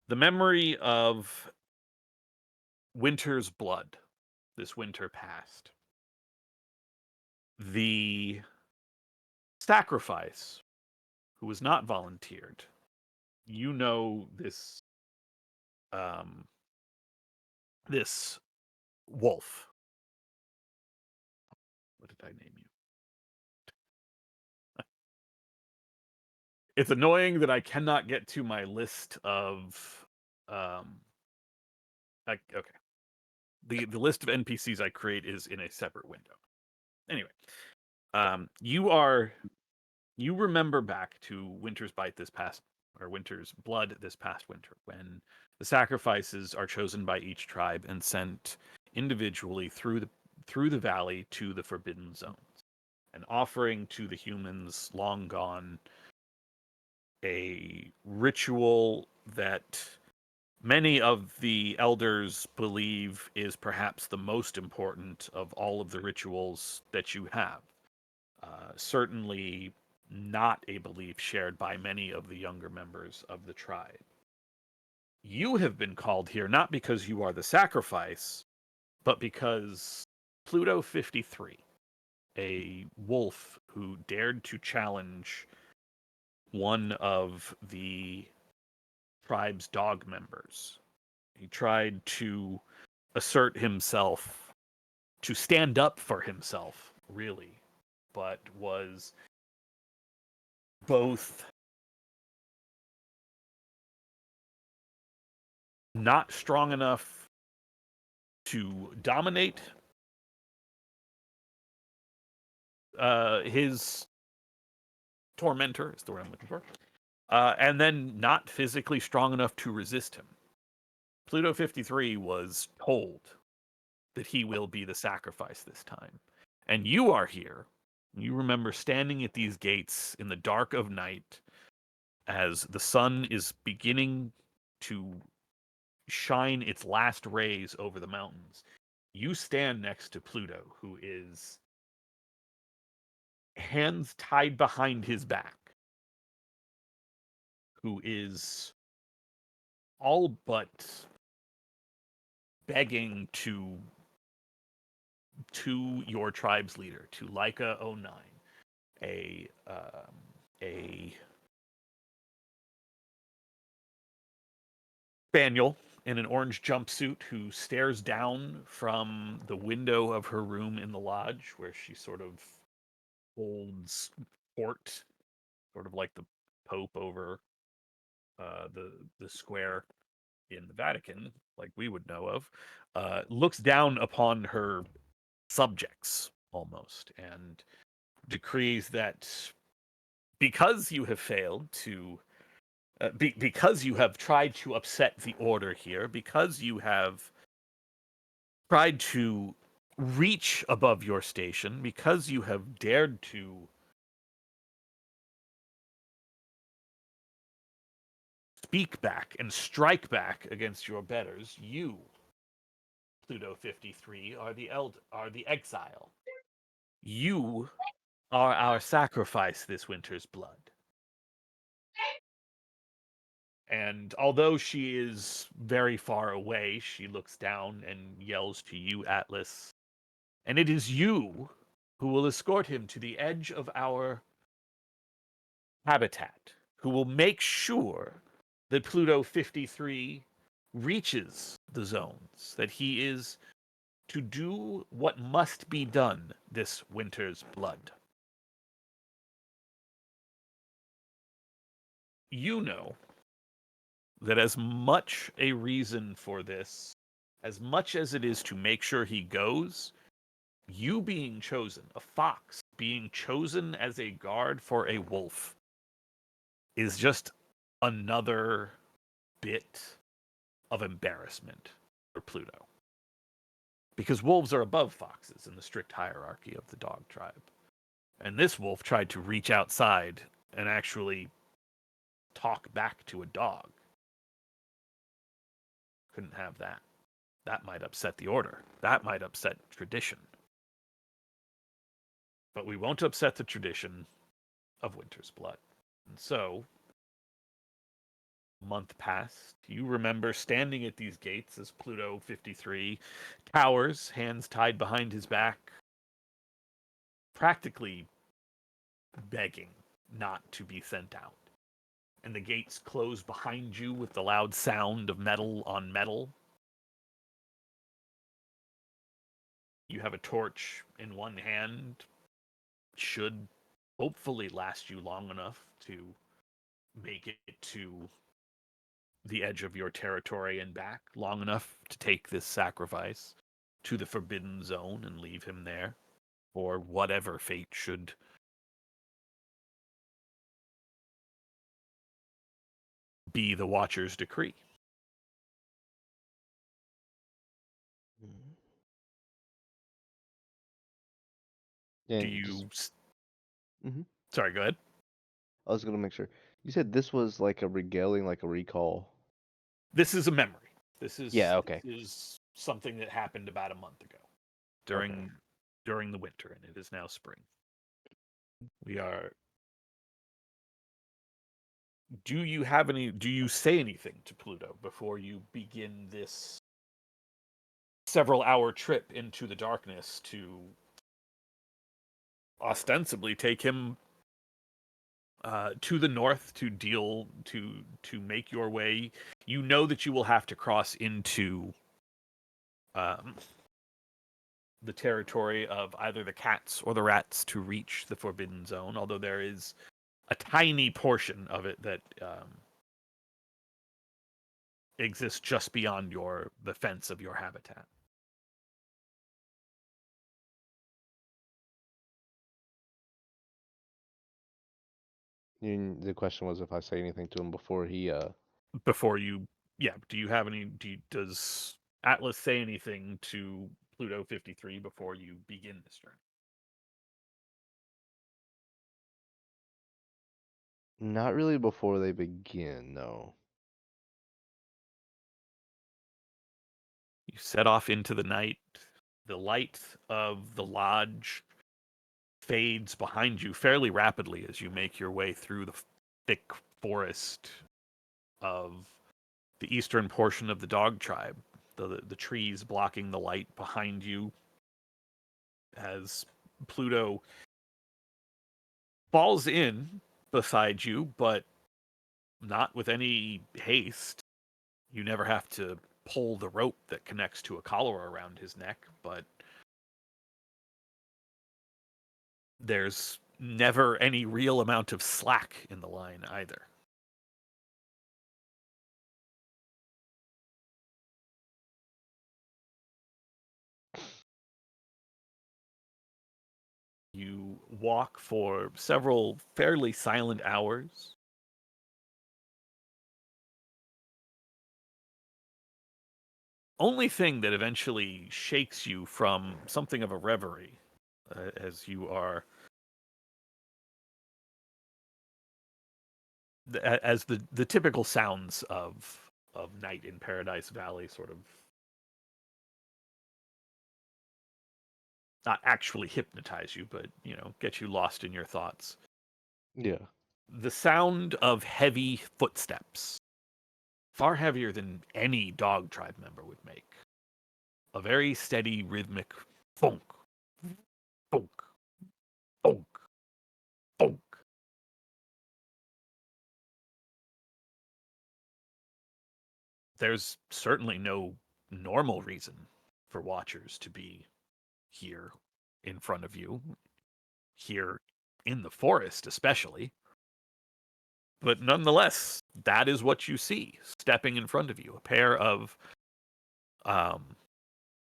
The memory of winter's blood, this winter past, the sacrifice who was not volunteered. You know um, this wolf. What did I name you? It's annoying that I cannot get to my list of okay. The list of NPCs I create is in a separate window. Anyway, You remember back to Winter's Blood this past winter, when the sacrifices are chosen by each tribe and sent individually through the valley to the Forbidden Zones, an offering to the humans long gone, a ritual that many of the elders believe is perhaps the most important of all of the rituals that you have. Certainly not a belief shared by many of the younger members of the tribe. You have been called here not because you are the sacrifice, but because Pluto 53, a wolf who dared to challenge one of the tribe's dog members. He tried to assert himself, to stand up for himself, really, but was both not strong enough to dominate his tormentor, is the word I'm looking for, and then not physically strong enough to resist him. Pluto 53 was told that he will be the sacrifice this time. And you are here. You remember standing at these gates in the dark of night as the sun is beginning to shine its last rays over the mountains. You stand next to Pluto, who is hands tied behind his back, who is all but begging to your tribe's leader, to Leica 09, a spaniel in an orange jumpsuit who stares down from the window of her room in the lodge, where she sort of holds court, sort of like the Pope over the square in the Vatican, like we would know of, looks down upon her subjects almost and decrees that because you have failed to because you have tried to upset the order here, because you have tried to reach above your station, because you have dared to speak back and strike back against your betters, you, Pluto 53, are the exile. You are our sacrifice this winter's blood. And although she is very far away, she looks down and yells to you, Atlas. And it is you who will escort him to the edge of our habitat, who will make sure that Pluto 53 reaches the zones, that he is to do what must be done this winter's blood. You know that as much a reason for this, as much as it is to make sure he goes, you being chosen, a fox being chosen as a guard for a wolf, is just another bit of embarrassment for Pluto. Because wolves are above foxes in the strict hierarchy of the dog tribe. And this wolf tried to reach outside and actually talk back to a dog. Couldn't have that. That might upset the order. That might upset tradition. But we won't upset the tradition of Winter's Blood. And so, a month passed. You remember standing at these gates as Pluto 53 cowers, hands tied behind his back, practically begging not to be sent out. And the gates close behind you with the loud sound of metal on metal. You have a torch in one hand. Should hopefully last you long enough to make it to the edge of your territory and back, long enough to take this sacrifice to the Forbidden Zone and leave him there. for whatever fate should be the Watcher's decree. Yeah, Do and you... Mhm. Sorry, go ahead. I was gonna make sure. You said this was like a regaling, like a recall. This is a memory. This Yeah, okay. is something that happened about a month ago Okay. during the winter, and it is now spring. We are... Do you say anything to Pluto before you begin this several-hour trip into the darkness to ostensibly take him to the north to make your way? You know that you will have to cross into the territory of either the cats or the rats to reach the Forbidden Zone, although there is a tiny portion of it that exists just beyond the fence of your habitat. The question was if I say anything to him before he Before you, yeah, do you have any? Does Atlas say anything to Pluto 53 before you begin this journey? not really before they begin, no. You set off into the night. The light of the lodge fades behind you fairly rapidly as you make your way through the thick forest of the eastern portion of the dog tribe. The trees blocking the light behind you as Pluto falls in beside you, but not with any haste. You never have to pull the rope that connects to a collar around his neck, but there's never any real amount of slack in the line either. You walk for several fairly silent hours. Only thing that eventually shakes you from something of a reverie as you are as the typical sounds of night in Paradise Valley sort of not actually hypnotize you, but get you lost in your thoughts. Yeah. The sound of heavy footsteps, far heavier than any dog tribe member would make. A very steady, rhythmic thunk, thunk, thunk, thunk. There's certainly no normal reason for watchers to be here in front of you, here in the forest especially. But nonetheless, that is what you see stepping in front of you. A pair of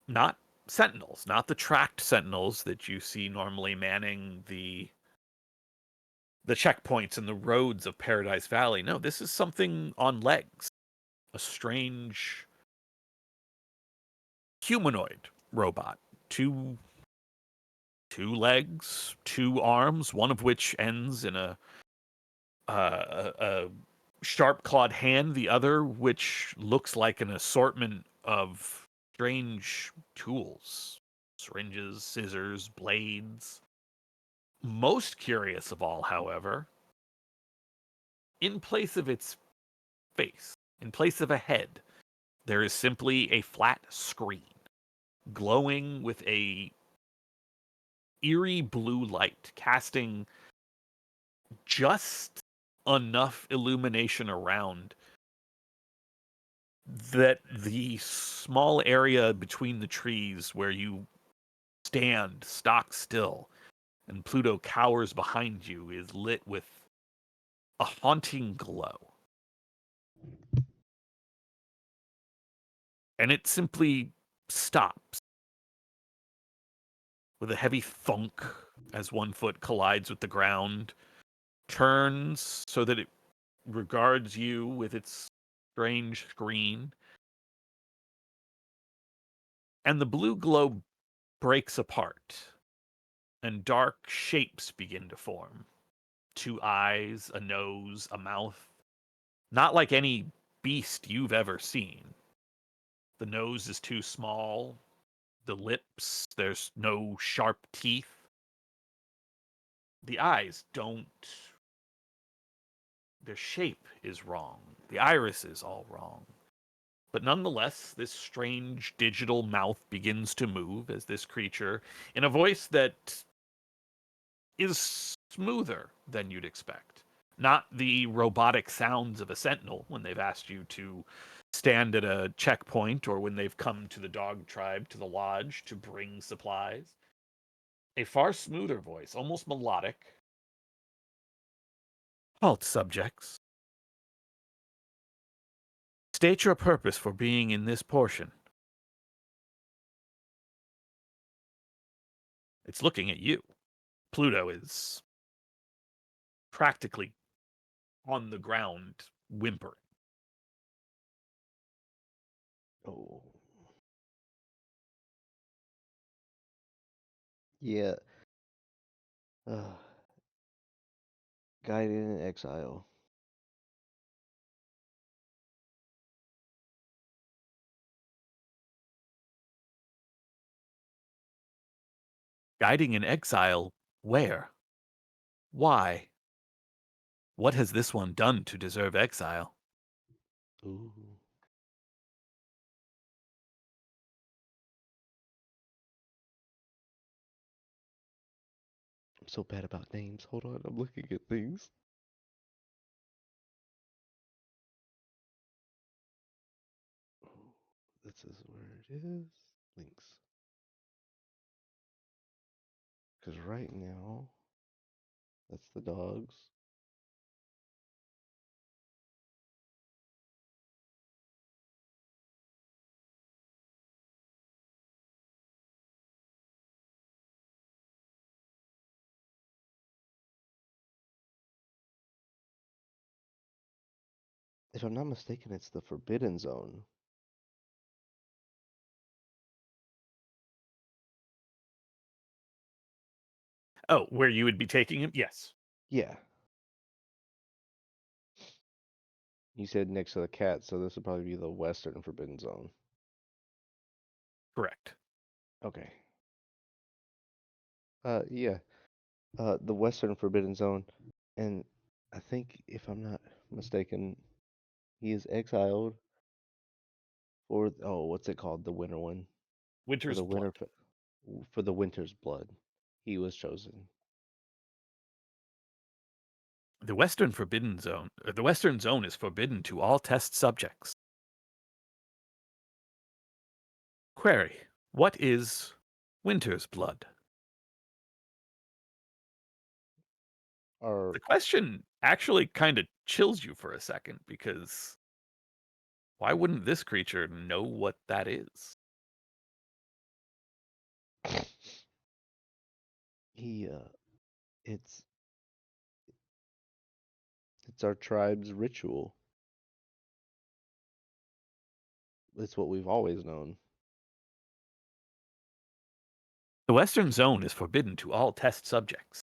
not sentinels, not the tracked sentinels that you see normally manning the checkpoints and the roads of Paradise Valley. No, this is something on legs. A strange humanoid robot. Two legs, two arms, one of which ends in a sharp clawed hand, the other which looks like an assortment of strange tools, syringes, scissors, blades. Most curious of all, however, in place of its face, in place of a head, there is simply a flat screen glowing with a eerie blue light, casting just enough illumination around that the small area between the trees where you stand stock still and Pluto cowers behind you is lit with a haunting glow. And it simply stops. with a heavy thunk as one foot collides with the ground, turns so that it regards you with its strange screen, and the blue globe breaks apart, and dark shapes begin to form. 2 eyes, a nose, a mouth. Not like any beast you've ever seen. The nose is too small. The lips, there's no sharp teeth. The eyes don't. Their shape is wrong. The iris is all wrong. But nonetheless, this strange digital mouth begins to move as this creature, in a voice that is smoother than you'd expect. Not the robotic sounds of a sentinel when they've asked you to stand at a checkpoint or when they've come to the dog tribe to the lodge to bring supplies. A far smoother voice, almost melodic. Halt, subjects. State your purpose for being in this portion. It's looking at you. Pluto is practically on the ground, whimpering. Oh. Yeah. Uh, Guided in exile. Guiding in exile, where? Why? What has this one done to deserve exile? Ooh. I'm so bad about names. Hold on, I'm looking at things. Oh, this is where it is. Links. Because right now, that's the dogs. If I'm not mistaken, it's the Forbidden Zone. Oh, where you would be taking him? Yes, Yeah. You said next to the cat, so this would probably be the Western Forbidden Zone. correct. Okay. Yeah. The Western Forbidden Zone, and I think if I'm not mistaken, he is exiled for what's it called? The winter one. For Winter's the winter Blood. for the winter's blood. He was chosen. The Western Forbidden Zone, the Western Zone is forbidden to all test subjects. Query: what is Winter's Blood? Or The question actually kind of chills you for a second because why wouldn't this creature know what that is? he it's it's our tribe's ritual. It's what we've always known. The Western Zone is forbidden to all test subjects.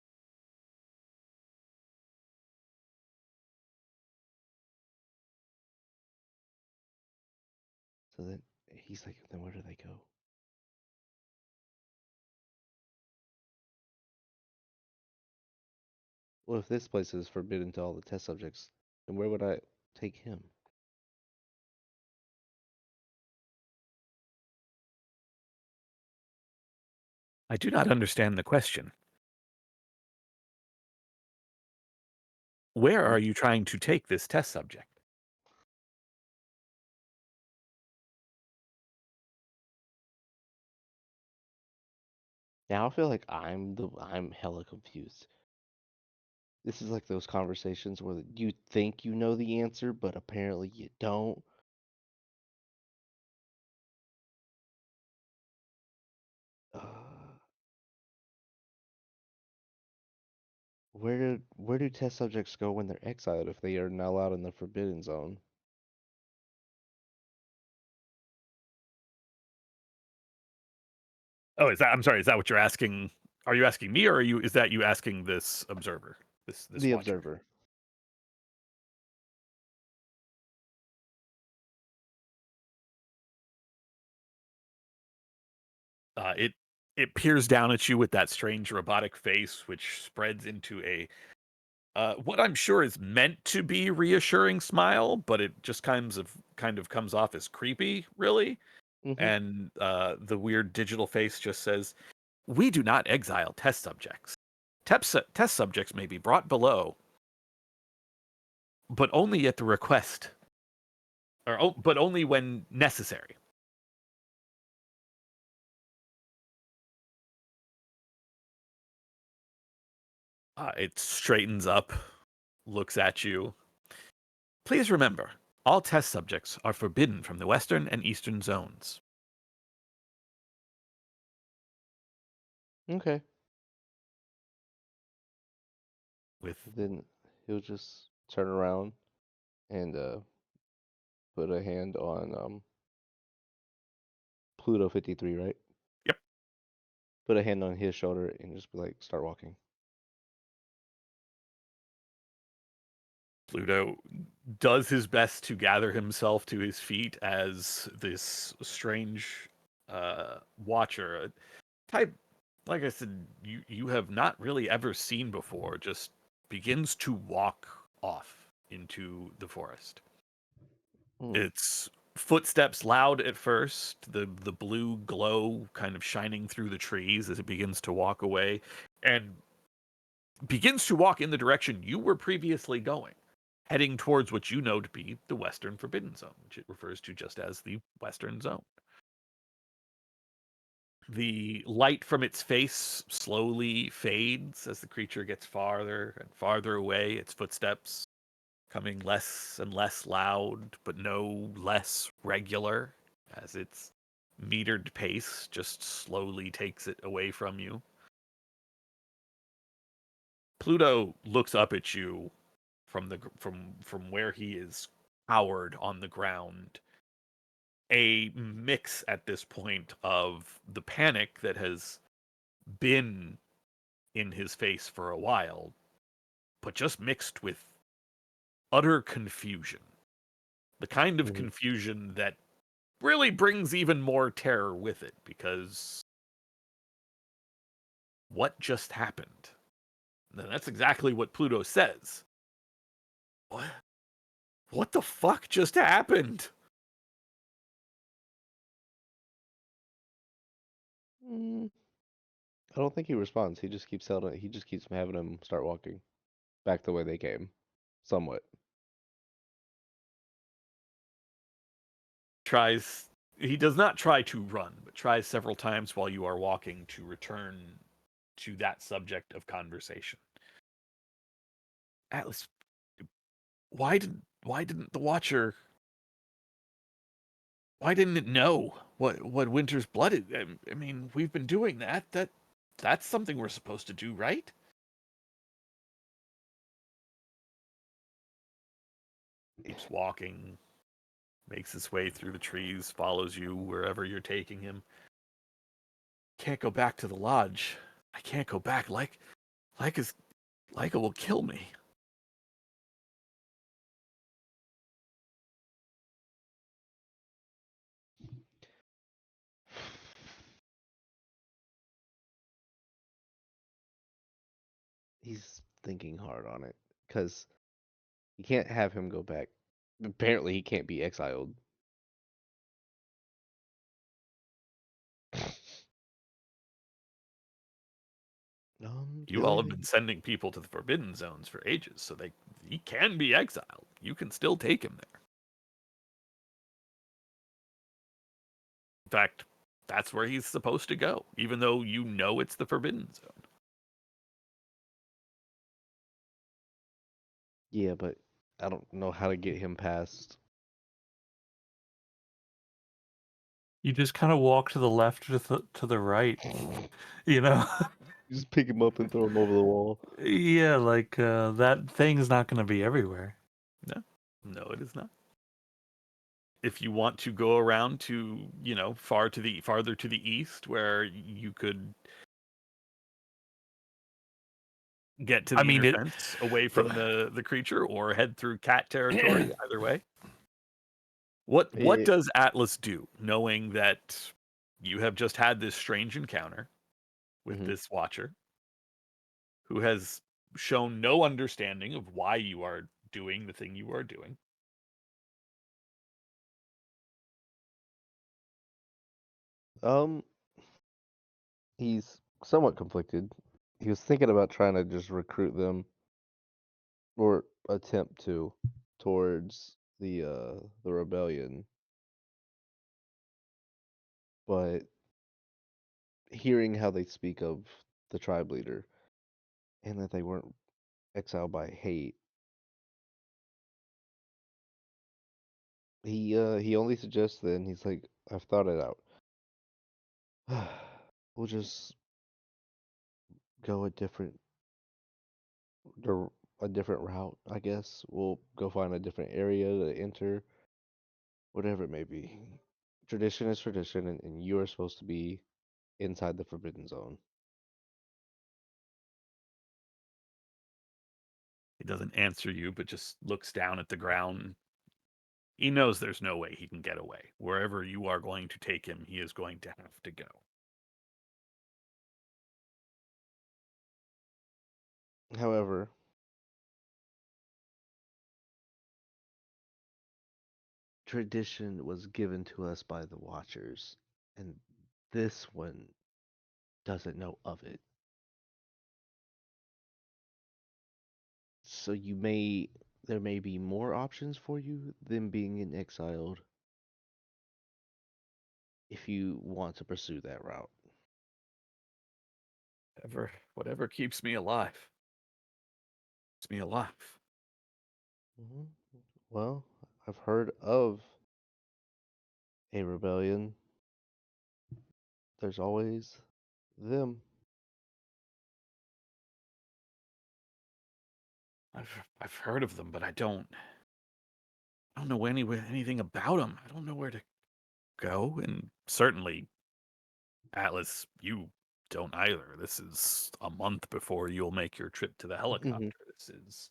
So then he's like, then where do they go? Well, if this place is forbidden to all the test subjects, then where would I take him? I do not understand the question. Where are you trying to take this test subject? Now I feel like I'm hella confused. This is like those conversations where you think you know the answer, but apparently you don't. Uh, where do test subjects go when they're exiled if they are not allowed in the Forbidden Zone? Oh, I'm sorry. Is that what you're asking? Are you asking me, or is that you asking this observer, this The watcher? observer. It peers down at you with that strange robotic face, which spreads into a what I'm sure is meant to be reassuring smile, but it just kind of comes off as creepy, really. Mm-hmm. And the weird digital face just says, "We do not exile test subjects. Test subjects may be brought below, but only at the request, but only when necessary." It straightens up, looks at you. "Please remember, all test subjects are forbidden from the western and eastern zones." Okay. With Then he'll just turn around and put a hand on Pluto 53, right? Yep. Put a hand on his shoulder and just be like, start walking. Pluto does his best to gather himself to his feet as this strange watcher, a type, like I said, you have not really ever seen before, just begins to walk off into the forest. Hmm. Its footsteps loud at first, the blue glow kind of shining through the trees as it begins to walk away, and begins to walk in the direction you were previously going, heading towards what you know to be the Western Forbidden Zone, which it refers to just as the Western Zone. The light from its face slowly fades as the creature gets farther and farther away, its footsteps coming less and less loud, but no less regular, as its metered pace just slowly takes it away from you. Pluto looks up at you from where he is cowered on the ground, a mix at this point of the panic that has been in his face for a while, but just mixed with utter confusion. The kind of Mhm. confusion that really brings even more terror with it, because what just happened? And that's exactly what Pluto says. What the fuck just happened? Mm, I don't think he responds. He just keeps having him start walking back the way they came, somewhat. He does not try to run, but tries several times while you are walking to return to that subject of conversation. Atlas, why didn't the Watcher, why didn't it know what Winter's blood is? I mean, we've been doing that's something we're supposed to do, right? Keeps walking, makes his way through the trees, follows you wherever you're taking him. Can't go back to the lodge. I can't go back. Leica will kill me. He's thinking hard on it because you can't have him go back. Apparently, he can't be exiled. The You all only have been thing. sending people to the Forbidden Zones for ages, so he can be exiled. You can still take him there. In fact, that's where he's supposed to go, even though you know it's the Forbidden Zone. Yeah, but I don't know how to get him past. You just kind of walk to the left or to the right, you know? You just pick him up and throw him over the wall. Yeah, like that thing's not going to be everywhere. No, it is not. If you want to go around to, farther to the east, where you could get to the inner fence away from the creature, or head through cat territory, either way. What does Atlas do, knowing that you have just had this strange encounter with this Watcher, who has shown no understanding of why you are doing the thing you are doing? He's somewhat conflicted. He was thinking about trying to just recruit them, or attempt to, towards the rebellion, but hearing how they speak of the tribe leader and that they weren't exiled by hate, he only suggests then, he's like, I've thought it out. We'll just go a different route, I guess. We'll go find a different area to enter, whatever it may be. Tradition is tradition, and you are supposed to be inside the forbidden zone. He doesn't answer you, but just looks down at the ground. He knows there's no way he can get away. Wherever you are going to take him, he is going to have to go. However, tradition was given to us by the Watchers, and this one doesn't know of it. So there may be more options for you than being an exiled if you want to pursue that route. Whatever keeps me alive. Keeps me alive. hmm Well, I've heard of a rebellion. There's always them. I've heard of them, but I don't know anything about them. I don't know where to go, and certainly, Atlas, you don't either. This is a month before you'll make your trip to the helicopter. He's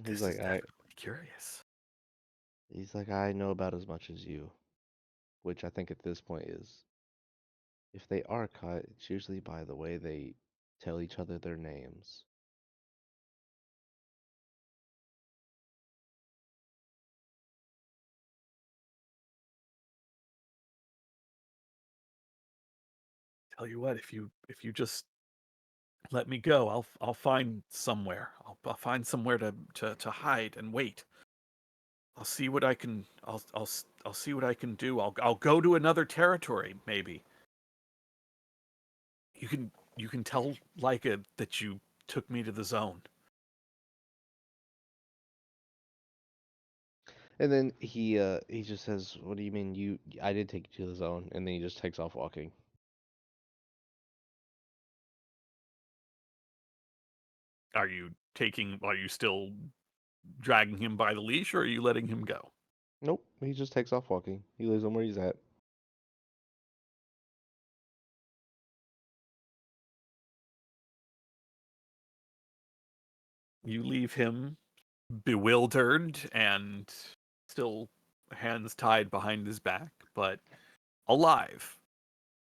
This is like, definitely curious. I know about as much as you, which I think at this point is, if they are caught, it's usually by the way they tell each other their names. Tell you what, if you just let me go, I'll find somewhere. I'll find somewhere to hide and wait. I'll see what I can. I'll see what I can do. I'll go to another territory, maybe. You can tell Leica that you took me to the zone. And then he just says, "What do you mean I did take you to the zone?" And then he just takes off walking. Are you still dragging him by the leash, or are you letting him go? Nope, he just takes off walking. He leaves him where he's at. You leave him bewildered and still hands tied behind his back, but alive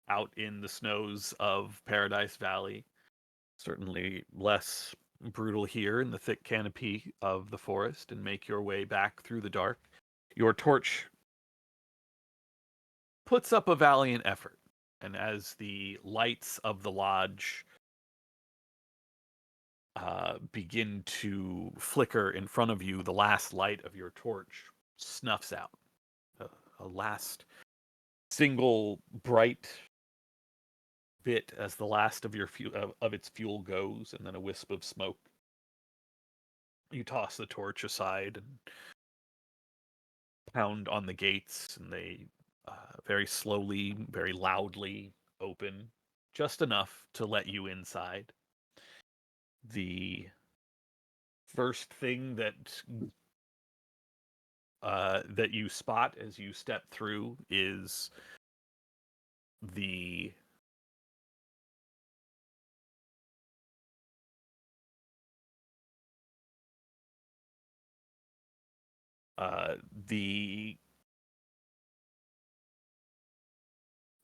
out in the snows of Paradise Valley. Certainly less brutal here in the thick canopy of the forest, and make your way back through the dark. Your torch puts up a valiant effort, and as the lights of the lodge begin to flicker in front of you, the last light of your torch snuffs out. A last single bright bit as the last of of its fuel goes, and then a wisp of smoke. You toss the torch aside and pound on the gates, and they very slowly, very loudly open, just enough to let you inside. The first thing that you spot as you step through is the the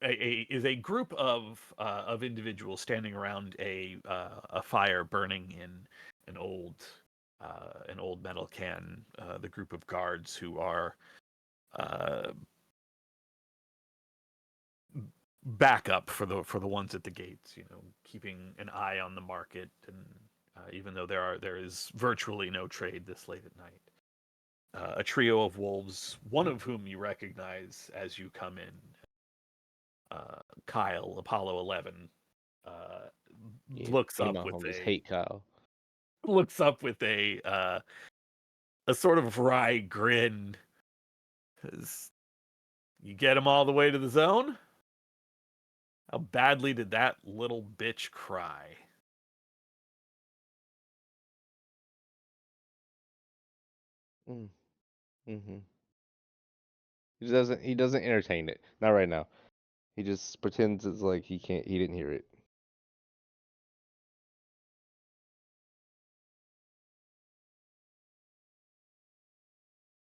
is a group of individuals standing around a fire burning in an old metal can. The group of guards who are backup for the ones at the gates. You know, keeping an eye on the market, and even though there is virtually no trade this late at night. A trio of wolves, one of whom you recognize as you come in. Kyle, Apollo 11, Yeah, looks me up and my with homies hate Kyle. a sort of wry grin. Cause you get him all the way to the zone? How badly did that little bitch cry? Mm, mm-hmm. He doesn't entertain it. Not right now. He just pretends it's like he didn't hear it.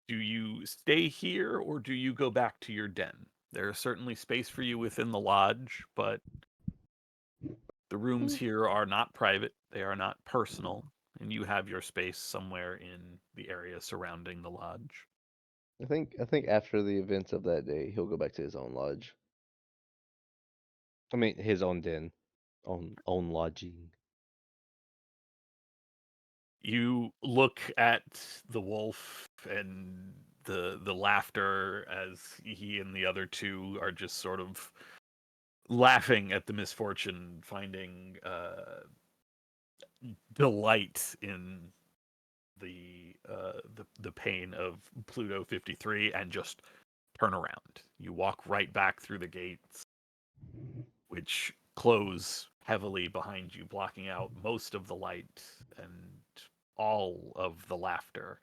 Do you stay here or do you go back to your den? There is certainly space for you within the lodge, but the rooms here are not private, they are not personal, and you have your space somewhere in the area surrounding the lodge. I think after the events of that day, he'll go back to his own lodge. I mean, his own den, own lodging. You look at the wolf and the laughter as he and the other two are just sort of laughing at the misfortune, finding delight in the pain of Pluto 53, and just turn around. You walk right back through the gates, which close heavily behind you, blocking out most of the light and all of the laughter.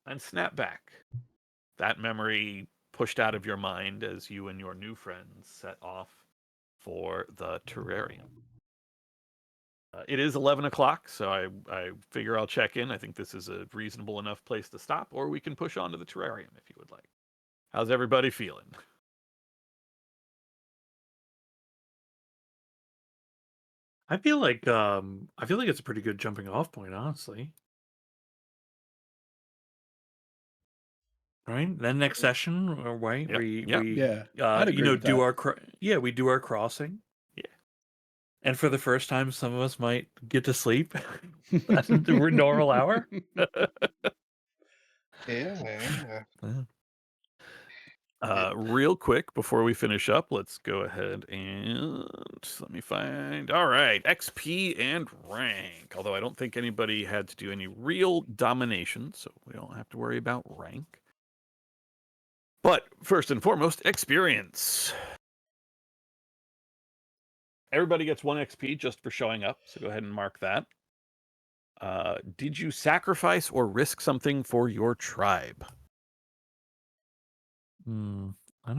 And snap back. That memory pushed out of your mind as you and your new friends set off for the terrarium. It is 11 o'clock, so I figure I'll check in. I think this is a reasonable enough place to stop, or we can push on to the terrarium if you would like. How's everybody feeling? I feel like it's a pretty good jumping off point, honestly. Right? Then next session, right? Yep, We yep. Yeah, I'd agree with do that. we do our crossing. Yeah. And for the first time, some of us might get to sleep at a normal hour. Yeah, man. Real quick before we finish up, let's go ahead and let me find. All right, XP and rank. Although I don't think anybody had to do any real domination, so we don't have to worry about rank. But first and foremost, experience. Everybody gets 1 XP just for showing up, so go ahead and mark that. Did you sacrifice or risk something for your tribe? I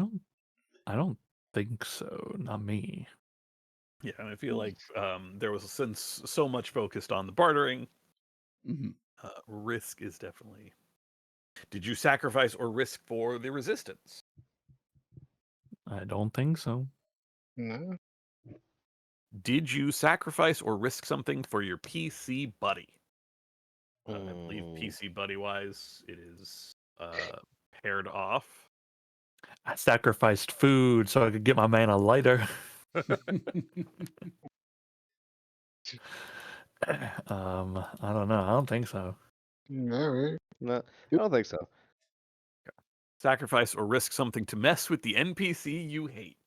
don't think so. Not me. Yeah, and I feel like there was, since so much focused on the bartering, risk is definitely. Did you sacrifice or risk for the resistance? I don't think so. No. Did you sacrifice or risk something for your PC buddy? I believe PC buddy wise, it is paired off. I sacrificed food so I could get my man a lighter. I don't know. I don't think so. No, right? No, I don't think so. Sacrifice or risk something to mess with the NPC you hate.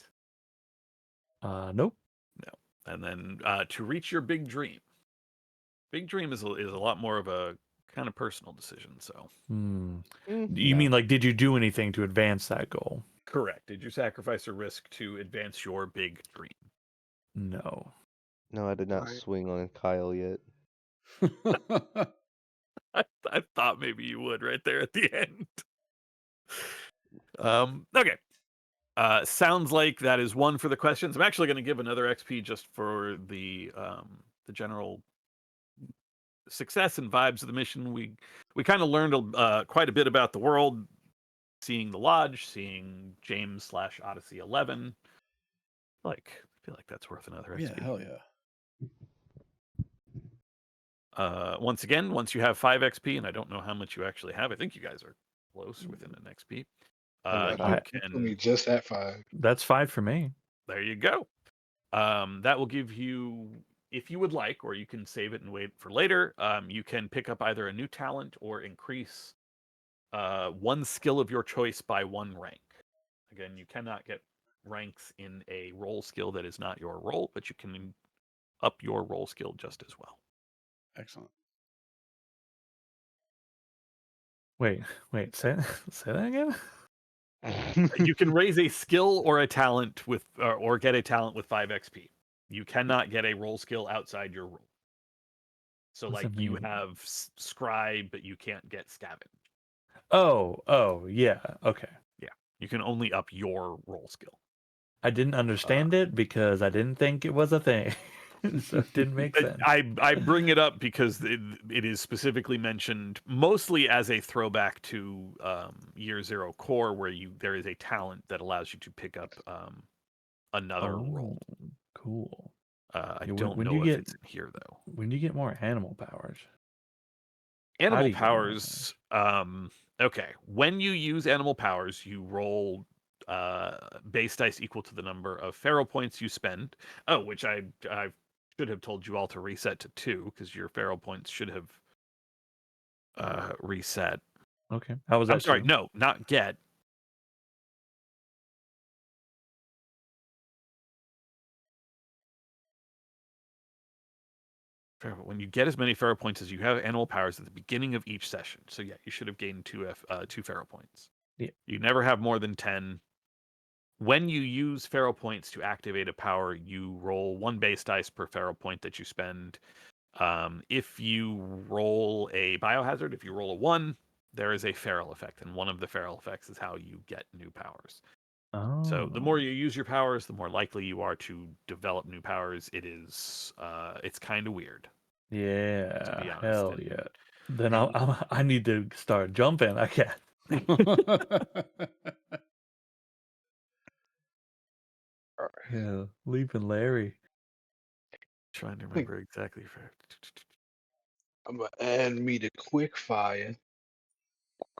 Nope. No. And then to reach your big dream. Big dream is a lot more of a kind of personal decision. So Hmm. Mm, You no. mean like, did you do anything to advance that goal? correct. Did you sacrifice a risk to advance your big dream? No. No, I did not Right. swing on Kyle yet. I thought maybe you would right there at the end. Okay. Sounds like that is one for the questions. I'm actually going to give another XP just for the general success and vibes of the mission. We kind of learned quite a bit about the world, seeing the lodge, seeing James/Odyssey 11. I feel like that's worth another Yeah, XP. hell yeah. Once again, once you have 5 XP, and I don't know how much you actually have. I think you guys are close within an XP. Yeah, You you put can. me just at 5. That's 5 for me. There you go. That will give you, if you would like, or you can save it and wait for later. You can pick up either a new talent or increase one skill of your choice by 1 rank. Again, you cannot get ranks in a role skill that is not your role, but you can up your role skill just as well. Excellent. Wait, say that again? You can raise a skill or a talent with, or get a talent with 5 XP. You cannot get a role skill outside your role. So, What's like, that you mean? have scribe, but you can't get scavenge. Oh, yeah. Okay. Yeah, you can only up your role skill. I didn't understand it because I didn't think it was a thing. So it didn't make sense. I bring it up because it is specifically mentioned mostly as a throwback to Year Zero Core, where there is a talent that allows you to pick up another role. Cool. I Yeah, don't when know you if get it's in here though. when you get more animal powers. How Animal do you get more powers. Okay, when you use animal powers, you roll base dice equal to the number of pharaoh points you spend. Oh, which I should have told you all to reset to 2 because your pharaoh points should have reset. Okay. How was I'm that sorry, 2? no, not get. When you get as many pharaoh points as you have animal powers at the beginning of each session. So yeah, you should have gained 2 pharaoh points. Yeah. You never have more than 10. When you use pharaoh points to activate a power, you roll 1 base dice per pharaoh point that you spend. If you roll a biohazard, if you roll a 1, there is a feral effect, and one of the feral effects is how you get new powers. So the more Oh. you use your powers, the more likely you are to develop new powers. It's kind of weird, to Yeah. be honest. Hell And yeah. Then I need to start jumping, I guess. Yeah. Leaping Larry. trying to remember exactly. I'm gonna add me to quick fire.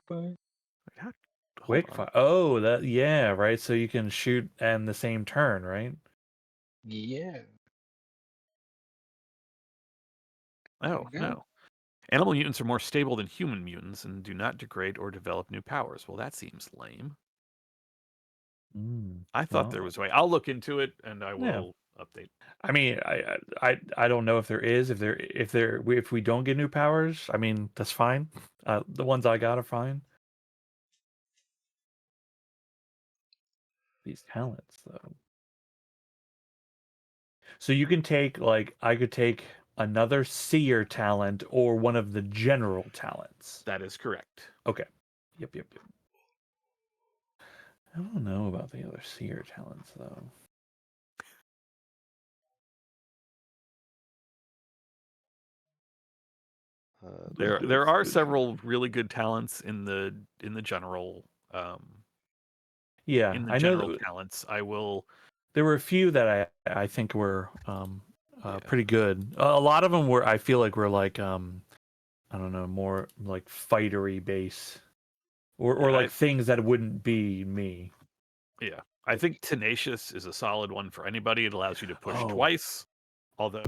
Hold Quick on. fire. Oh, yeah, right. So you can shoot in the same turn, right? Yeah. Oh, Okay. no. Animal mutants are more stable than human mutants and do not degrade or develop new powers. Well, that seems lame. I thought there Well, was a way. I'll look into it and I yeah. will update. I mean, I don't know if there is. If we don't get new powers, I mean, that's fine. The ones I got are fine. These talents, though. So you can take, like, I could take another seer talent or one of the general talents. That is correct. Okay. Yep. I don't know about the other seer talents, though. There are several really good talents in the general Yeah, I know that talents. I will. there were a few that I think were Yeah. pretty good. A lot of them were, I feel like, were like I don't know, more like fightery base, or like things that wouldn't be me. Yeah, I think tenacious is a solid one for anybody. It allows you to push Oh. twice, although